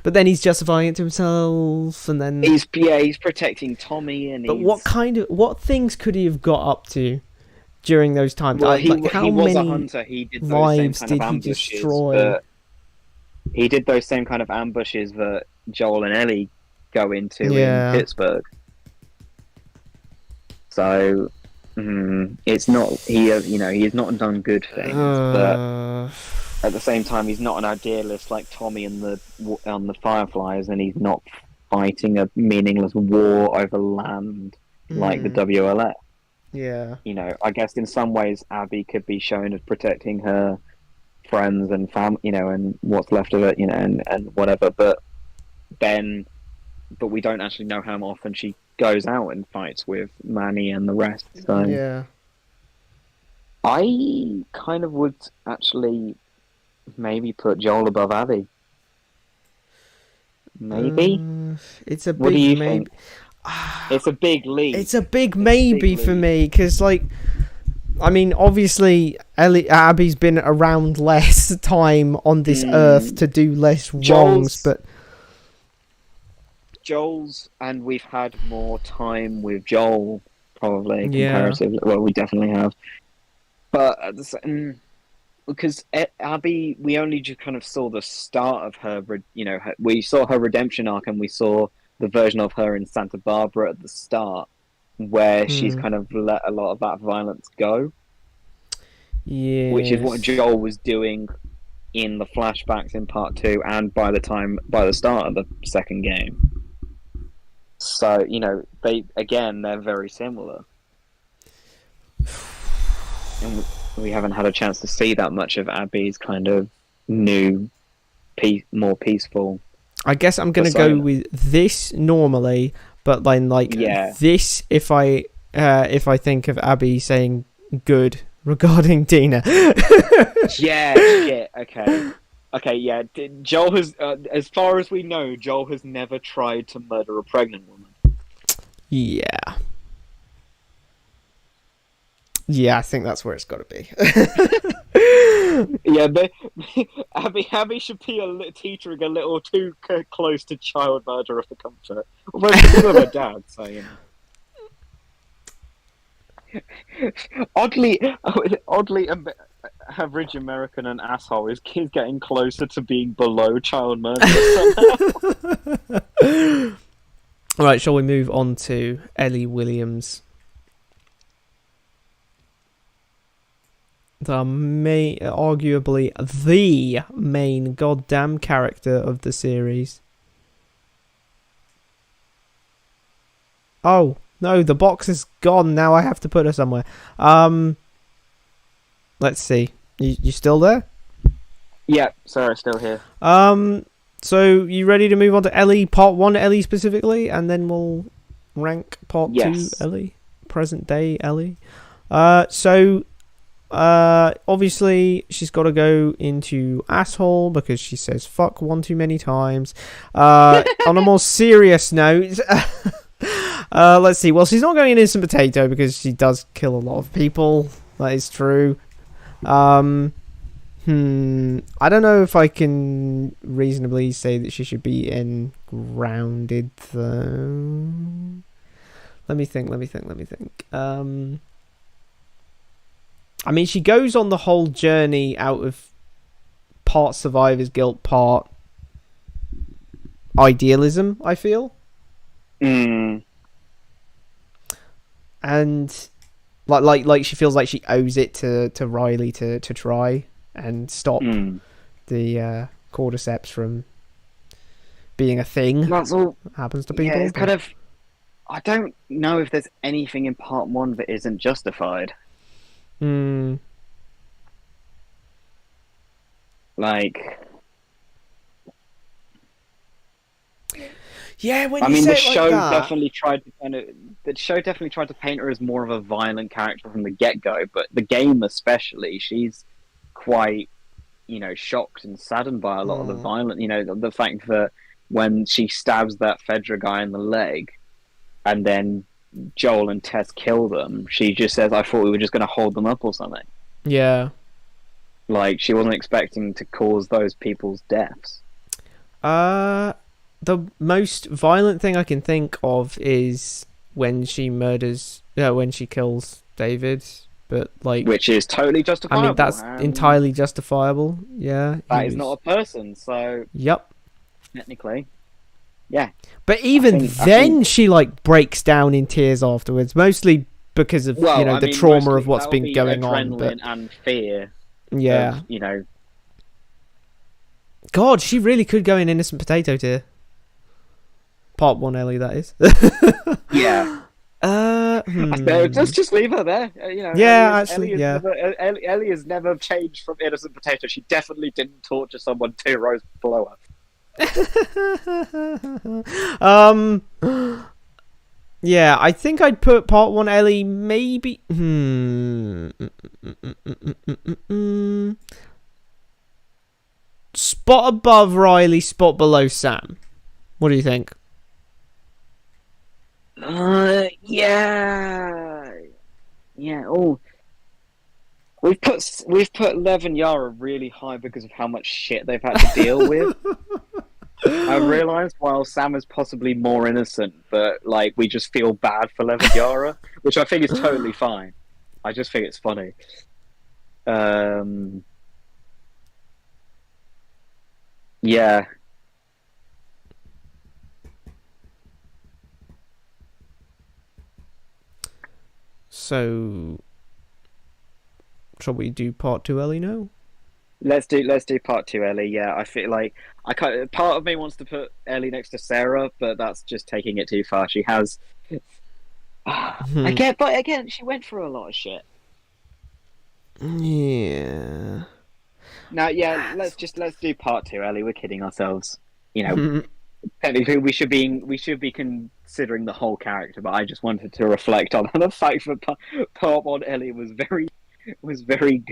But then he's justifying it to himself, and then he's protecting Tommy, and but what things could he have got up to during those times? Well, how he was many a hunter. He did those lives same kind did of he destroy? He did those same kind of ambushes that Joel and Ellie go into in Pittsburgh. So it's not he has not done good things, but at the same time, he's not an idealist like Tommy and the Fireflies, and he's not fighting a meaningless war over land like the WLF. Yeah. I guess in some ways, Abby could be shown as protecting her friends and family, and what's left of it, and whatever. But we don't actually know how often she goes out and fights with Manny and the rest. So yeah, I kind of would actually maybe put Joel above Abby. Maybe. It's a big what do you maybe. think? It's a big leap. It's a big maybe for me, because obviously Abby's been around less time on this earth to do less wrongs, but Joel's, and we've had more time with Joel probably comparatively. Well, we definitely have, but because Abby, we only just kind of saw the start of her. We saw her redemption arc, and we saw the version of her in Santa Barbara at the start, where she's kind of let a lot of that violence go. Yeah, which is what Joel was doing in the flashbacks in part 2, and by the start of the second game. So they're very similar, and we haven't had a chance to see that much of Abby's kind of new, more peaceful. I guess I'm gonna go with this normally, but then this if I think of Abby saying good regarding Dina. Okay, yeah. Joel has, as far as we know, Joel has never tried to murder a pregnant woman. Yeah. Yeah, I think that's where it's got to be. Yeah, but Abby should be teetering a little too close to child murderer for comfort. Although she's with her dad, so Oddly, average American and asshole is getting closer to being below child murder somehow. Alright, shall we move on to Ellie Williams? Arguably the main goddamn character of the series. Oh, no, the box is gone. Now I have to put her somewhere. Let's see. You still there? Yeah, sorry, still here. So you ready to move on to Ellie, part 1 Ellie specifically, and then we'll rank part 2 Ellie, present day Ellie. Obviously she's got to go into asshole because she says fuck one too many times. On a more serious note, let's see. Well, she's not going in innocent potato because she does kill a lot of people. That is true. I don't know if I can reasonably say that she should be in Grounded though. Let me think. I mean, she goes on the whole journey out of part survivor's guilt, part idealism, I feel. And like she feels like she owes it to Riley to try and stop the cordyceps from being a thing. That's all that happens to people. Yeah, it's kind of. I don't know if there's anything in part 1 that isn't justified. Like. Yeah, when I you mean, say the it like show that... definitely tried to paint her as more of a violent character from the get-go, but the game especially, she's quite, shocked and saddened by a lot of the violent, the fact that when she stabs that Fedra guy in the leg, and then Joel and Tess kill them, she just says, "I thought we were just going to hold them up or something." Yeah. Like, she wasn't expecting to cause those people's deaths. The most violent thing I can think of is when she kills David, but like, which is totally justifiable. I mean, that's entirely justifiable. Yeah, that is not a person. So yep, technically, yeah. But even then, she like breaks down in tears afterwards, mostly because of the trauma of what's been going on. But and fear. Yeah, of, God, she really could go in innocent potato tier. Part 1 Ellie, that is. Yeah. Let's just leave her there. Yeah, Ellie has never changed from innocent potato. She definitely didn't torture someone 2 rows below her. Yeah, I think I'd put part 1 Ellie maybe. Spot above Riley, spot below Sam. What do you think? Yeah. Oh, we've put Lev and Yara really high because of how much shit they've had to deal with. I realised while Sam is possibly more innocent, but like we just feel bad for Lev and Yara, which I think is totally fine. I just think it's funny. Yeah. So, shall we do part 2 Ellie now? Let's do part 2 Ellie. Yeah, I feel like part of me wants to put Ellie next to Sarah, but that's just taking it too far. She has but again, she went through a lot of shit. Yeah. Now, yeah, let's do part 2 Ellie. We're kidding ourselves. Technically we should be considering the whole character, but I just wanted to reflect on the fact that part 1 Ellie was very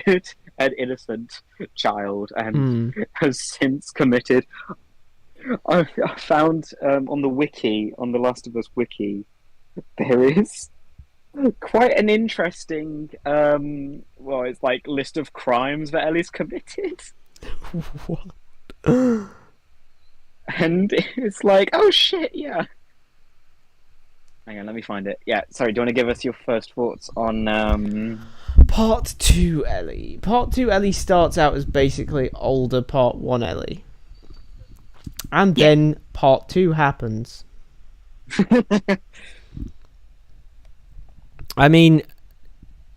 good and innocent child and has since committed. I found on the wiki, on the Last of Us wiki, there is quite an interesting it's like list of crimes that Ellie's committed. What? And it's like, oh shit, yeah. Hang on, let me find it. Yeah, sorry, do you want to give us your first thoughts on Part 2 Ellie? Part 2 Ellie starts out as basically older Part 1 Ellie. And then Part 2 happens. I mean,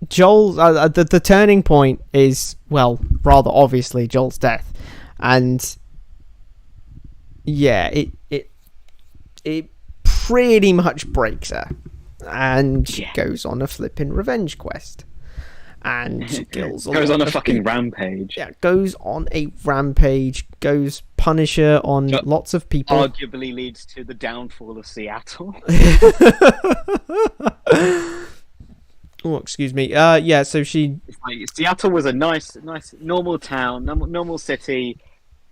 Joel's the turning point is, well, rather obviously Joel's death, and yeah, it pretty much breaks her, and she goes on a flipping revenge quest, and she kills. Goes on a fucking rampage. Yeah, goes on a rampage. Goes Punisher on lots of people. Arguably leads to the downfall of Seattle. Oh, excuse me. Yeah. So Seattle was a nice, normal town, normal city.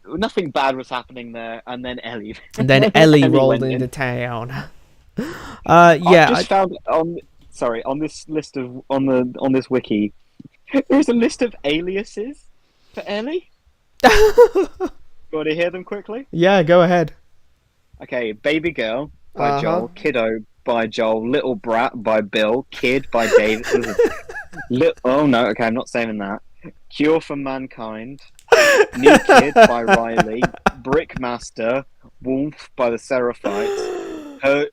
Nothing bad was happening there, and then Ellie. And then Ellie rolled into town. I just found on this list of on this wiki, there's a list of aliases for Ellie? You want to hear them quickly? Yeah, go ahead. Okay, Baby Girl by Uh-huh. Joel, Kiddo by Joel, Little Brat by Bill, Kid by David. Oh no, okay, I'm not saving that. Cure for Mankind, New Kid by Riley, Brickmaster, Wolf by the Seraphites,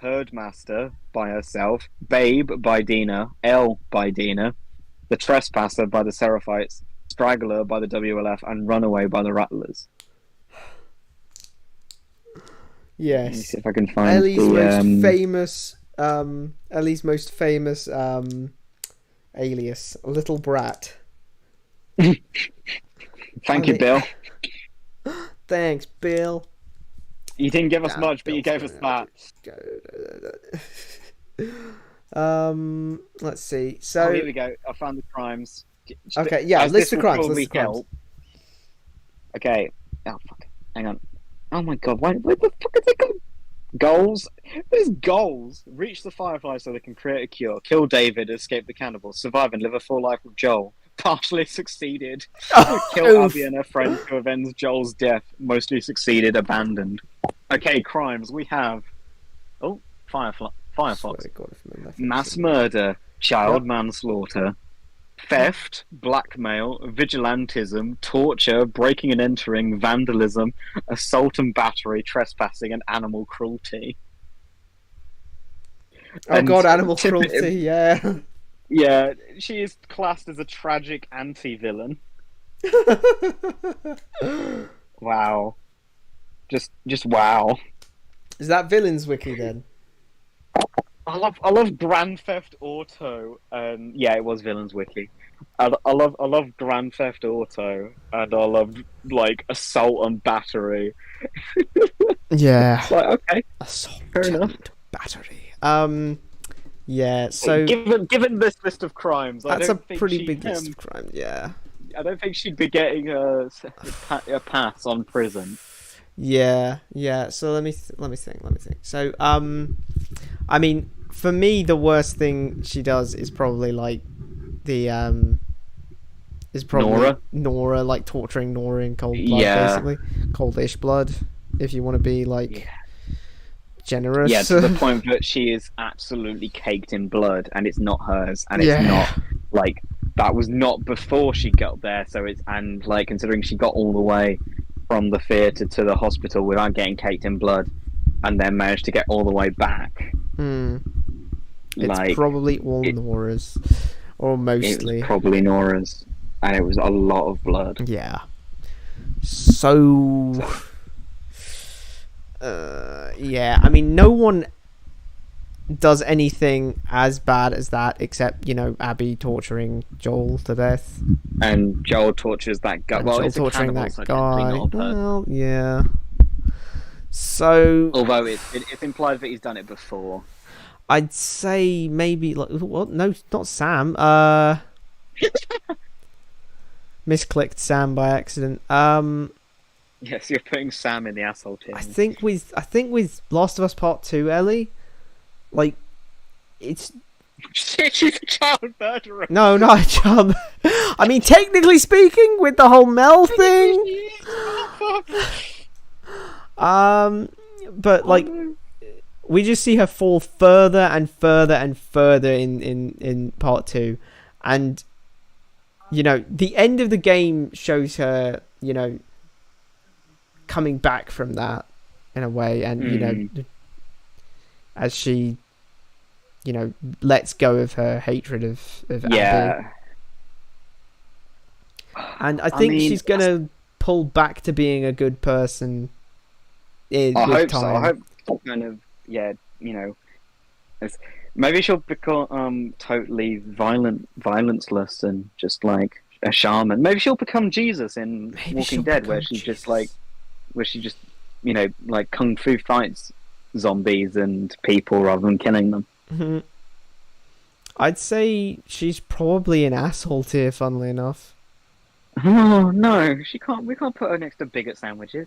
Herdmaster by herself, Babe by Dina, L by Dina, The Trespasser by the Seraphites, Straggler by the WLF, and Runaway by the Rattlers. Let me Yes. see if I can find Ellie's most famous alias, Little Brat. Thank you, Bill. Thanks, Bill. You didn't give us Damn, much, but you Bill's gave us that. Let's see. Oh, So here we go. I found the crimes. okay, yeah, As list this the will crimes. probably List the crimes. help. Okay. Oh fuck. Hang on. Oh my god. Where the fuck is it going? Goals. There's goals. Reach the Fireflies so they can create a cure. Kill David. Escape the cannibals. Survive and live a full life with Joel. Partially succeeded. Kill Oof. Abby and her friend to avenge Joel's death. Mostly succeeded. Abandoned. Okay. Crimes. We have. Oh, Firefox. Swear to God, if I'm in that Mass thing. murder. Child Yep. manslaughter. Theft, blackmail, vigilantism, torture, breaking and entering, vandalism, assault and battery, trespassing, and animal cruelty. Oh And God, animal cruelty. Yeah. Yeah, she is classed as a tragic anti-villain. Wow. Just wow. Is that villains wiki then? I love Grand Theft Auto. Yeah, it was Villains Wiki. I love Grand Theft Auto, and I love like assault and battery. Yeah. It's like okay, Assault fair enough. and battery. Yeah. So Given this list of crimes, I that's a don't think pretty she, big list of crimes. Yeah. I don't think she'd be getting a pass on prison. Yeah. Yeah. So let me think. So I mean, for me, the worst thing she does is probably like the Nora, like torturing Nora in cold blood, basically coldish blood. If you want to be like generous, yeah, to the point that she is absolutely caked in blood, and it's not hers, and it's not like that was not before she got there. So it's and like considering she got all the way from the theatre to the hospital without getting caked in blood, and then managed to get all the way back. It's probably all Nora's, or mostly. It was probably Nora's, and it was a lot of blood. Yeah. So yeah, I mean, no one does anything as bad as that except, you know, Abby torturing Joel to death. And Joel tortures that guy. Well, it's torturing cannibal, that so guy. not a person. Well, yeah. So although it's implied that he's done it before. I'd say maybe like what? No, not Sam. Misclicked Sam by accident. Yes, you're putting Sam in the asshole team. I think with Last of Us Part 2, Ellie, like it's she's a child murderer. no, not a child. I mean, technically speaking, with the whole Mel thing. But like, we just see her fall further and further and further in Part 2, and you know, the end of the game shows her, you know, coming back from that in a way, and you know, as she, you know, lets go of her hatred of Abby. And I think she's gonna pull back to being a good person. I hope so. I hope kind of you know, maybe she'll become totally violenceless and just like a shaman. Maybe she'll become Jesus in Walking Dead, where she just you know, like kung fu fights zombies and people rather than killing them. Mm-hmm. I'd say she's probably an asshole tier, funnily enough. Oh no, she can't. We can't put her next to bigot sandwiches.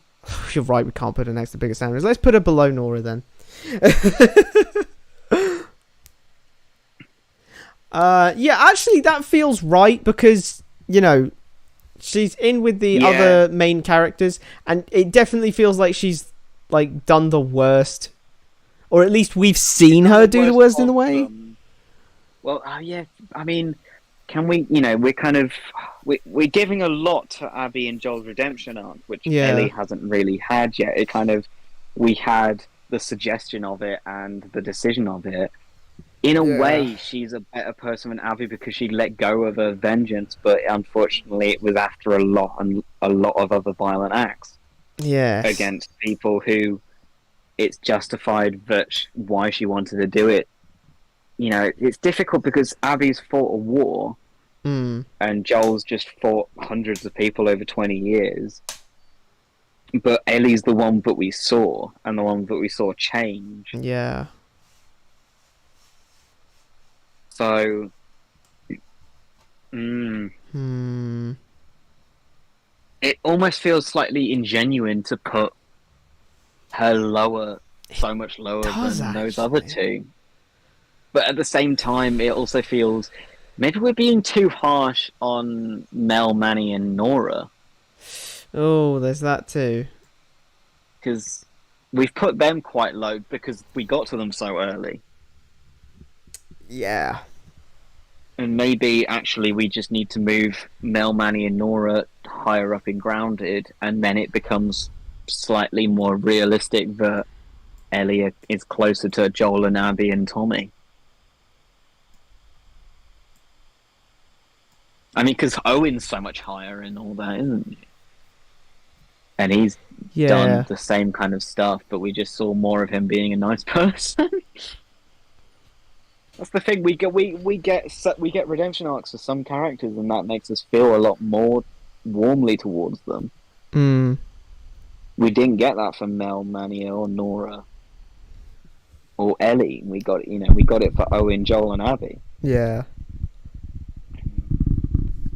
You're right. We can't put her next to bigger sandwiches. Let's put her below Nora then. Yeah, actually, that feels right because, you know, She's in with the Yeah. other main characters, and it definitely feels like she's like done the worst, or at least we've seen her do the worst in the way. Well, yeah. I mean, can we? You know, we're kind of we're giving a lot to Abby and Joel's redemption arc, which Yeah. Ellie hasn't really had yet. It kind of we had the suggestion of it and the decision of it. In a Yeah. way, she's a better person than Abby because she let go of her vengeance, but unfortunately, it was after a lot of other violent acts Yes. against people who it's justified why she wanted to do it. You know, it's difficult because Abby's fought a war Mm. and Joel's just fought hundreds of people over 20 years. But Ellie's the one that we saw, and the one that we saw change. Yeah. So, it almost feels slightly ingenuine to put her so much lower than those other two. But at the same time, it also feels maybe we're being too harsh on Mel, Manny, and Nora. Oh, there's that too. Because we've put them quite low because we got to them so early. Yeah. And maybe actually we just need to move Mel, Manny, and Nora higher up in Grounded, and then it becomes slightly more realistic that Ellie is closer to Joel and Abby and Tommy. I mean, because Owen's so much higher and all that, isn't he? And he's done the same kind of stuff, but we just saw more of him being a nice person. That's the thing. We get redemption arcs for some characters, and that makes us feel a lot more warmly towards them. Mm. We didn't get that from Mel, Manny, or Nora, or Ellie. We got it for Owen, Joel, and Abby. Yeah.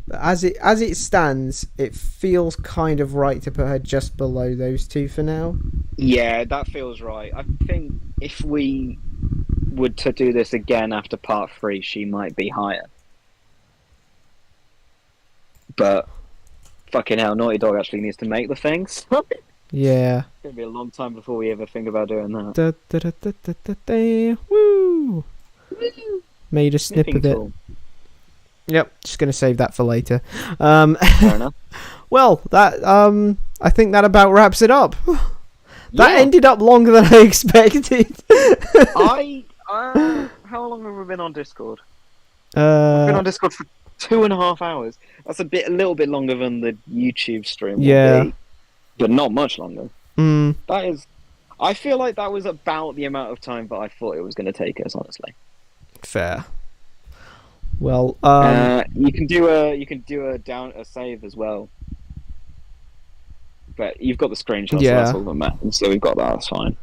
But as it stands, it feels kind of right to put her just below those two for now. Yeah, that feels right. I think if we were to do this again after part 3, she might be higher. But fucking hell, Naughty Dog actually needs to make the things. Yeah. It's gonna be a long time before we ever think about doing that. Da, da, da, da, da, da, da. Woo! Made a snip of it. Cool. Yep, just gonna save that for later. Fair enough. Well, that I think that about wraps it up. That ended up longer than I expected. How long have we been on Discord? We've been on Discord for 2.5 hours. That's a little bit longer than the YouTube stream will be, but not much longer. That is, I feel like that was about the amount of time that I thought it was going to take us. Honestly, fair. Well, you can do a save as well, but you've got the screenshot, so that's all that matters. So we've got that. That's fine.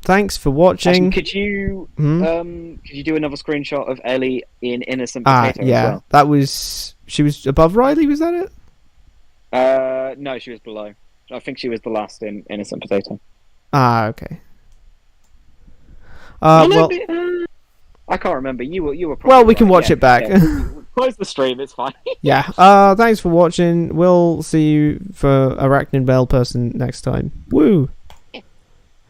Thanks for watching. Could you do another screenshot of Ellie in Innocent Potato? Yeah, as well? that was she was above Riley. Was that it? No, she was below. I think she was the last in Innocent Potato. Okay. I can't remember. You were. Probably well, we can watch it back. Close the stream. It's fine. Yeah. Thanks for watching. We'll see you for Arachnid Bell person next time. Woo.